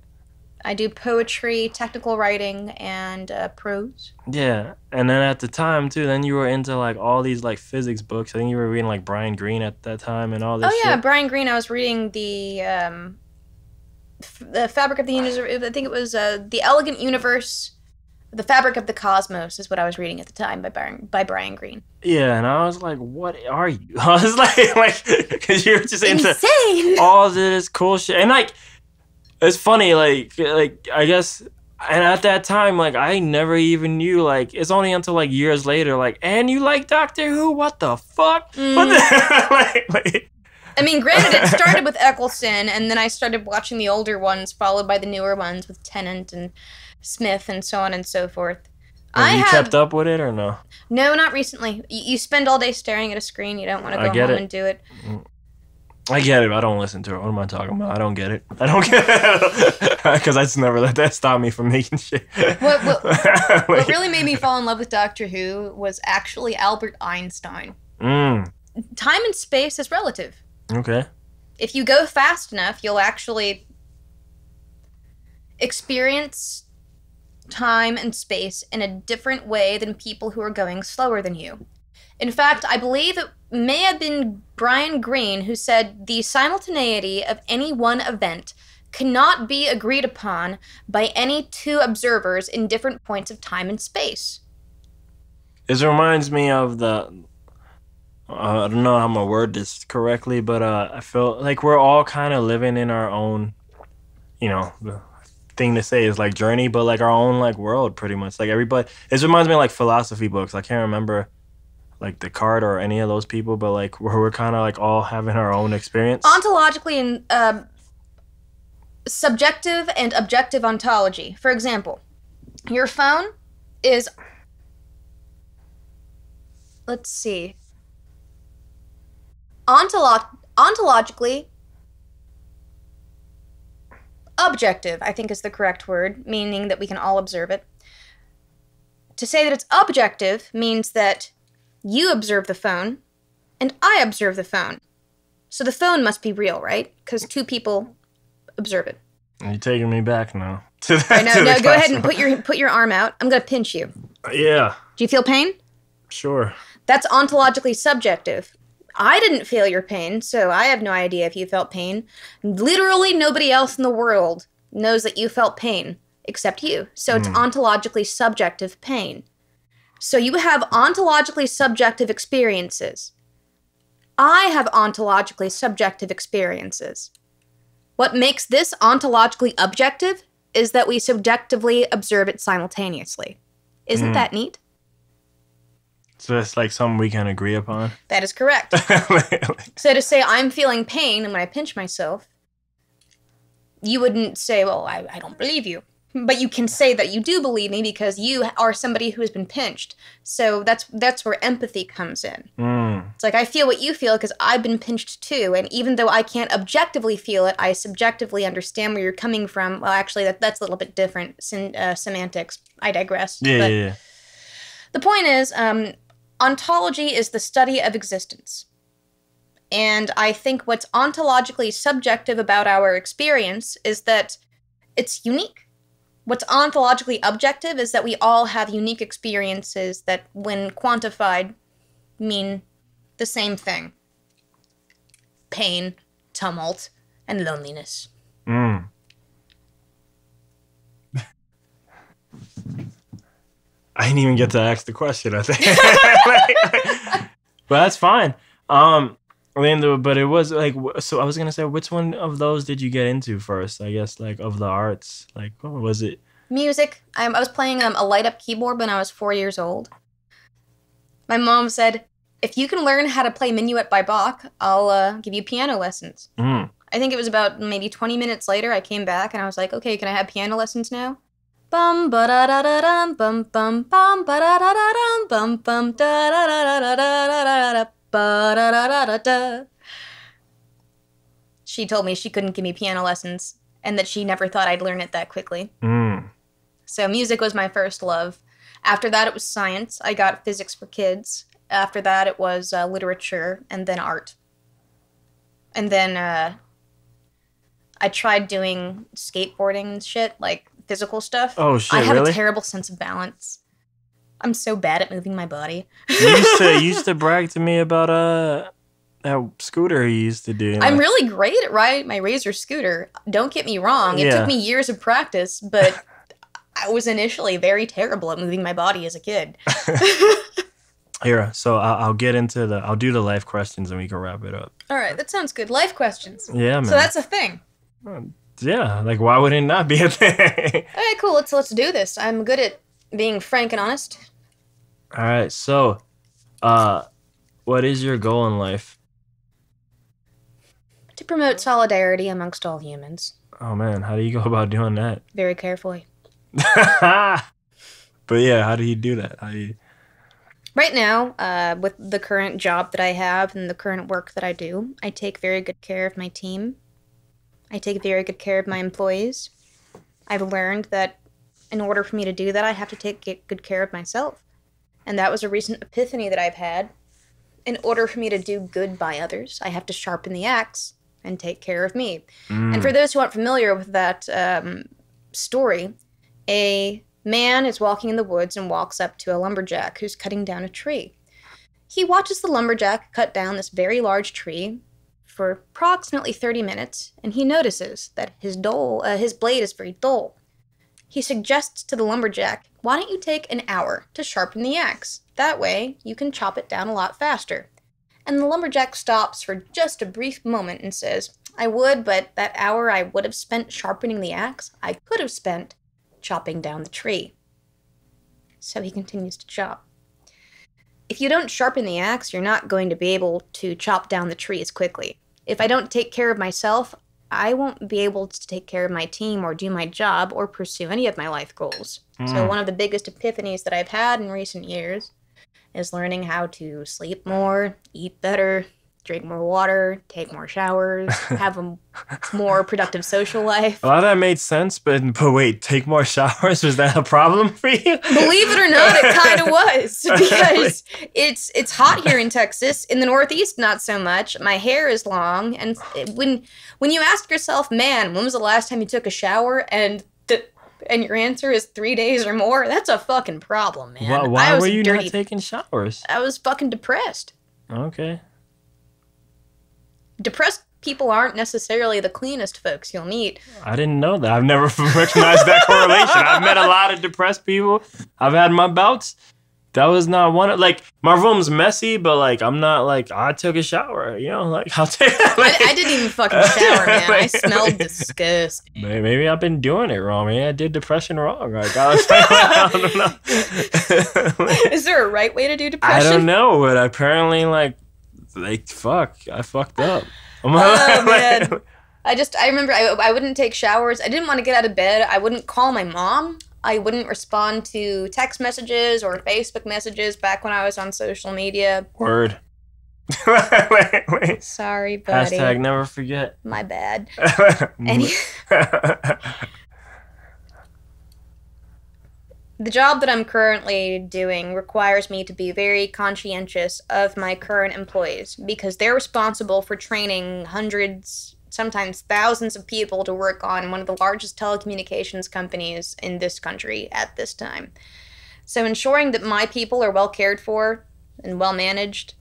I do poetry, technical writing, and prose. Yeah, and then at the time too, then you were into like all these like physics books. I think you were reading like Brian Greene at that time and all this. Oh yeah, shit. Brian Greene. I was reading the Fabric of the Universe. I think it was The Elegant Universe, The Fabric of the Cosmos is what I was reading at the time by Brian Greene. Yeah, and I was like, "What are you?" I was like, because you're just into insane. All this cool shit, and like, it's funny, like I guess, and at that time, like I never even knew. Like, it's only until like years later, like, and you like Doctor Who? What the fuck? What the like I mean, granted, it started with Eccleston, and then I started watching the older ones, followed by the newer ones with Tennant and Smith and so on and so forth. Have you kept up with it or no? No, not recently. You spend all day staring at a screen. You don't want to go home and do it. I get it. I don't listen to it. What am I talking about? I don't get it. Because I just never let that stop me from making shit. What really made me fall in love with Doctor Who was actually Albert Einstein. Time and space is relative. Okay. If you go fast enough, you'll actually experience time and space in a different way than people who are going slower than you. In fact, I believe it may have been Brian Greene who said the simultaneity of any one event cannot be agreed upon by any two observers in different points of time and space. This reminds me of the... I don't know how I'm going to word this correctly, but I feel like we're all kind of living in our own, the thing to say is like journey, but like our own like world pretty much. Like everybody, it reminds me of like philosophy books. I can't remember like Descartes or any of those people, but like we're kind of like all having our own experience. Ontologically and subjective and objective ontology. For example, your phone is, let's see, ontologically objective, I think is the correct word, meaning that we can all observe it. To say that it's objective means that you observe the phone and I observe the phone. So the phone must be real, right? Because two people observe it. Are you taking me back now? No, go ahead and put your arm out. I'm going to pinch you. Yeah. Do you feel pain? Sure. That's ontologically subjective. I didn't feel your pain, so I have no idea if you felt pain. Literally nobody else in the world knows that you felt pain except you. So it's ontologically subjective pain. So you have ontologically subjective experiences. I have ontologically subjective experiences. What makes this ontologically objective is that we subjectively observe it simultaneously. Isn't that neat? So it's like something we can agree upon? That is correct. So to say I'm feeling pain and when I pinch myself, you wouldn't say, well, I don't believe you. But you can say that you do believe me because you are somebody who has been pinched. So that's where empathy comes in. It's like I feel what you feel because I've been pinched too. And even though I can't objectively feel it, I subjectively understand where you're coming from. Well, actually, that's a little bit different. Semantics. I digress. Yeah. The point is, ontology is the study of existence. And I think what's ontologically subjective about our experience is that it's unique. What's ontologically objective is that we all have unique experiences that, when quantified, mean the same thing. Pain, tumult, and loneliness. I didn't even get to ask the question, I think. But that's fine. But it was like, so I was gonna say, which one of those did you get into first? I guess like of the arts, like what was it? Music. I was playing a light-up keyboard when I was 4 years old. My mom said, if you can learn how to play Minuet by Bach, I'll give you piano lessons. Mm. I think it was about maybe 20 minutes later, I came back and I was like, okay, can I have piano lessons now? Bum ba da da da dum bum bum bum ba da da da dum bum bum da da da da da da da da ba da da da da da. She told me she couldn't give me piano lessons and that she never thought I'd learn it that quickly. Mm. So music was my first love. After that, it was science. I got physics for kids. After that, it was literature and then art. And then I tried doing skateboarding and shit, like physical stuff. Oh, shit, I have really? a terrible sense of balance. I'm so bad at moving my body. You used to brag to me about that scooter you used to do. I'm really great at riding my Razor scooter. Don't get me wrong. It Yeah. took me years of practice, but I was initially very terrible at moving my body as a kid. Here, so I'll get into I'll do the life questions and we can wrap it up. All right, that sounds good. Life questions. Yeah, man. So that's a thing. Yeah, like why would it not be a thing? All right, cool. Let's do this. I'm good at being frank and honest. All right, so, what is your goal in life? To promote solidarity amongst all humans. Oh man, how do you go about doing that? Very carefully. But yeah, how do you do that? How do you? Right now, with the current job that I have and the current work that I do, I take very good care of my team. I take very good care of my employees. I've learned that in order for me to do that, I have to take good care of myself. And that was a recent epiphany that I've had. In order for me to do good by others, I have to sharpen the axe and take care of me. And for those who aren't familiar with that story, a man is walking in the woods and walks up to a lumberjack who's cutting down a tree. He watches the lumberjack cut down this very large tree for approximately 30 minutes, and he notices that his blade is very dull. He suggests to the lumberjack, why don't you take an hour to sharpen the axe? That way, you can chop it down a lot faster. And the lumberjack stops for just a brief moment and says, I would, but that hour I would have spent sharpening the axe, I could have spent chopping down the tree. So he continues to chop. If you don't sharpen the axe, you're not going to be able to chop down the tree as quickly. If I don't take care of myself, I won't be able to take care of my team or do my job or pursue any of my life goals. So one of the biggest epiphanies that I've had in recent years is learning how to sleep more, eat better, drink more water, take more showers, have a more productive social life. A lot of that made sense, but wait, take more showers? Was that a problem for you? Believe it or not, it kind of was, because it's hot here in Texas. In the Northeast, not so much. My hair is long, and when you ask yourself, man, when was the last time you took a shower, and your answer is 3 days or more, that's a fucking problem, man. Why were you not taking showers? I was fucking depressed. Okay. Depressed people aren't necessarily the cleanest folks you'll meet. I didn't know that. I've never recognized that correlation. I've met a lot of depressed people. I've had my bouts. That was not one of, like, my room's messy, but, like, I'm not, like, I took a shower, you know? Like, I'll take I didn't even fucking shower, man. I smelled disgusting. Maybe I've been doing it wrong. Maybe I did depression wrong. Like, I don't know. Is there a right way to do depression? I don't know, but apparently, like, fuck, I fucked up. Oh, man. I remember I wouldn't take showers. I didn't want to get out of bed. I wouldn't call my mom. I wouldn't respond to text messages or Facebook messages back when I was on social media. Word. wait. Sorry, buddy. Hashtag never forget. My bad. The job that I'm currently doing requires me to be very conscientious of my current employees because they're responsible for training hundreds, sometimes thousands of people to work on one of the largest telecommunications companies in this country at this time. So ensuring that my people are well cared for and well managed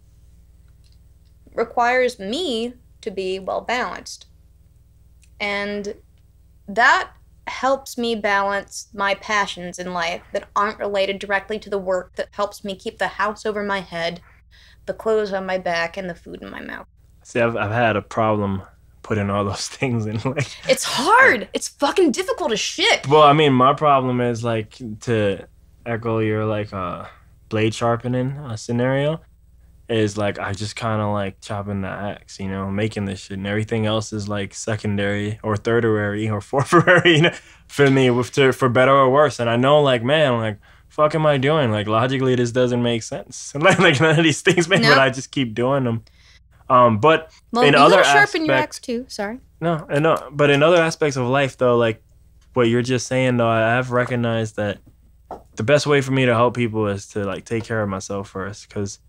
requires me to be well balanced. And that helps me balance my passions in life that aren't related directly to the work, that helps me keep the house over my head, the clothes on my back, and the food in my mouth. See, I've had a problem putting all those things in. Like, it's hard. It's fucking difficult as shit. Well, I mean, my problem is, like, to echo your, like, blade sharpening scenario, is, like, I just kind of like chopping the axe, you know, making this shit, and everything else is, like, secondary or thirdary or fourthary, you know, for me, for better or worse. And I know, like, man, like, fuck am I doing? Like, logically, this doesn't make sense. Like none of these things make, but I just keep doing them. But in other aspects, sharpen your axe too. Sorry. No, but in other aspects of life, though, like what you're just saying, though, I have recognized that the best way for me to help people is to, like, take care of myself first, because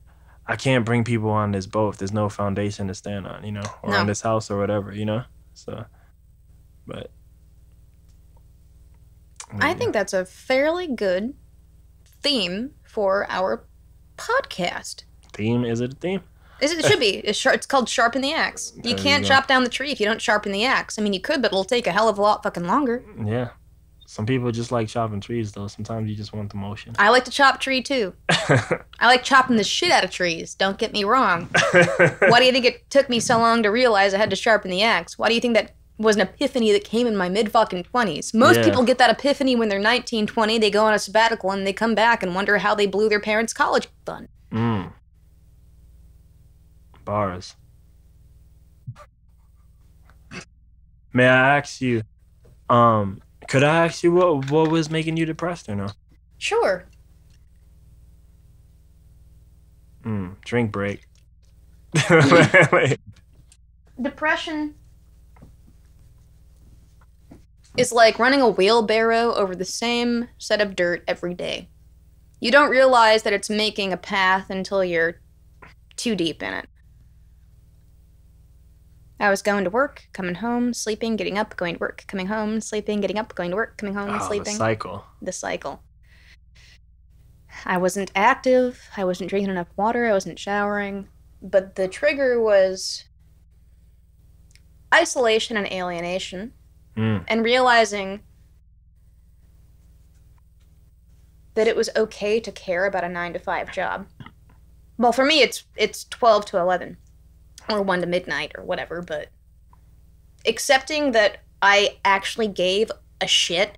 I can't bring people on this boat if there's no foundation to stand on, you know, or on this house or whatever, you know. So, but I think that's a fairly good theme for our podcast. Theme? Is it a theme? It should be. It's called Sharpen the Axe. You can't chop down the tree if you don't sharpen the axe. I mean, you could, but it'll take a hell of a lot fucking longer. Yeah. Some people just like chopping trees, though. Sometimes you just want the motion. I like to chop tree, too. I like chopping the shit out of trees. Don't get me wrong. Why do you think it took me so long to realize I had to sharpen the axe? Why do you think that was an epiphany that came in my mid-fucking-20s? Most people get that epiphany when they're 19, 20, they go on a sabbatical, and they come back and wonder how they blew their parents' college fund. Bars. May I ask you, could I ask you what was making you depressed or no? Sure. Drink break. Depression is like running a wheelbarrow over the same set of dirt every day. You don't realize that it's making a path until you're too deep in it. I was going to work, coming home, sleeping, getting up, going to work, coming home, sleeping, getting up, going to work, coming home, sleeping. The cycle. The cycle. I wasn't active, I wasn't drinking enough water, I wasn't showering, but the trigger was isolation and alienation, and realizing that it was okay to care about a 9-to-5 job. Well, for me, it's 12 to 11. Or 1 to midnight, or whatever, but accepting that I actually gave a shit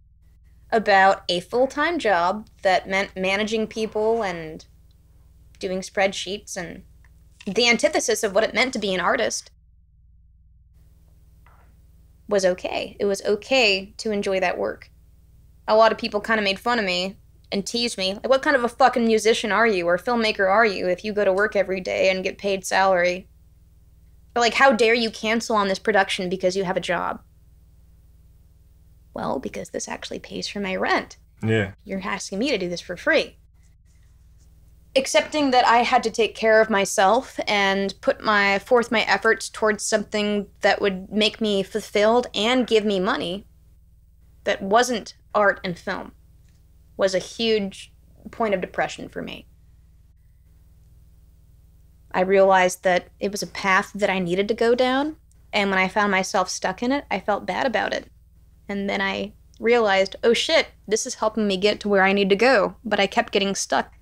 about a full-time job that meant managing people and doing spreadsheets and the antithesis of what it meant to be an artist was okay. It was okay to enjoy that work. A lot of people kind of made fun of me and teased me. Like, what kind of a fucking musician are you or filmmaker are you if you go to work every day and get paid salary? Or, like, how dare you cancel on this production because you have a job? Well, because this actually pays for my rent. Yeah. You're asking me to do this for free. Accepting that I had to take care of myself and put forth my efforts towards something that would make me fulfilled and give me money that wasn't art and film was a huge point of depression for me. I realized that it was a path that I needed to go down, and when I found myself stuck in it, I felt bad about it. And then I realized, oh shit, this is helping me get to where I need to go, but I kept getting stuck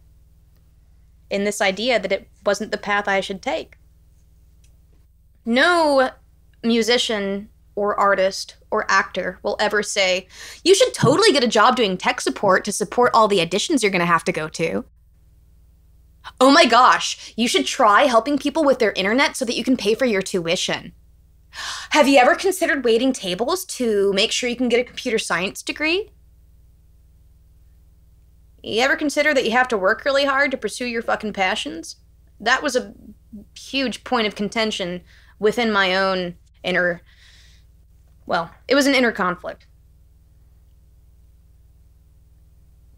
in this idea that it wasn't the path I should take. No musician or artist or actor will ever say, you should totally get a job doing tech support to support all the auditions you're going to have to go to. Oh my gosh, you should try helping people with their internet so that you can pay for your tuition. Have you ever considered waiting tables to make sure you can get a computer science degree? You ever consider that you have to work really hard to pursue your fucking passions? That was a huge point of contention within my own inner... Well, it was an inner conflict.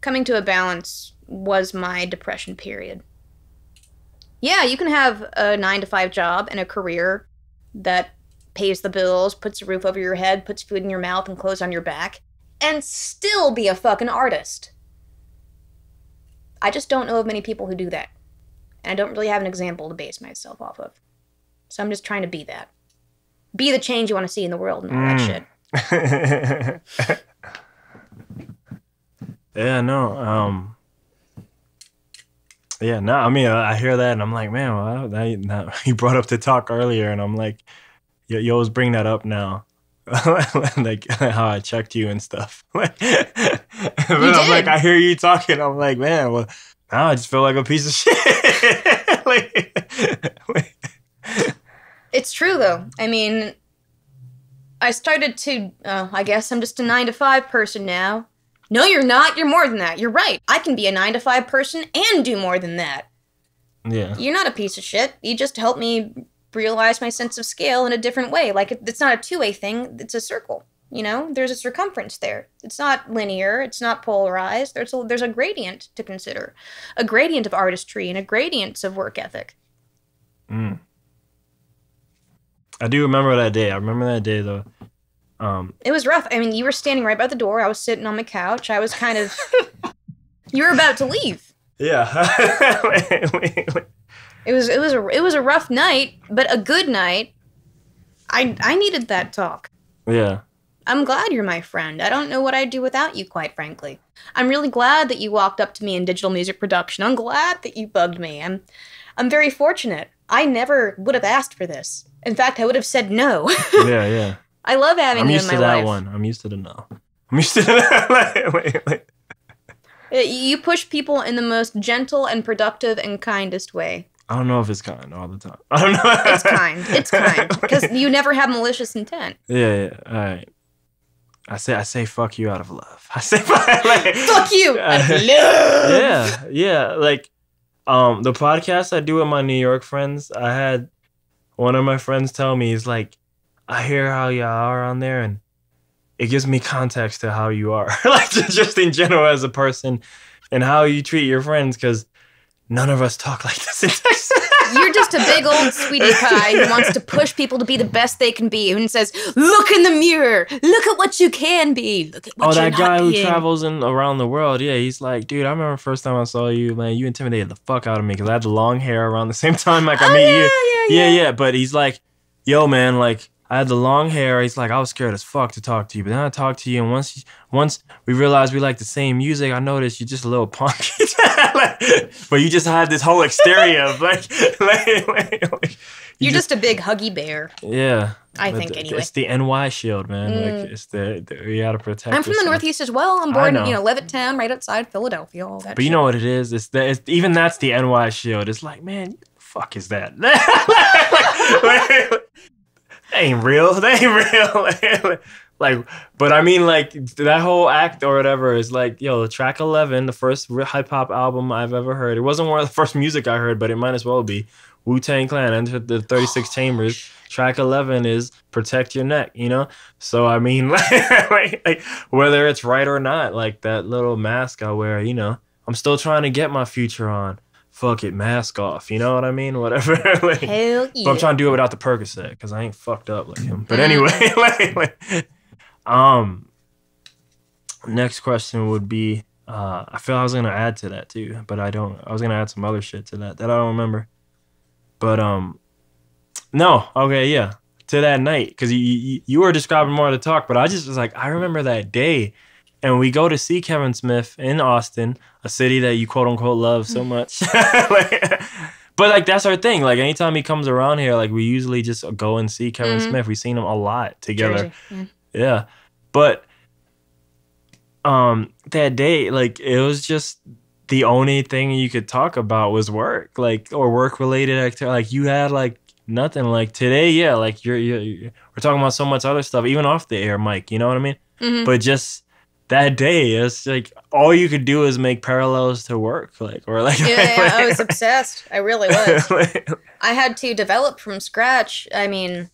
Coming to a balance was my depression period. Yeah, you can have a 9-to-5 job and a career that pays the bills, puts a roof over your head, puts food in your mouth, and clothes on your back, and still be a fucking artist. I just don't know of many people who do that. And I don't really have an example to base myself off of. So I'm just trying to be that. Be the change you want to see in the world and all that shit. Yeah, no. Yeah, no. I mean, I hear that, and I'm like, man, well, you brought up the talk earlier, and I'm like, you always bring that up now, like how I checked you and stuff. But I'm like, I hear you talking. I'm like, man, well, now I just feel like a piece of shit. It's true though. I mean, I started to. I guess I'm just a 9 to 5 person now. No, you're not. You're more than that. You're right. I can be a 9 to 5 person and do more than that. Yeah. You're not a piece of shit. You just help me realize my sense of scale in a different way. Like, it's not a two-way thing. It's a circle. You know, there's a circumference there. It's not linear. It's not polarized. There's a gradient to consider, a gradient of artistry and a gradient of work ethic. Mm. I do remember that day. I remember that day though. It was rough. I mean, you were standing right by the door. I was sitting on my couch. I was kind of. You were about to leave. Yeah. It was a rough night, but a good night. I needed that talk. Yeah. I'm glad you're my friend. I don't know what I'd do without you, quite frankly. I'm really glad that you walked up to me in digital music production. I'm glad that you bugged me. I'm very fortunate. I never would have asked for this. In fact, I would have said no. Yeah. I love having you in my life. I'm used to that one. I'm used to the no. I'm used to that. You push people in the most gentle and productive and kindest way. I don't know if it's kind all the time. I don't know. It's kind. It's kind. Because you never have malicious intent. Yeah. All right. I say fuck you out of love. I say fuck you out of love. Yeah. Like, the podcast I do with my New York friends, I had one of my friends tell me, he's like, I hear how y'all are on there, and it gives me context to how you are, like just in general as a person, and how you treat your friends, because none of us talk like this in Texas. You're just a big old sweetie pie who wants to push people to be the best they can be, and says, look in the mirror, look at what you can be, look at what you're not being. Oh, that guy who travels around the world, yeah, he's like, dude, I remember the first time I saw you, man, you intimidated the fuck out of me, because I had the long hair around the same time, like, I met you. Yeah, but he's like, yo, man, like, I had the long hair. He's like, I was scared as fuck to talk to you. But then I talked to you, and once we realized we like the same music, I noticed you're just a little punky. But you just had this whole exterior of you're just a big huggy bear. Yeah. I think, anyway. It's the NY shield, man. Like, it's you gotta protect I'm from the Northeast as well. I'm born in, Levittown, right outside Philadelphia, all that But shit. you know what it is? Even that's the NY shield. It's like, man, what the fuck is that? They ain't real. Like, but I mean, like, that whole act or whatever is like, yo, track 11, the first hip hop album I've ever heard. It wasn't one of the first music I heard, but it might as well be. Wu-Tang Clan, Enter the 36 Chambers. Track 11 is Protect Your Neck, you know? So, I mean, like, whether it's right or not, like, that little mask I wear, you know, I'm still trying to get my future on. Fuck it, mask off. You know what I mean? Whatever. Like, hell yeah. But I'm trying to do it without the Percocet because I ain't fucked up like him. But anyway, next question would be, I feel I was gonna add to that too, but I don't. I was gonna add some other shit to that I don't remember. But no, okay, yeah, to that night, because you were describing more of the talk, but I just was like, I remember that day. And we go to see Kevin Smith in Austin, a city that you quote unquote love so much. But like, that's our thing. Like, anytime he comes around here, like, we usually just go and see Kevin Smith. We've seen him a lot together. Yeah. But that day, like, it was just the only thing you could talk about was work, like, or work related activity. Like, you had like nothing. Like today, yeah, like we're talking about so much other stuff, even off the air mic. You know what I mean? Mm-hmm. But just that day, it's like all you could do is make parallels to work, like, or like. Yeah, I was obsessed. I really was. I had to develop from scratch. I mean,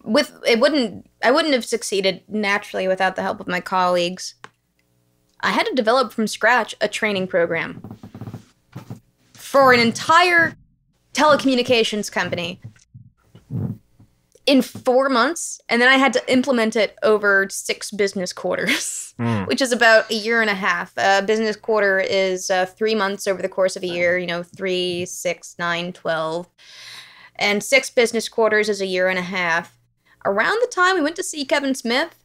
I wouldn't have succeeded naturally without the help of my colleagues. I had to develop from scratch a training program for an entire telecommunications company in 4 months, and then I had to implement it over 6 business quarters, which is about a year and a half. A business quarter is 3 months over the course of a year, 3, 6, 9, 12. And 6 business quarters is a year and a half. Around the time we went to see Kevin Smith,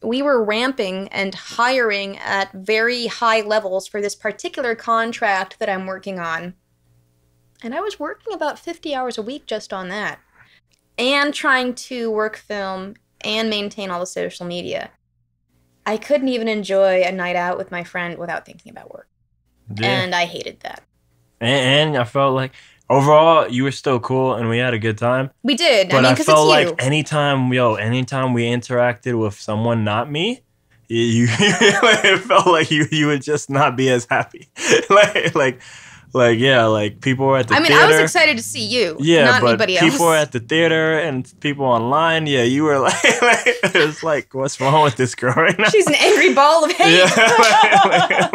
we were ramping and hiring at very high levels for this particular contract that I'm working on. And I was working about 50 hours a week just on that. And trying to work film and maintain all the social media. I couldn't even enjoy a night out with my friend without thinking about work. Yeah. And I hated that. And I felt like overall you were still cool and we had a good time. We did. But I felt like anytime we interacted with someone not me, it felt like you would just not be as happy. like people were at the theater. I was excited to see you, not anybody else. People were at the theater and people online. Yeah, you were like it's like, what's wrong with this girl right now? She's an angry ball of hate. Yeah,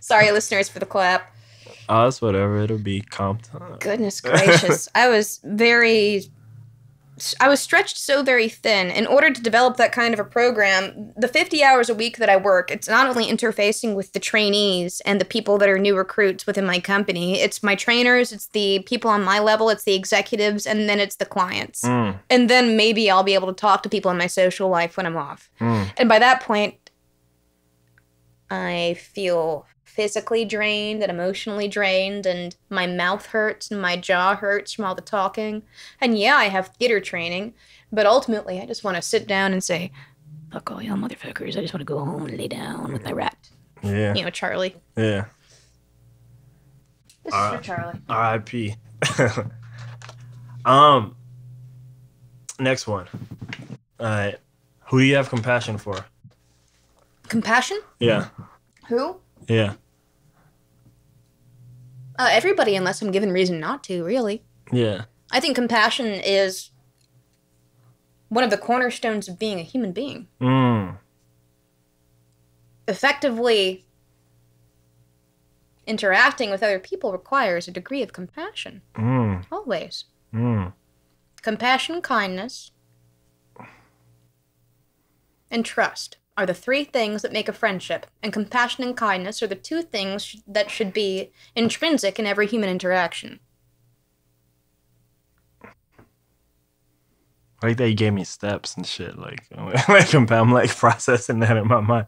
sorry, listeners, for the clap. Oh, it's whatever. It'll be comped. Goodness gracious. I was stretched so very thin. In order to develop that kind of a program, the 50 hours a week that I work, it's not only interfacing with the trainees and the people that are new recruits within my company, it's my trainers, it's the people on my level, it's the executives, and then it's the clients. And then maybe I'll be able to talk to people in my social life when I'm off. And by that point, I feel physically drained and emotionally drained, and my mouth hurts and my jaw hurts from all the talking. And yeah, I have theater training, but ultimately I just want to sit down and say, fuck all y'all motherfuckers, I just want to go home and lay down with my rat. Yeah. You know, Charlie. Yeah. This is for Charlie. R.I.P. Next one. All right. Who do you have compassion for? Compassion? Yeah. Who? Yeah. Everybody, unless I'm given reason not to, really. Yeah. I think compassion is one of the cornerstones of being a human being. Effectively interacting with other people requires a degree of compassion. Always. Compassion, kindness, and trust are the three things that make a friendship, and compassion and kindness are the two things that should be intrinsic in every human interaction. Like that you gave me steps and shit. I'm like processing that in my mind.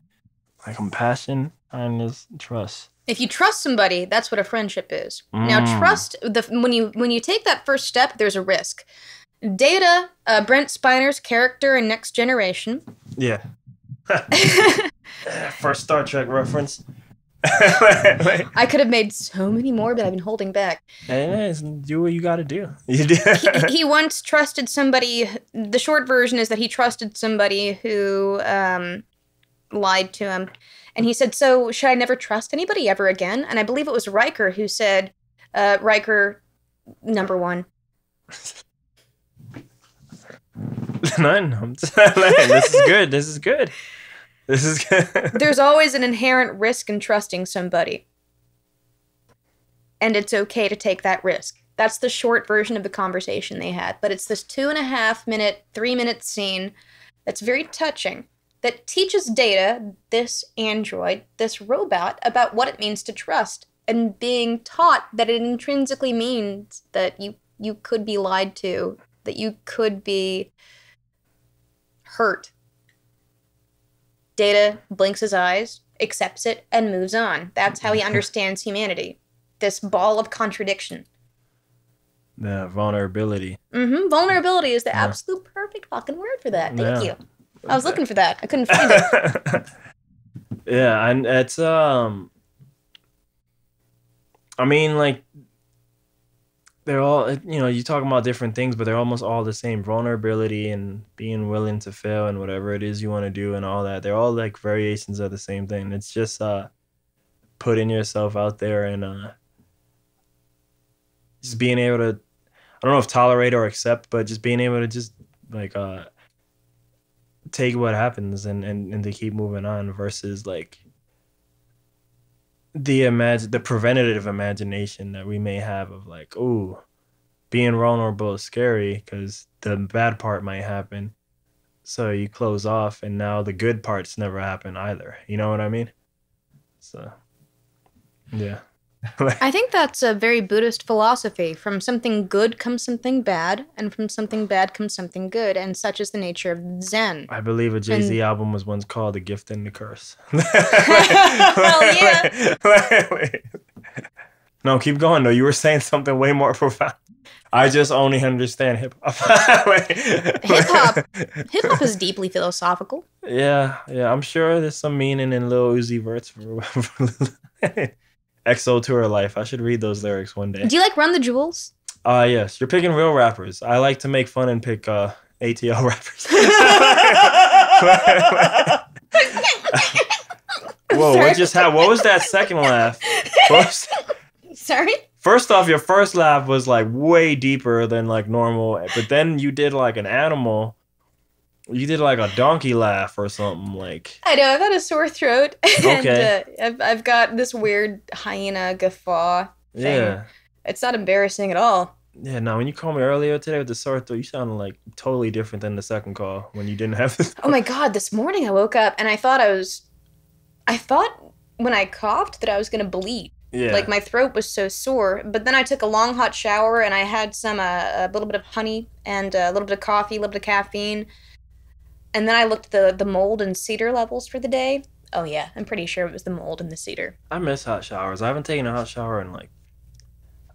Like compassion, kindness, trust. If you trust somebody, that's what a friendship is. Now, trust, when you take that first step, there's a risk. Data, Brent Spiner's character in Next Generation. Yeah. First Star Trek reference. I could have made so many more, but I've been holding back. Hey, do what you gotta do. You do. He once trusted somebody. The short version is that he trusted somebody who lied to him. And he said, so should I never trust anybody ever again? And I believe it was Riker who said, Riker, number one. None. This is good. This is good. This is good. There's always an inherent risk in trusting somebody. And it's okay to take that risk. That's the short version of the conversation they had. But it's this 2.5 minute, 3-minute scene that's very touching that teaches Data, this android, this robot, about what it means to trust. And being taught that it intrinsically means that you could be lied to, that you could be hurt. Data blinks his eyes, accepts it, and moves on. That's how he understands humanity. This ball of contradiction. Yeah, vulnerability. Vulnerability is the absolute perfect fucking word for that. Thank you. I was looking for that. I couldn't find it. Yeah, and it's I mean, like, they're all, you're talking about different things, but they're almost all the same. Vulnerability and being willing to fail and whatever it is you want to do and all that. They're all like variations of the same thing. It's just putting yourself out there and just being able to, I don't know if tolerate or accept, but just being able to just like take what happens and to keep moving on versus like the preventative imagination that we may have of like, ooh, being vulnerable is scary because the bad part might happen. So you close off and now the good parts never happen either. You know what I mean? So, yeah. I think that's a very Buddhist philosophy. From something good comes something bad, and from something bad comes something good, and such is the nature of Zen. I believe a Jay-Z album was once called The Gift and the Curse. Hell yeah. No, keep going, though. You were saying something way more profound. I just only understand hip-hop. Hip-hop is deeply philosophical. Yeah, I'm sure there's some meaning in Lil Uzi Vert's EXO Tour Life. I should read those lyrics one day. Do you like Run the Jewels? Yes. You're picking real rappers. I like to make fun and pick ATL rappers. Whoa, what just happened? What was that second laugh? Sorry? First off, your first laugh was like way deeper than like normal, but then you did like an animal. You did like a donkey laugh or something like. I know, I've had a sore throat. Okay. And I've got this weird hyena guffaw thing. Yeah. It's not embarrassing at all. Yeah, no, when you called me earlier today with the sore throat, you sounded like totally different than the second call when you didn't have this. Oh my God, this morning I woke up and I thought when I coughed that I was going to bleed. Yeah. Like my throat was so sore, but then I took a long hot shower and I had some a little bit of honey and a little bit of coffee, a little bit of caffeine, and then I looked at the mold and cedar levels for the day. Oh yeah, I'm pretty sure it was the mold and the cedar. I miss hot showers. I haven't taken a hot shower in like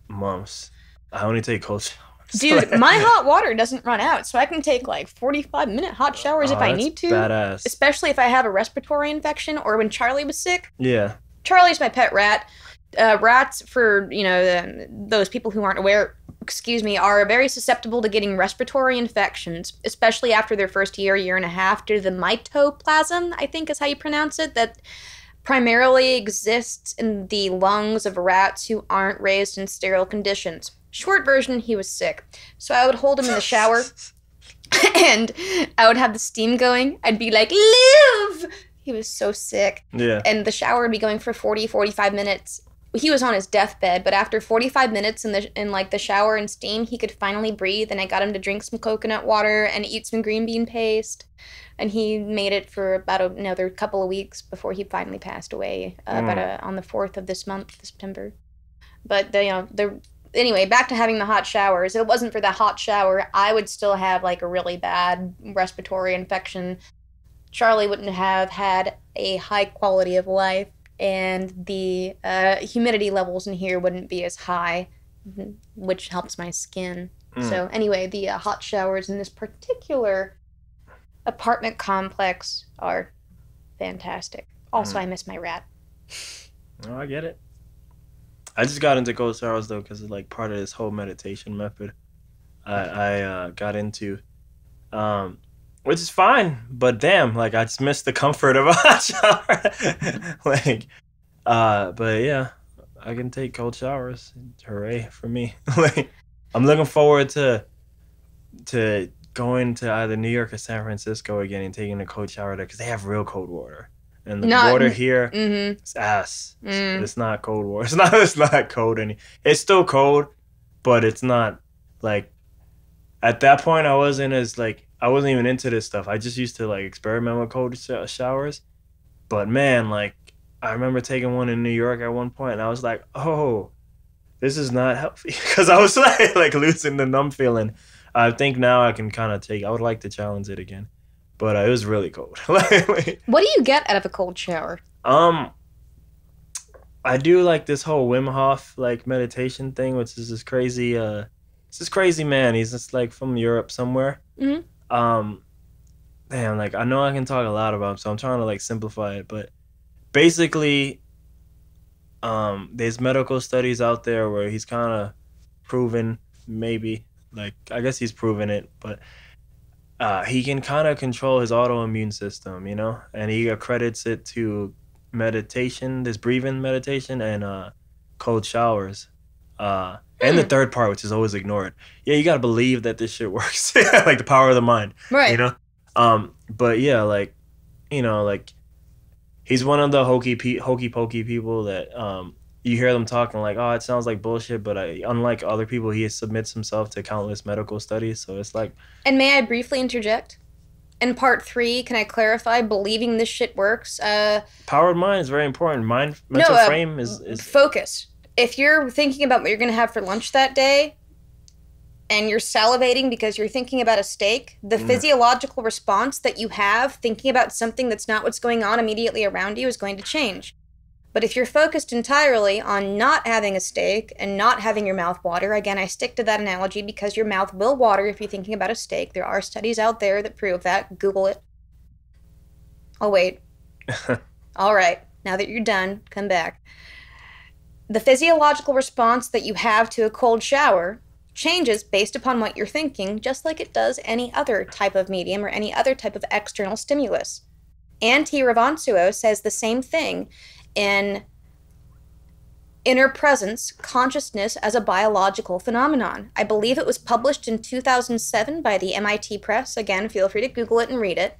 months. I only take cold showers. Dude, my hot water doesn't run out, so I can take like 45-minute hot showers if I need to. Badass. Especially if I have a respiratory infection or when Charlie was sick. Yeah. Charlie's my pet rat. Rats, for those people who aren't aware, are very susceptible to getting respiratory infections, especially after their first year and a half, due to the mytoplasm, I think is how you pronounce it, that primarily exists in the lungs of rats who aren't raised in sterile conditions. Short version, he was sick. So I would hold him in the shower, and I would have the steam going. I'd be like, live! He was so sick. Yeah. And the shower would be going for 45 minutes. He was on his deathbed, but after 45 minutes in the shower and steam, he could finally breathe, and I got him to drink some coconut water and eat some green bean paste, and he made it for about another couple of weeks before he finally passed away on the 4th of this month, September. But anyway, back to having the hot showers. If it wasn't for the hot shower, I would still have like a really bad respiratory infection. Charlie wouldn't have had a high quality of life, and the humidity levels in here wouldn't be as high, which helps my skin. So anyway, the hot showers in this particular apartment complex are fantastic. Also, I miss my rat. Oh, I get it. I just got into cold showers though because it's like part of this whole meditation method I got into. Which is fine, but damn, like I just miss the comfort of a hot shower. But yeah, I can take cold showers. Hooray for me. I'm looking forward to going to either New York or San Francisco again and taking a cold shower there because they have real cold water. And the water here is ass. It's not cold water. It's not cold it's still cold, but it's not like at that point I wasn't even into this stuff. I just used to like experiment with cold showers. But man, like I remember taking one in New York at one point and I was like, oh, this is not healthy. Because I was like losing the numb feeling. I think now I can kind of I would like to challenge it again. But it was really cold. What do you get out of a cold shower? I do like this whole Wim Hof like meditation thing, which is this crazy man. He's just like from Europe somewhere. Damn, like I know I can talk a lot about him, so I'm trying to like simplify it. But basically, there's medical studies out there where he's kind of proven, maybe, like I guess he's proven it, but he can kind of control his autoimmune system, and he accredits it to meditation, this breathing meditation, and cold showers. And the third part, which is always ignored. Yeah, you gotta believe that this shit works. Like the power of the mind. Right. But yeah, like, like he's one of the hokey pokey people that you hear them talking like, oh, it sounds like bullshit, but unlike other people, he submits himself to countless medical studies. So it's like. And may I briefly interject? In part 3, can I clarify believing this shit works? Power of mind is very important. Mental frame is focus. if you're thinking about what you're going to have for lunch that day and you're salivating because you're thinking about a steak, the physiological response that you have thinking about something that's not what's going on immediately around you is going to change. But if you're focused entirely on not having a steak and not having your mouth water, again, I stick to that analogy because your mouth will water if you're thinking about a steak. There are studies out there that prove that. Google it. Oh, wait. All right. Now that you're done, come back. The physiological response that you have to a cold shower changes based upon what you're thinking, just like it does any other type of medium or any other type of external stimulus. And T. Ravansuo says the same thing in Inner Presence, Consciousness as a Biological Phenomenon. I believe it was published in 2007 by the MIT Press. Again, feel free to Google it and read it.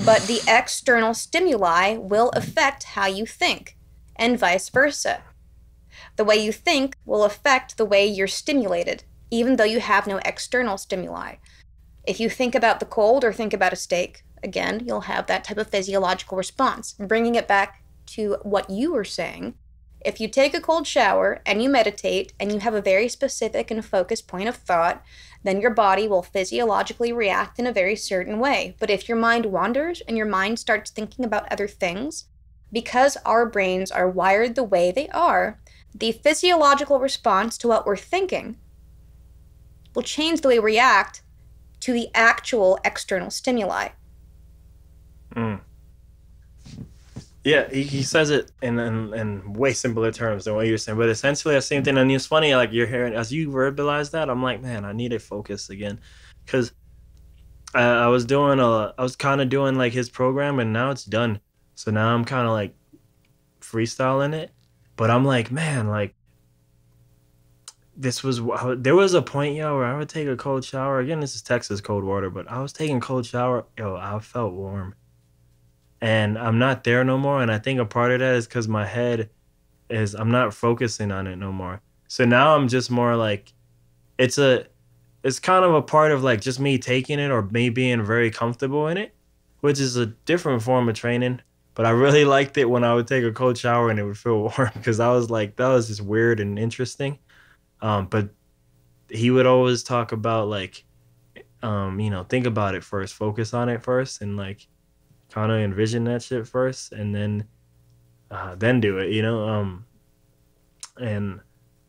But the external stimuli will affect how you think, and vice versa. The way you think will affect the way you're stimulated, even though you have no external stimuli. If you think about the cold or think about a steak, again, you'll have that type of physiological response. Bringing it back to what you were saying, if you take a cold shower and you meditate and you have a very specific and focused point of thought, then your body will physiologically react in a very certain way. But if your mind wanders and your mind starts thinking about other things, because our brains are wired the way they are, the physiological response to what we're thinking will change the way we react to the actual external stimuli. Yeah, he says it in way simpler terms than what you're saying, but essentially the same thing. And it's funny, like you're hearing as you verbalize that, I'm like, man, I need to focus again, because I was kind of doing like his program, and now it's done. So now I'm kind of like freestyling it, but I'm like, man, like there was a point, where I would take a cold shower. Again, this is Texas cold water, but I was taking cold shower, I felt warm. And I'm not there no more. And I think a part of that is because my head I'm not focusing on it no more. So now I'm just more like, it's kind of a part of like just me taking it or me being very comfortable in it, which is a different form of training. But I really liked it when I would take a cold shower and it would feel warm, because I was like, that was just weird and interesting. But he would always talk about like, think about it first, focus on it first, and like, kind of envision that shit first, and then do it, and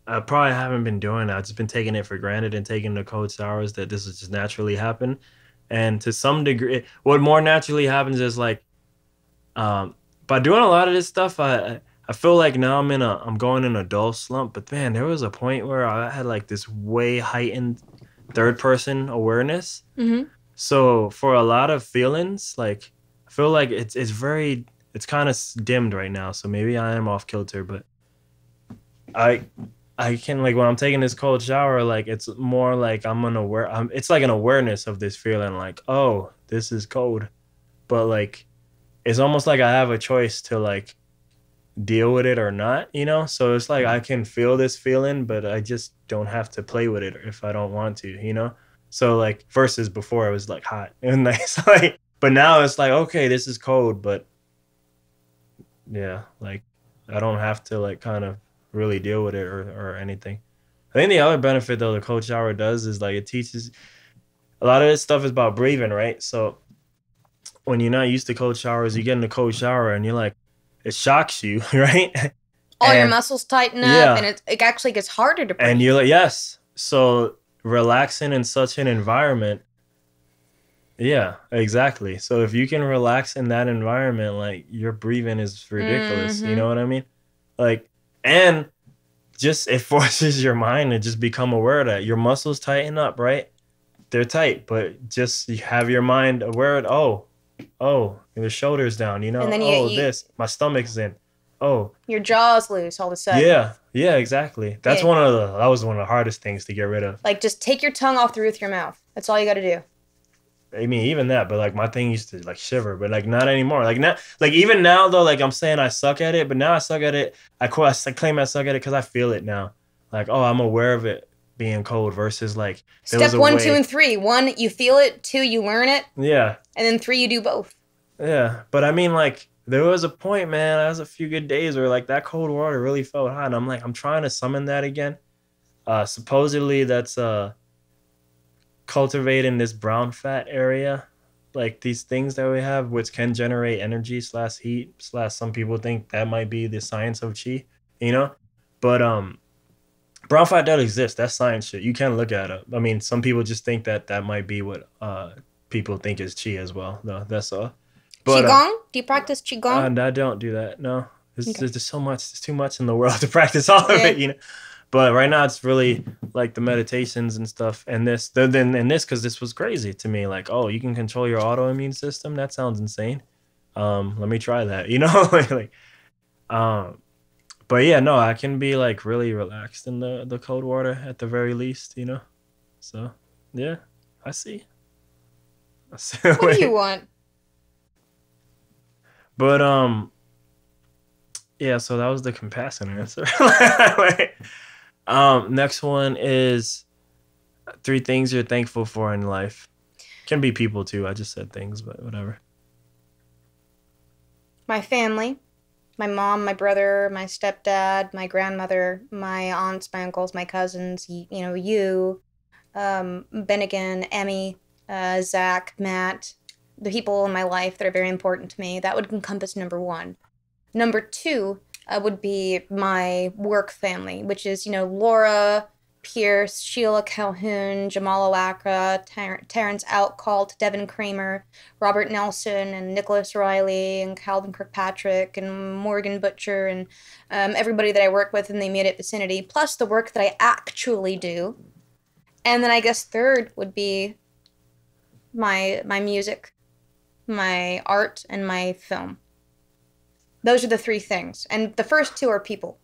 I probably haven't been doing that. I've just been taking it for granted and taking the cold showers that this would just naturally happen. And to some degree, what more naturally happens is like, by doing a lot of this stuff, I feel like now I'm going in a dull slump. But man, there was a point where I had like this way heightened third person awareness. Mm-hmm. So for a lot of feelings, like, I feel like it's kind of dimmed right now, so maybe I am off kilter, but I can, like, when I'm taking this cold shower, like, it's more like it's like an awareness of this feeling, like, oh, this is cold, but like, it's almost like I have a choice to like deal with it or not, so it's like I can feel this feeling, but I just don't have to play with it if I don't want to, so like, versus before it was like hot and nice, like. But now it's like, okay, this is cold, but yeah, like I don't have to like kind of really deal with it or anything. I think the other benefit though the cold shower does is like it teaches a lot of this stuff is about breathing, right? So when you're not used to cold showers, you get in the cold shower and you're like, it shocks you, right? All your muscles tighten up, and it actually gets harder to breathe. And you're like, yes. So relaxing in such an environment. Yeah, exactly. So if you can relax in that environment, like your breathing is ridiculous. Mm-hmm. You know what I mean? Like, and just it forces your mind to just become aware of that. Your muscles tighten up, right? They're tight, but just you have your mind aware of, your shoulders down, and then my stomach's in. Oh, your jaw's loose all of a sudden. Yeah, exactly. That was one of the hardest things to get rid of. Like, just take your tongue off the roof of your mouth. That's all you got to do. I mean, even that, but like my thing used to like shiver, but like not anymore. Like not, like even now though, like I'm saying I suck at it, but now I suck at it. I claim I suck at it because I feel it now. Like, oh, I'm aware of it being cold versus like step 1, 2, and 3. 1, you feel it. 2, you learn it. Yeah. And then 3, you do both. Yeah, but I mean, like There was a point, man. There was a few good days where like that cold water really felt hot. And I'm like, I'm trying to summon that again. Supposedly that's cultivating this brown fat area, like these things that we have, which can generate energy slash heat slash. Some people think that might be the science of chi, you know. But brown fat does exist. That's science shit. You can look at it. I mean, some people just think that that might be what people think is chi as well. No, that's all. But, Qigong? Do you practice Qigong? I don't do that. No, there's so much. There's too much in the world to practice all of it, you know. But right now it's really like the meditations and stuff, and this because this was crazy to me. Like, oh, you can control your autoimmune system. That sounds insane. Let me try that. You know, But yeah, no, I can be like really relaxed in the cold water at the very least. You know, so yeah, I see. What do you want? But yeah, so that was the compassion answer. Next one is 3 things you're thankful for in life. Can be people too. I just said things, but whatever. My family, my mom, my brother, my stepdad, my grandmother, my aunts, my uncles, my cousins, you, Ben again, Emmy, Zach, Matt, the people in my life that are very important to me. That would encompass number 1. Number 2 would be my work family, which is, Laura, Pierce, Sheila Calhoun, Jamal Awakra, Terrence Outcalt, Devin Kramer, Robert Nelson, and Nicholas Riley, and Calvin Kirkpatrick, and Morgan Butcher, and everybody that I work with in the immediate vicinity, plus the work that I actually do. And then I guess 3rd would be my music, my art, and my film. Those are the 3 things. And the first 2 are people.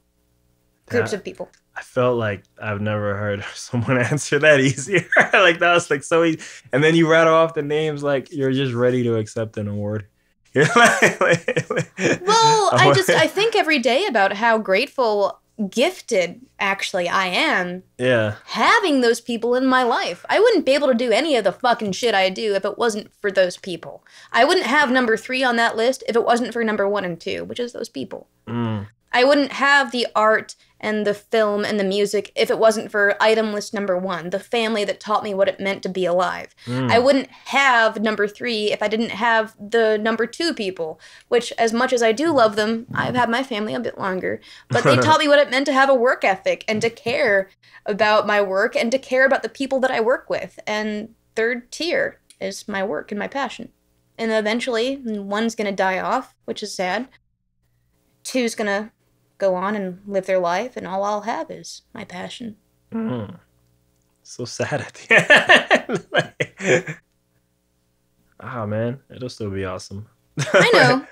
Groups of people. I felt like I've never heard someone answer that easier. Like that was like so easy. And then you rattle off the names like you're just ready to accept an award. You're I think every day about how grateful, gifted actually I am. Yeah. Having those people in my life. I wouldn't be able to do any of the fucking shit I do if it wasn't for those people. I wouldn't have number 3 on that list if it wasn't for number 1 and 2, which is those people. I wouldn't have the art and the film and the music if it wasn't for item list number 1, the family that taught me what it meant to be alive. I wouldn't have number 3 if I didn't have the number 2 people, which as much as I do love them, I've had my family a bit longer, but they taught me what it meant to have a work ethic and to care about my work and to care about the people that I work with. And 3rd tier is my work and my passion. And eventually 1's going to die off, which is sad. 2's going to go on and live their life, and all I'll have is my passion. So sad at the end. Man, it'll still be awesome. I know.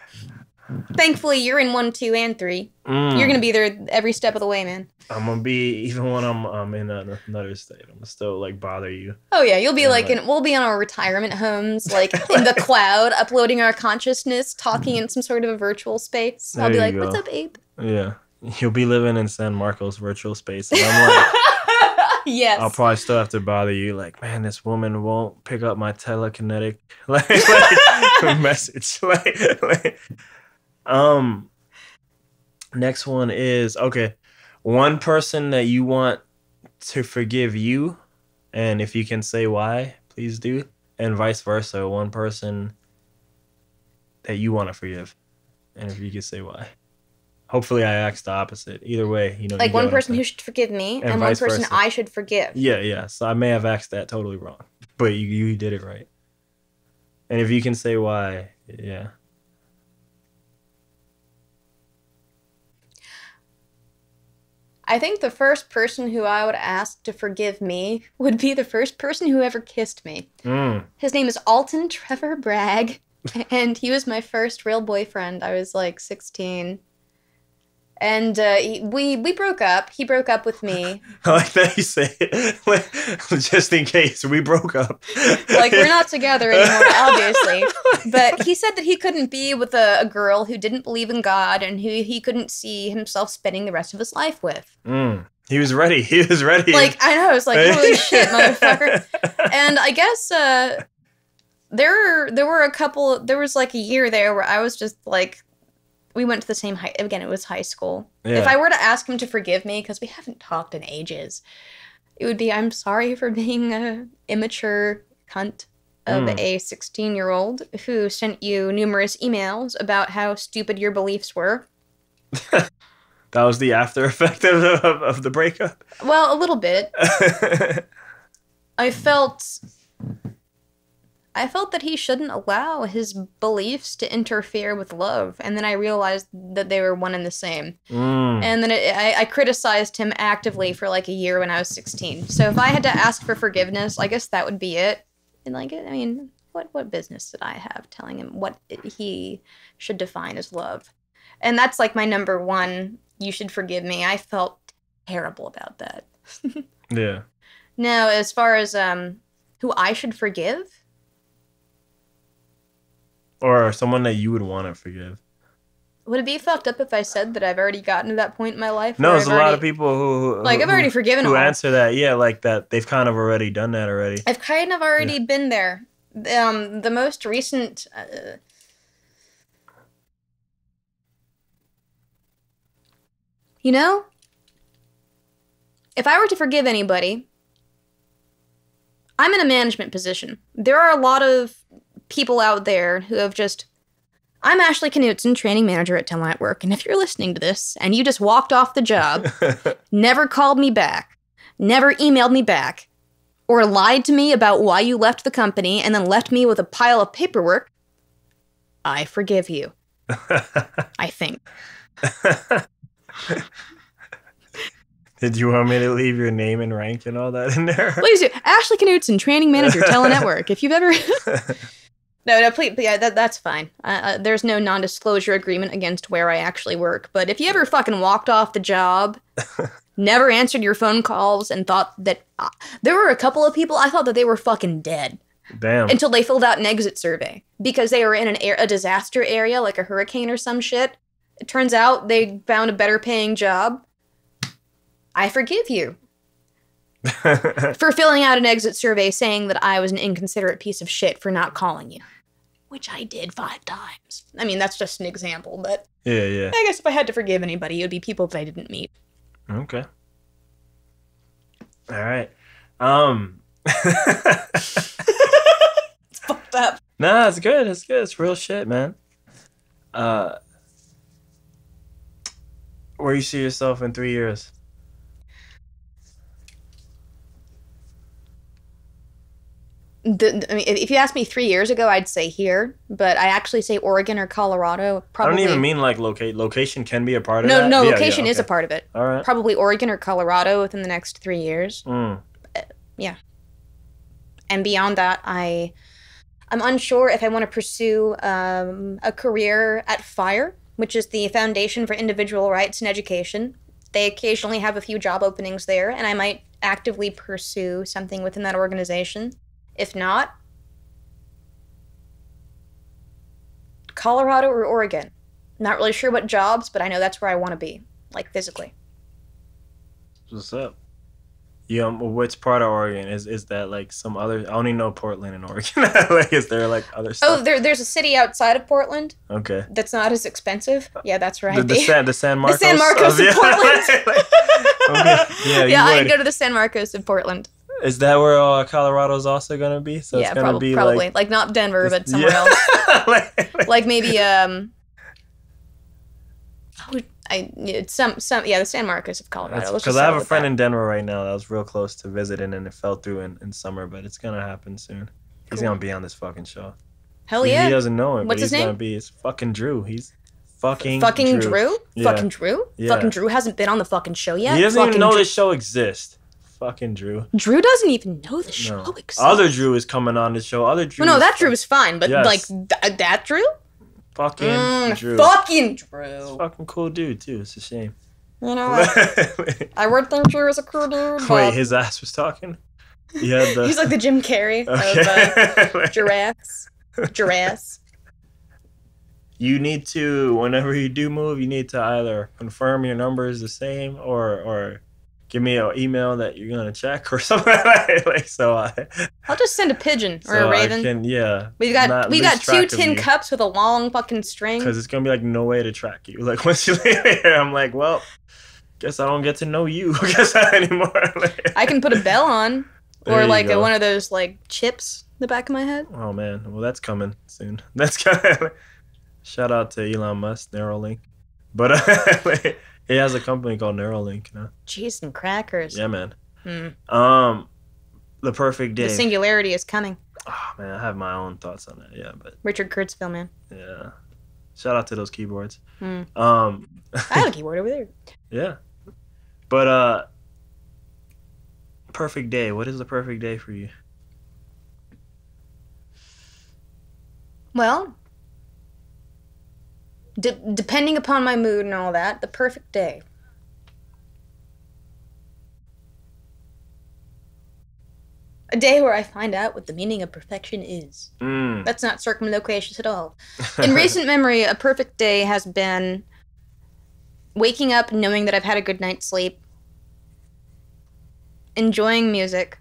Thankfully, you're in 1, 2, and 3. You're gonna be there every step of the way, man. I'm gonna be, even when I'm in another state, I'm gonna still like bother you. Oh yeah, you'll be we'll be on our retirement homes, like in the cloud, uploading our consciousness, talking in some sort of a virtual space. I'll be like, "What's up, Abe?" Yeah, you'll be living in San Marcos virtual space, and I'm like, yes. I'll probably still have to bother you, like, man, this woman won't pick up my telekinetic message. Next one is, okay, 1 person that you want to forgive you, and if you can say why, please do, and vice versa, 1 person that you want to forgive, and if you can say why. Hopefully I asked the opposite. Either way, like you 1 person who should forgive me and 1 person I should forgive. Yeah. So I may have asked that totally wrong, but you did it right. And if you can say why, yeah. I think the first person who I would ask to forgive me would be the first person who ever kissed me. His name is Alton Trevor Bragg, and he was my first real boyfriend. I was like 16. And we broke up. He broke up with me. I like that you say it. Just in case, we broke up. Like, we're not together anymore, obviously. But he said that he couldn't be with a girl who didn't believe in God and who he couldn't see himself spending the rest of his life with. He was ready. Like, I know. I was like, holy shit, motherfucker. And I guess there was like a year there where I was just like we went to the same high. Again, it was high school. Yeah. If I were to ask him to forgive me, because we haven't talked in ages, it would be, I'm sorry for being a immature cunt of a 16-year-old who sent you numerous emails about how stupid your beliefs were. That was the after effect of the breakup? Well, a little bit. I felt that he shouldn't allow his beliefs to interfere with love, and then I realized that they were one and the same. And then I criticized him actively for like a year when I was 16. So if I had to ask for forgiveness, I guess that would be it. And like, I mean, what business did I have telling him what he should define as love? And that's like my number one, you should forgive me. I felt terrible about that. Yeah. Now, as far as who I should forgive, or someone that you would want to forgive. would it be fucked up if I said that I've already gotten to that point in my life? No, there's a lot of people who like, I've already forgiven who all. answer that. Yeah, like that. They've kind of already done that already. I've kind of already been there. The most recent... you know, if I were to forgive anybody, I'm in a management position. There are a lot of people out there who have just... I'm Ashley Knutson, training manager at Telenetwork, and if you're listening to this and you just walked off the job, never called me back, never emailed me back, or lied to me about why you left the company and then left me with a pile of paperwork, I forgive you. I think. Did you want me to leave your name and rank and all that in there? Please do. Ashley Knutson, training manager, Telenetwork. If you've ever... No, please, yeah, that's fine. There's no non-disclosure agreement against where I actually work. But if you ever fucking walked off the job, never answered your phone calls, and thought that... there were a couple of people, I thought that they were fucking dead. Damn. Until they filled out an exit survey. Because they were in a disaster area, like a hurricane or some shit. It turns out they found a better paying job. I forgive you. For filling out an exit survey saying that I was an inconsiderate piece of shit for not calling you. Which I did 5 times. I mean, that's just an example, but... Yeah. I guess if I had to forgive anybody, it would be people that I didn't meet. Okay. All right. It's fucked up. Nah, it's good. It's good. It's real shit, man. Where you see yourself in 3 years? I mean, if you asked me 3 years ago, I'd say here, but I actually say Oregon or Colorado. Probably. I don't even mean like location can be a part of that. No, Yeah, location okay. is a part of it. All right. Probably Oregon or Colorado within the next 3 years. Yeah. And beyond that, I'm unsure if I want to pursue a career at FIRE, which is the Foundation for Individual Rights and Education. They occasionally have a few job openings there, and I might actively pursue something within that organization. If not, Colorado or Oregon. Not really sure what jobs, but I know that's where I want to be, like physically. What's up? Yeah, which part of Oregon is that? Like some other? I only know Portland and Oregon. Like, is there like other stuff? Oh, there's a city outside of Portland. Okay. That's not as expensive. Yeah, that's where I'd The be. San Marcos. The San Marcos of Portland. Okay. Yeah, I'd I'd go to the San Marcos of Portland. Is that where Colorado's also gonna be? So yeah, it's gonna be probably like not Denver, but somewhere else. Like maybe the San Marcos of Colorado. Because I have a friend in Denver right now that was real close to visiting, and it fell through in summer, but it's gonna happen soon. He's gonna be on this fucking show. Hell yeah! He doesn't know it. What's his name? It's fucking Drew. He's fucking Drew. Yeah. Fucking Drew. Yeah. Fucking Drew hasn't been on the fucking show yet. He doesn't even know this show exists. Fucking Drew. Drew doesn't even know the show exists. Other Drew is coming on the show. Other Drew. Well, no, that Drew is fine, but Yes. like that Drew. Fucking Drew. Fucking Drew. He's a fucking cool dude too. It's a shame. You know, I would think Drew was a cool dude. But Wait, his ass was talking. Yeah, he's like the Jim Carrey of giraffes. Giraffes. You need to, whenever you do move, you need to either confirm your number is the same or give me an email that you're gonna check or something like so I'll just send a pigeon or so a raven. I can, yeah. We got 2 tin cups with a long fucking string. Because it's gonna be like no way to track you. Like once you leave here, I'm like, well, guess I don't get to know you. Guess not anymore. I can put a bell on, or like one of those like chips in the back of my head. Oh man, well that's coming soon. That's coming. Shout out to Elon Musk, Neuralink. But he has a company called Neuralink now. Cheese and crackers. Yeah, man. The perfect day. The singularity is coming. Oh man, I have my own thoughts on that. Yeah, but Richard Kurtzville, man. Yeah. Shout out to those keyboards. I have a keyboard over there. Yeah. But perfect day. What is the perfect day for you? Well, depending upon my mood and all that, the perfect day. A day where I find out what the meaning of perfection is. That's not circumlocucious at all. In recent memory, a perfect day has been waking up knowing that I've had a good night's sleep, enjoying music,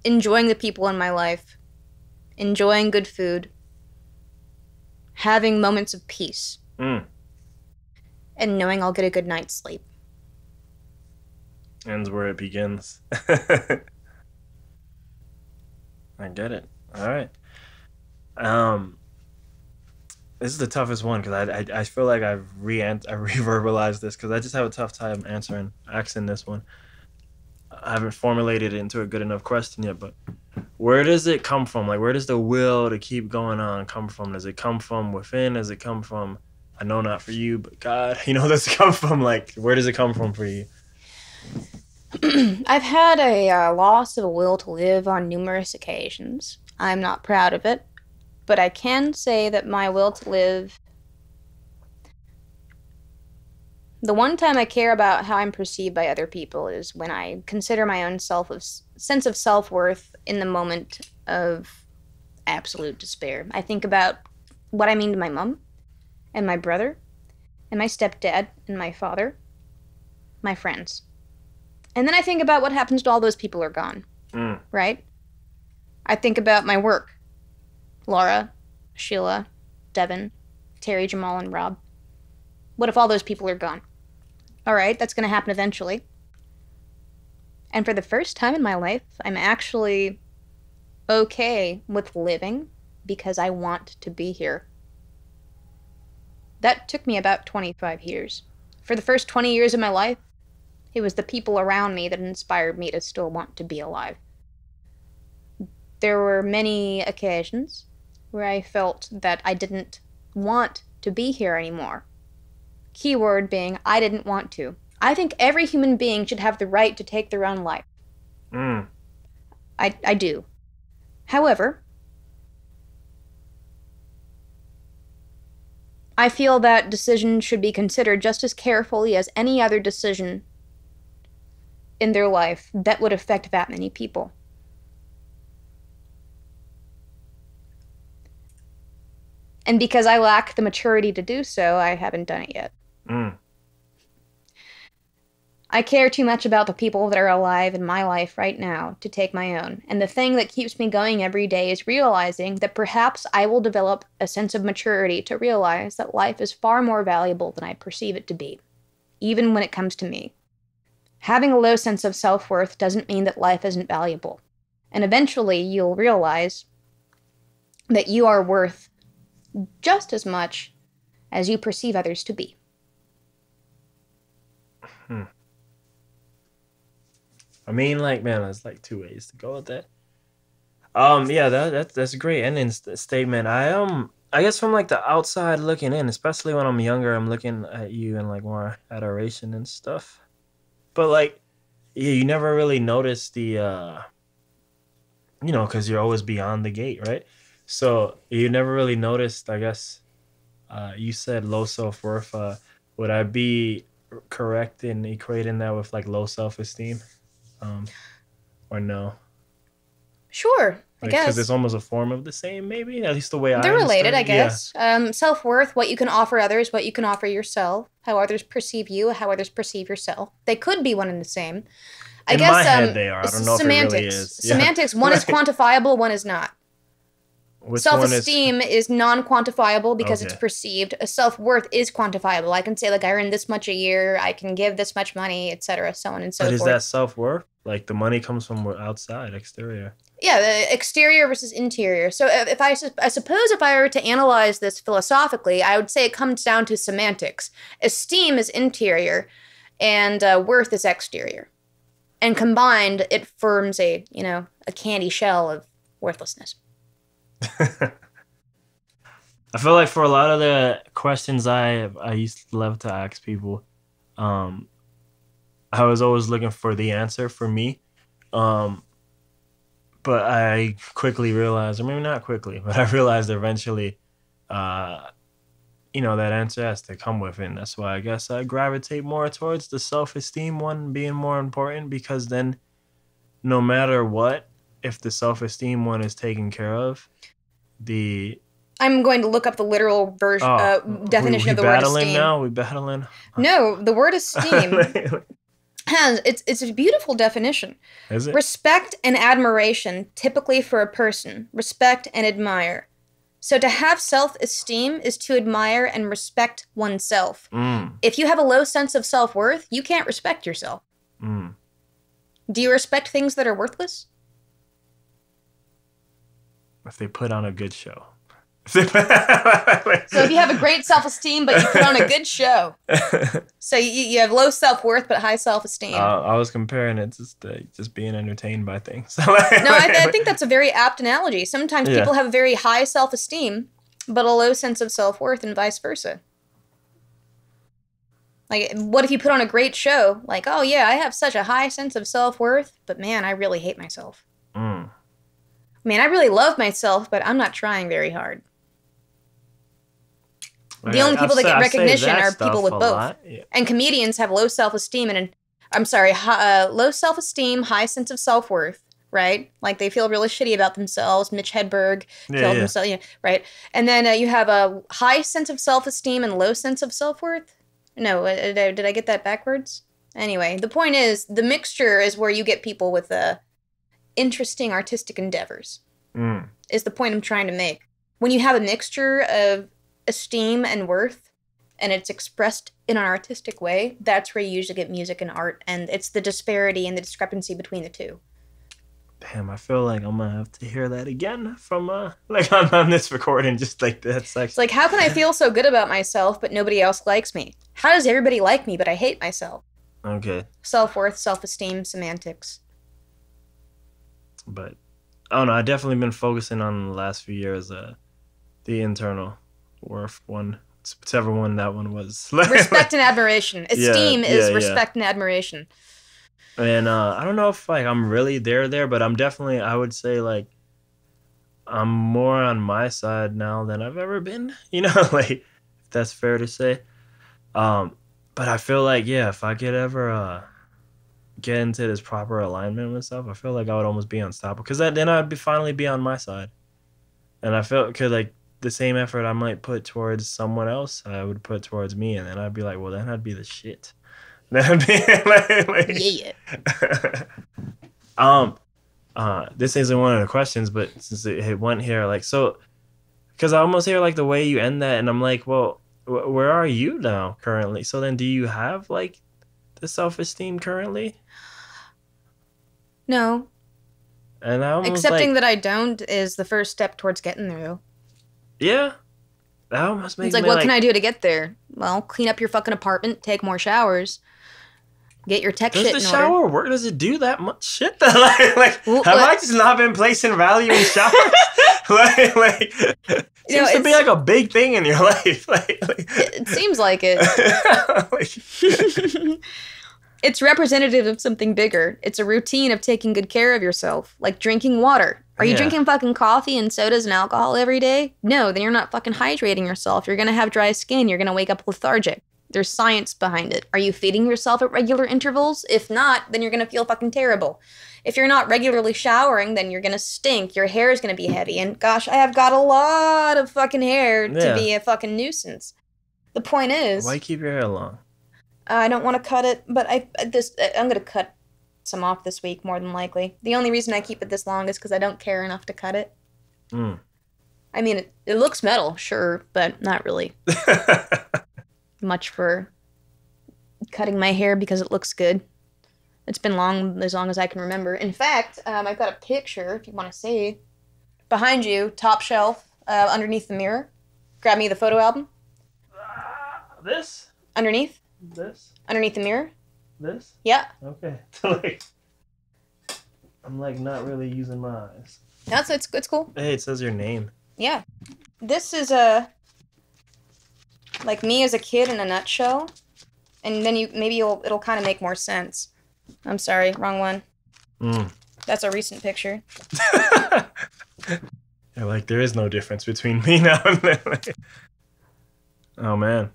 enjoying the people in my life, enjoying good food, having moments of peace, and knowing I'll get a good night's sleep. Ends where it begins. I get it. All right. This is the toughest one because I feel like I reverbalized this because I just have a tough time asking this one. I haven't formulated it into a good enough question yet, but where does it come from? Like, where does the will to keep going on come from? Does it come from within? Does it come from, I know not for you, but God, does it come from? Like, where does it come from for you? I've had a loss of a will to live on numerous occasions. I'm not proud of it, but I can say that my will to live... The one time I care about how I'm perceived by other people is when I consider my own sense of self-worth in the moment of absolute despair. I think about what I mean to my mom, and my brother, and my stepdad, and my father, my friends. And then I think about what happens to all those people who are gone, right? I think about my work. Laura, Sheila, Devin, Terry, Jamal, and Rob. What if all those people are gone? All right, that's going to happen eventually. And for the first time in my life, I'm actually okay with living because I want to be here. That took me about 25 years. For the first 20 years of my life, it was the people around me that inspired me to still want to be alive. There were many occasions where I felt that I didn't want to be here anymore. Keyword being, I didn't want to. I think every human being should have the right to take their own life. I do. However, I feel that decisions should be considered just as carefully as any other decision in their life that would affect that many people. And because I lack the maturity to do so, I haven't done it yet. I care too much about the people that are alive in my life right now to take my own. And the thing that keeps me going every day is realizing that perhaps I will develop a sense of maturity to realize that life is far more valuable than I perceive it to be, even when it comes to me. Having a low sense of self-worth doesn't mean that life isn't valuable. And eventually you'll realize that you are worth just as much as you perceive others to be. I mean, like, man, there's like 2 ways to go with that. Yeah, that's a great ending statement. I guess from like the outside looking in, especially when I'm younger, I'm looking at you in like more adoration and stuff. But like, yeah, you never really notice the, because you're always beyond the gate, right? So you never really noticed, I guess, you said low self-worth. Would I be correct in equating that with like low self-esteem? Or no? Sure. I guess. Because it's almost a form of the same, maybe? At least the way They're related, I guess. guess. Self-worth, what you can offer others, what you can offer yourself, how others perceive you, how others perceive yourself. They could be one and the same. In my head, they are. I don't know semantics. if it really is. Semantics, one is quantifiable, one is not. Which Self-esteem is non-quantifiable because it's Okay. perceived. A self-worth is quantifiable. I can say, like, I earn this much a year, I can give this much money, etc., so on and so But forth. is that self-worth? Like, the money comes from outside, exterior. Yeah, the exterior versus interior. So I suppose if I were to analyze this philosophically, I would say it comes down to semantics. Esteem is interior, and worth is exterior. And combined, it forms a candy shell of worthlessness. I feel like for a lot of the questions I used to love to ask people, I was always looking for the answer for me. But I quickly realized, or maybe not quickly, but I realized eventually, that answer has to come with it. And that's why I guess I gravitate more towards the self-esteem one being more important, because then no matter what, if the self-esteem one is taken care of, I'm going to look up the literal definition of the word esteem. Now? We battling? No, the word esteem it's a beautiful definition. Is it? Respect and admiration, typically for a person. Respect and admire. So to have self-esteem is to admire and respect oneself. If you have a low sense of self-worth, you can't respect yourself. Do you respect things that are worthless? If they put on a good show. So if you have a great self-esteem, but you put on a good show. So you have low self-worth, but high self-esteem. I was comparing it to just being entertained by things. No, I think that's a very apt analogy. Sometimes people have a very high self-esteem, but a low sense of self-worth, and vice versa. Like, what if you put on a great show? Like, oh yeah, I have such a high sense of self-worth, but man, I really hate myself. Man, I really love myself, but I'm not trying very hard. The only people that get recognition are people with both. Yeah. And comedians have low self-esteem low self-esteem, high sense of self-worth, right? Like they feel really shitty about themselves. Mitch Hedberg killed himself, right? And then you have a high sense of self-esteem and low sense of self-worth. No, did I get that backwards? Anyway, the point is, the mixture is where you get people with interesting artistic endeavors. Is the point I'm trying to make. When you have a mixture of esteem and worth, and it's expressed in an artistic way, that's where you usually get music and art, and it's the disparity and the discrepancy between the two. Damn, I feel like I'm gonna have to hear that again from on this recording, just like that section. It's like, how can I feel so good about myself but nobody else likes me? How does everybody like me but I hate myself? Okay. Self-worth, self-esteem, semantics. But I don't know, I've definitely been focusing on the last few years the internal worth one, whichever one that one was. Respect and admiration. Esteem is respect and admiration. And I don't know if I'm really there, but I'm definitely, I would say I'm more on my side now than I've ever been. If that's fair to say. But I feel like, if I could ever get into this proper alignment with stuff, I feel like I would almost be unstoppable, because then I'd finally be on my side. And I feel because the same effort I might put towards someone else, I would put towards me, and then I'd be like, well, then I'd be the shit. Then I'd be this isn't one of the questions, but since it went here, because I almost hear the way you end that, and I'm like, well, where are you now currently? So then, do you have the self-esteem currently? No. And I almost accepting that I don't is the first step towards getting there, though. Yeah. That almost makes me what can I do to get there? Well, clean up your fucking apartment, take more showers, get your tech shit in order. Does the shower work? Does it do that much shit? Have I just not been placing value in showers? Seems to be a big thing in your life. It seems like it. It's representative of something bigger. It's a routine of taking good care of yourself, like drinking water. Are you drinking fucking coffee and sodas and alcohol every day? No, then you're not fucking hydrating yourself. You're going to have dry skin. You're going to wake up lethargic. There's science behind it. Are you feeding yourself at regular intervals? If not, then you're going to feel fucking terrible. If you're not regularly showering, then you're going to stink. Your hair is going to be heavy. And gosh, I have got a lot of fucking hair to be a fucking nuisance. The point is... Why keep your hair long? I don't want to cut it, but I'm going to cut some off this week, more than likely. The only reason I keep it this long is because I don't care enough to cut it. I mean, it looks metal, sure, but not really much for cutting my hair because it looks good. It's been as long as I can remember. In fact, I've got a picture, if you want to see. Behind you, top shelf, underneath the mirror. Grab me the photo album. This? Underneath? This? Underneath the mirror? This? Yeah. Okay. I'm like not really using my eyes. That's it's cool. Hey, it says your name. Yeah. This is like me as a kid in a nutshell. And then it'll kind of make more sense. I'm sorry, wrong one. That's a recent picture. Yeah, like there is no difference between me now and then. Oh man.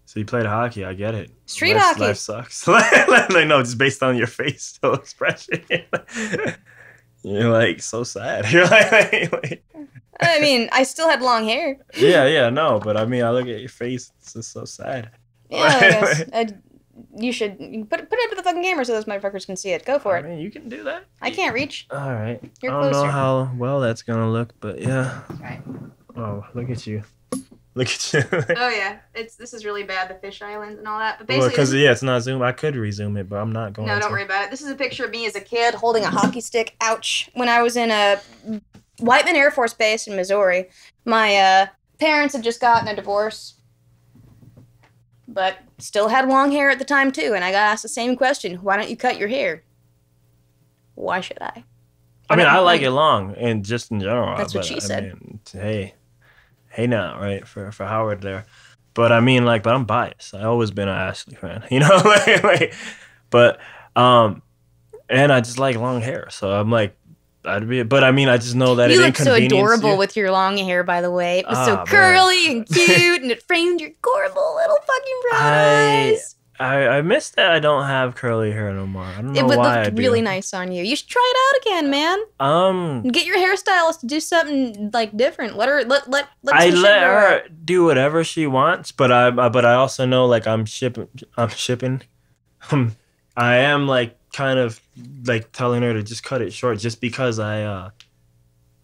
So you played hockey, I get it. Street hockey. Life sucks. Like, no, just based on your face, still expression. You're like so sad. You're like I mean, I still had long hair. Yeah, no, but I mean, I look at your face, it's just so sad. Yeah, I guess. You should put it up to the fucking camera so those motherfuckers can see it. Go for it. I mean, you can do that. I can't reach. All right. You're I don't closer. know how well that's gonna look, but yeah. Right. Oh, look at you. Look at you. Oh yeah, this is really bad, the fish islands and all that. But Well, basically, because it's not zoom. I could resume it, but I'm not going. no, don't worry about it. This is a picture of me as a kid holding a hockey stick. Ouch! When I was in a Whiteman Air Force Base in Missouri, my parents had just gotten a divorce, but still had long hair at the time too. And I got asked the same question: why don't you cut your hair? Why should I? I mean, I like it long, and just in general. That's what she said. I mean, hey now, right? For Howard there. But I mean, like, but I'm biased. I always been an Ashley fan, you know? But, and I just like long hair. So I'm like, but I mean, I just know that you it look so inconveniences adorable you. with your long hair, by the way. It was so curly and cute, and it framed your adorable little fucking brown eyes. I miss that I don't have curly hair no more. I don't know why. It would why look really nice on you. You should try it out again, man. Get your hairstylist to do something like different. Let her do whatever she wants, but I also know like I'm shipping. I am like kind of like telling her to just cut it short, just because I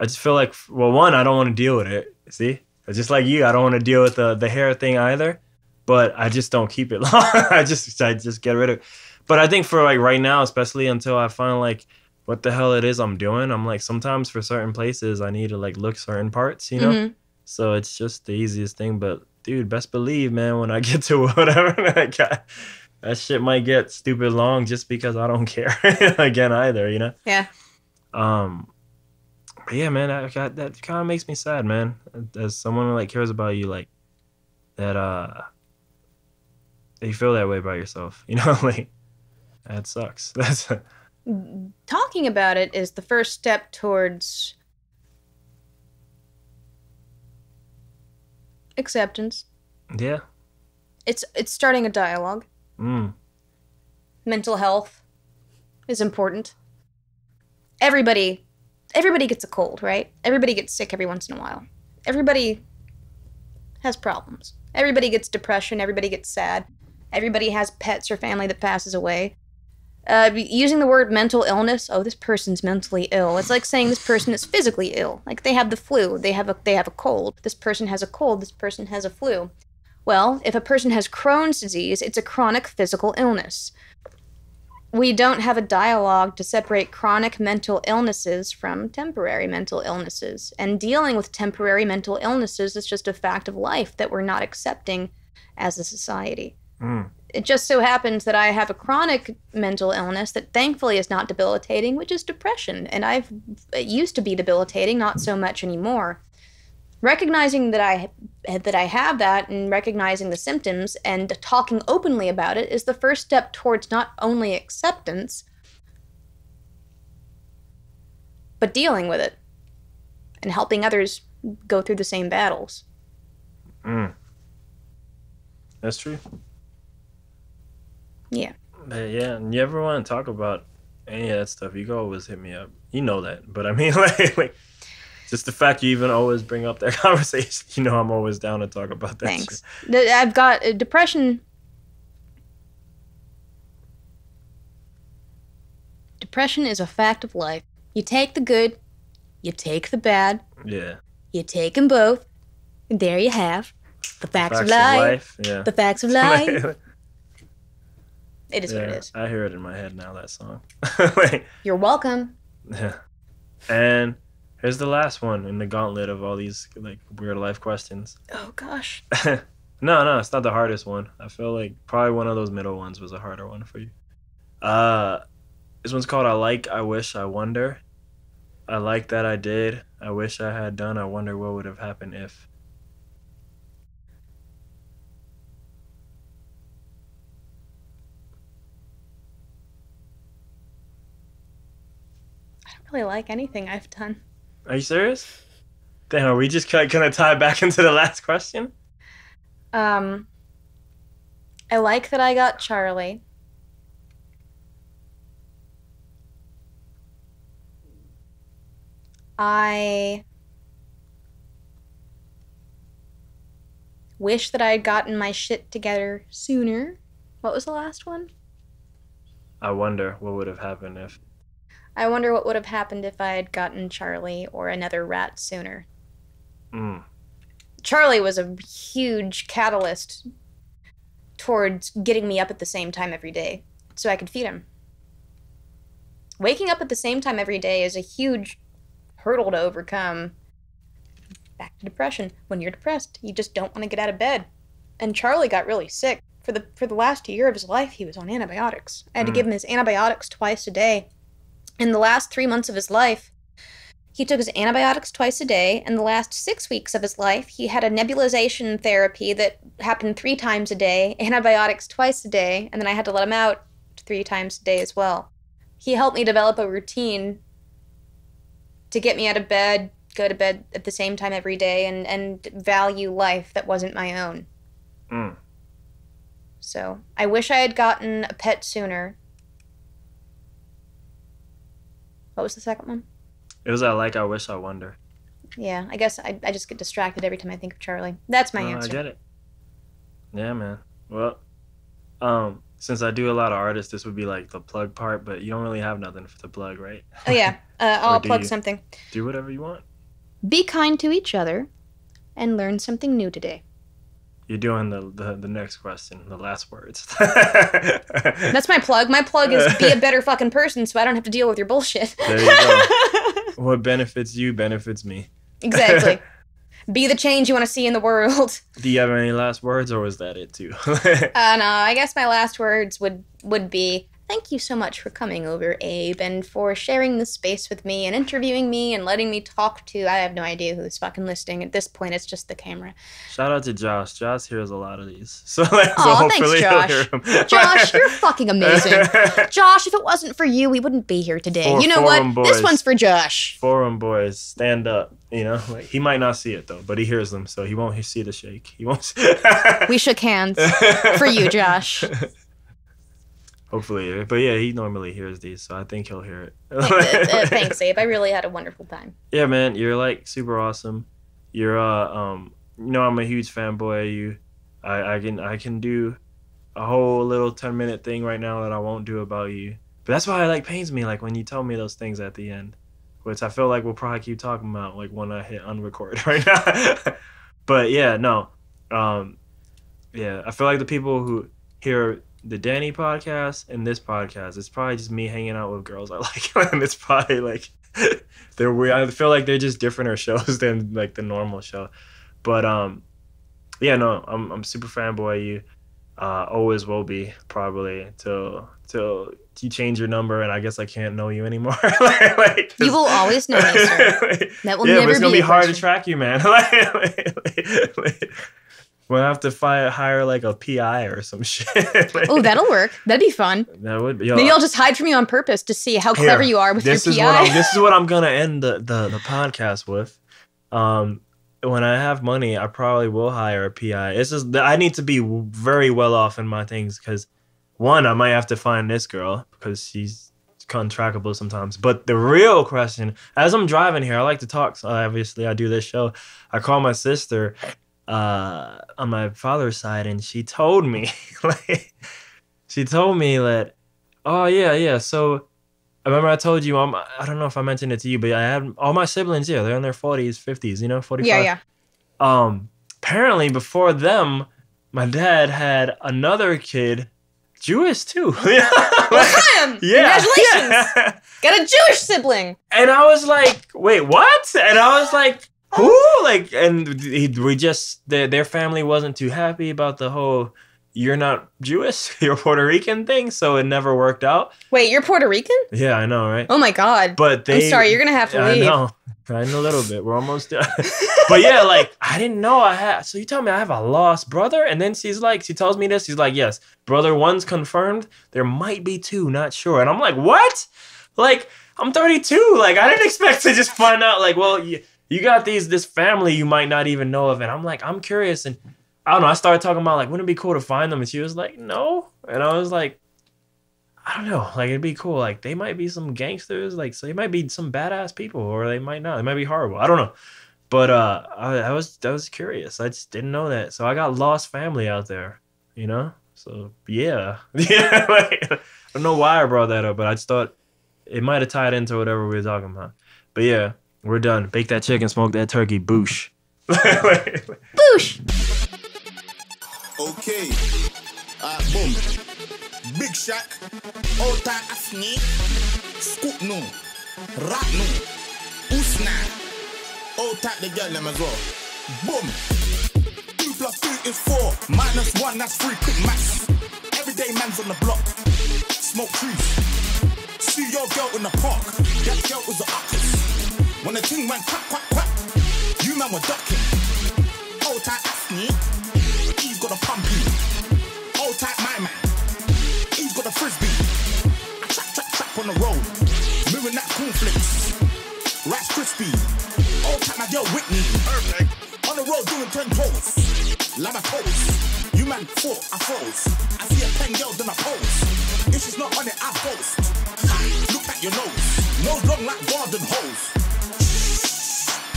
just feel like, well, one, I don't want to deal with it. See, just like you, I don't want to deal with the hair thing either. But I just don't keep it long. I just get rid of it. But I think for like right now, especially until I find like what the hell it is I'm doing, I'm like, sometimes for certain places I need to like look certain parts, you know? Mm-hmm. So it's just the easiest thing. But dude, best believe, man, when I get to whatever, that shit might get stupid long just because I don't care again either, you know? Yeah. But yeah, man, that kind of makes me sad, man. As someone who like cares about you, like that, you feel that way about yourself, you know, like that sucks. That's talking about it is the first step towards acceptance. Yeah. It's starting a dialogue. Mental health is important. Everybody gets a cold, right? Everybody gets sick every once in a while. Everybody has problems. Everybody gets depression. Everybody gets sad. Everybody has pets or family that passes away. Using the word mental illness, oh, this person's mentally ill. It's like saying this person is physically ill. Like they have the flu. They have a cold. This person has a cold. This person has a flu. Well, if a person has Crohn's disease, it's a chronic physical illness. We don't have a dialogue to separate chronic mental illnesses from temporary mental illnesses. And dealing with temporary mental illnesses is just a fact of life that we're not accepting as a society. It just so happens that I have a chronic mental illness that thankfully is not debilitating, which is depression. And it used to be debilitating, not so much anymore. Recognizing that I have that and recognizing the symptoms and talking openly about it is the first step towards not only acceptance, but dealing with it and helping others go through the same battles. That's true. Yeah. But yeah, and you ever want to talk about any of that stuff, you can always hit me up. You know that. But I mean, like just the fact you even always bring up that conversation, you know I'm always down to talk about that Thanks. shit. I've got depression. Depression is a fact of life. You take the good, you take the bad, Yeah. you take them both, and there you have the facts of life. Yeah. The facts of life. It is what it is. I hear it in my head now, that song. You're welcome. Yeah. And here's the last one in the gauntlet of all these like weird life questions. Oh gosh. No, it's not the hardest one. I feel like probably one of those middle ones was a harder one for you. This one's called I Like, I Wish, I Wonder. I like that I did. I wish I had done. I wonder what would have happened if. I don't really like anything I've done. Are you serious? Damn, are we just gonna tie back into the last question? I like that I got Charlie. I wish that I had gotten my shit together sooner. What was the last one? I wonder what would have happened if. I wonder what would have happened if I had gotten Charlie or another rat sooner. Charlie was a huge catalyst towards getting me up at the same time every day so I could feed him. Waking up at the same time every day is a huge hurdle to overcome. Back to depression. When you're depressed, you just don't want to get out of bed. And Charlie got really sick. For the last year of his life, he was on antibiotics. I had to give him his antibiotics twice a day. In the last 3 months of his life, he took his antibiotics twice a day. In the last 6 weeks of his life, he had a nebulization therapy that happened 3 times a day, antibiotics twice a day, and then I had to let him out 3 times a day as well. He helped me develop a routine to get me out of bed, go to bed at the same time every day, and value life that wasn't my own. So, I wish I had gotten a pet sooner. What was the second one? It was I like, I wish, I wonder. Yeah, I guess I just get distracted every time I think of Charlie. That's my answer. I get it. Yeah, man. Well, since I do a lot of artists, this would be like the plug part, but you don't really have nothing to plug, right? Oh, yeah. I'll plug something. Do whatever you want. Be kind to each other and learn something new today. You're doing the next question, the last words. That's my plug. My plug is be a better fucking person so I don't have to deal with your bullshit. There you go. What benefits you benefits me. Exactly. Be the change you want to see in the world. Do you have any last words, or was that it too? No, I guess my last words would be, thank you so much for coming over, Abe, and for sharing the space with me and interviewing me and letting me talk to, I have no idea who's fucking listening. At this point, it's just the camera. Shout out to Josh. Josh hears a lot of these. Oh, thanks, Josh. Josh, you're fucking amazing. Josh, if it wasn't for you, we wouldn't be here today. You know what? Boys. This one's for Josh. Forum boys, stand up. You know, like, he might not see it though, but he hears them, so he won't see the shake. He won't. We shook hands for you, Josh. Hopefully, but yeah, he normally hears these, so I think he'll hear it. Thanks, Abe. I really had a wonderful time. Yeah, man, you're like super awesome. You're you know, I'm a huge fanboy of you. I can do a whole little 10-minute thing right now that I won't do about you. But that's why it like pains me, like when you tell me those things at the end, which I feel like we'll probably keep talking about like when I hit unrecord right now. But yeah, no, yeah, I feel like the people who hear the Danny podcast and this podcast, it's probably just me hanging out with girls I like, and it's probably like they're weird. I feel like they're just different shows than like the normal show. But yeah, no, I'm super fanboy of you. Always will be, probably till you change your number and I guess I can't know you anymore. like, you will always know me, sir. That will yeah, never but it's gonna be be hard to track you, man. We'll have to hire like a PI or some shit. Oh, that'll work. That'd be fun. That would be. Maybe I'll just hide from you on purpose to see how clever you are with your PI. This is what I'm gonna end the podcast with. when I have money, I probably will hire a PI. It's just that I need to be very well off in my things because, one, I might have to find this girl because she's untrackable sometimes. But the real question, as I'm driving here, I like to talk. So obviously, I do this show. I call my sister on my father's side, and she told me, that, oh yeah. So I remember I told you, I don't know if I mentioned it to you, but I had all my siblings. Yeah, they're in their 40s, 50s. 45. Yeah. Apparently, before them, my dad had another kid, Jewish too. Congratulations! Yeah. Got a Jewish sibling. And I was like, wait, what? And I was like, who? Like, and their family wasn't too happy about the whole "you're not Jewish, you're Puerto Rican" thing, so it never worked out. Wait, you're Puerto Rican? Yeah, I know, right? Oh my God. But I'm sorry, you're gonna have to leave. I know. In a little bit. We're almost done. But yeah, like, I didn't know I had. So you tell me I have a lost brother? And then she tells me this. She's like, yes, brother one's confirmed. There might be two, not sure. And I'm like, what? Like, I'm 32. Like, I didn't expect to just find out, like, well, you got this family you might not even know of. And I'm like, I'm curious. And I don't know. I started talking about, like, wouldn't it be cool to find them? And she was like, no. And I was like, I don't know. Like, it'd be cool. Like, they might be some gangsters. Like, so they might be some badass people, or they might not. They might be horrible. I don't know. But I was curious. I just didn't know that. So I got lost family out there, So yeah, yeah. Like, I don't know why I brought that up, but I just thought it might have tied into whatever we were talking about. But yeah, we're done. Bake that chicken, smoke that turkey. Boosh. Boosh. Okay. Boom. Big Shack. Old time Afni. Scoop no. Rat no. Usna. Old time the girl them as well. Boom. 2 + 2 is 4. -1, that's 3. Quick maths. Everyday man's on the block. Smoke trees. See your girl in the park. That girl was a uckers. When the thing went quack, quack, quack, you man were ducking. Old time Afni. He's got a pumpy. Old type my man. He's got a frisbee. I trap on the road. Moving that cornflakes. Rice crispy. Old type my girl Whitney. Perfect. On the road doing 10 toes. Lama pose. You man fought, I froze. I see a 10 girl then I pose. If she's not on it, I boast. Look at your nose. Nose long like garden hose.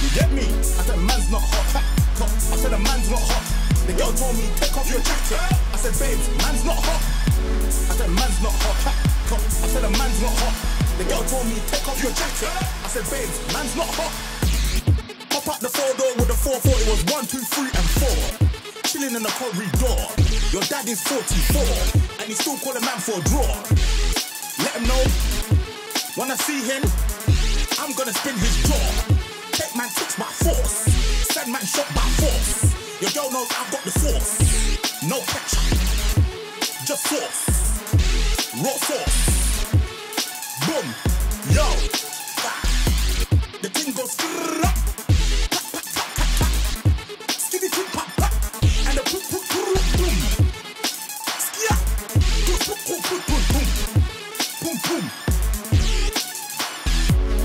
You get me? I said man's not hot. I said a man's not hot. The girl told me, take off your jacket. I said, babes, man's not hot. I said, man's not hot. I said, a man's not hot. The girl told me, take off your jacket. I said, babes, man's not hot. Pop up the 4-door with the 440. It was 1, 2, 3, and 4. Chilling in the corridor. Your dad is 44. And he still call a man for a draw. Let him know. Wanna see him? I'm gonna spin his jaw. Take man fix by force. Send man shot by force. Your girl knows I've got the sauce. No ketchup, just sauce. Raw sauce. Boom, yo. The thing goes up. Skitty tip pop pop. And the poop poop poop boom. Skia. Poop poop poop poop boom. Boom boom.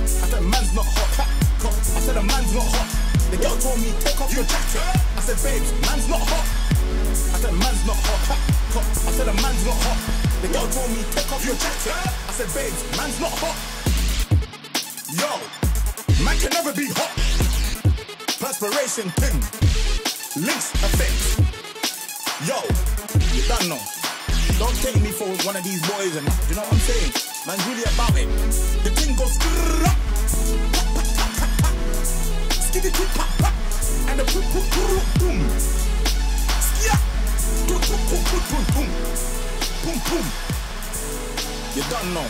I said man's not hot. I said a man's not hot. The girl told me, take off your jacket. I said, babes, man's not hot. I said, man's not hot. I said, a man's not hot. The girl told me, take off your jacket. I said, babes, man's not hot. Yo, man can never be hot. Perspiration thing. Links effect. Yo, you don't know. Don't take me for one of these boys and you know what I'm saying? Man's really about it. The thing goes up. Skitty tip pop pop. And the poop poop poop boom. Skia. Poop poop poop poop boom. Boom boom. You don't know.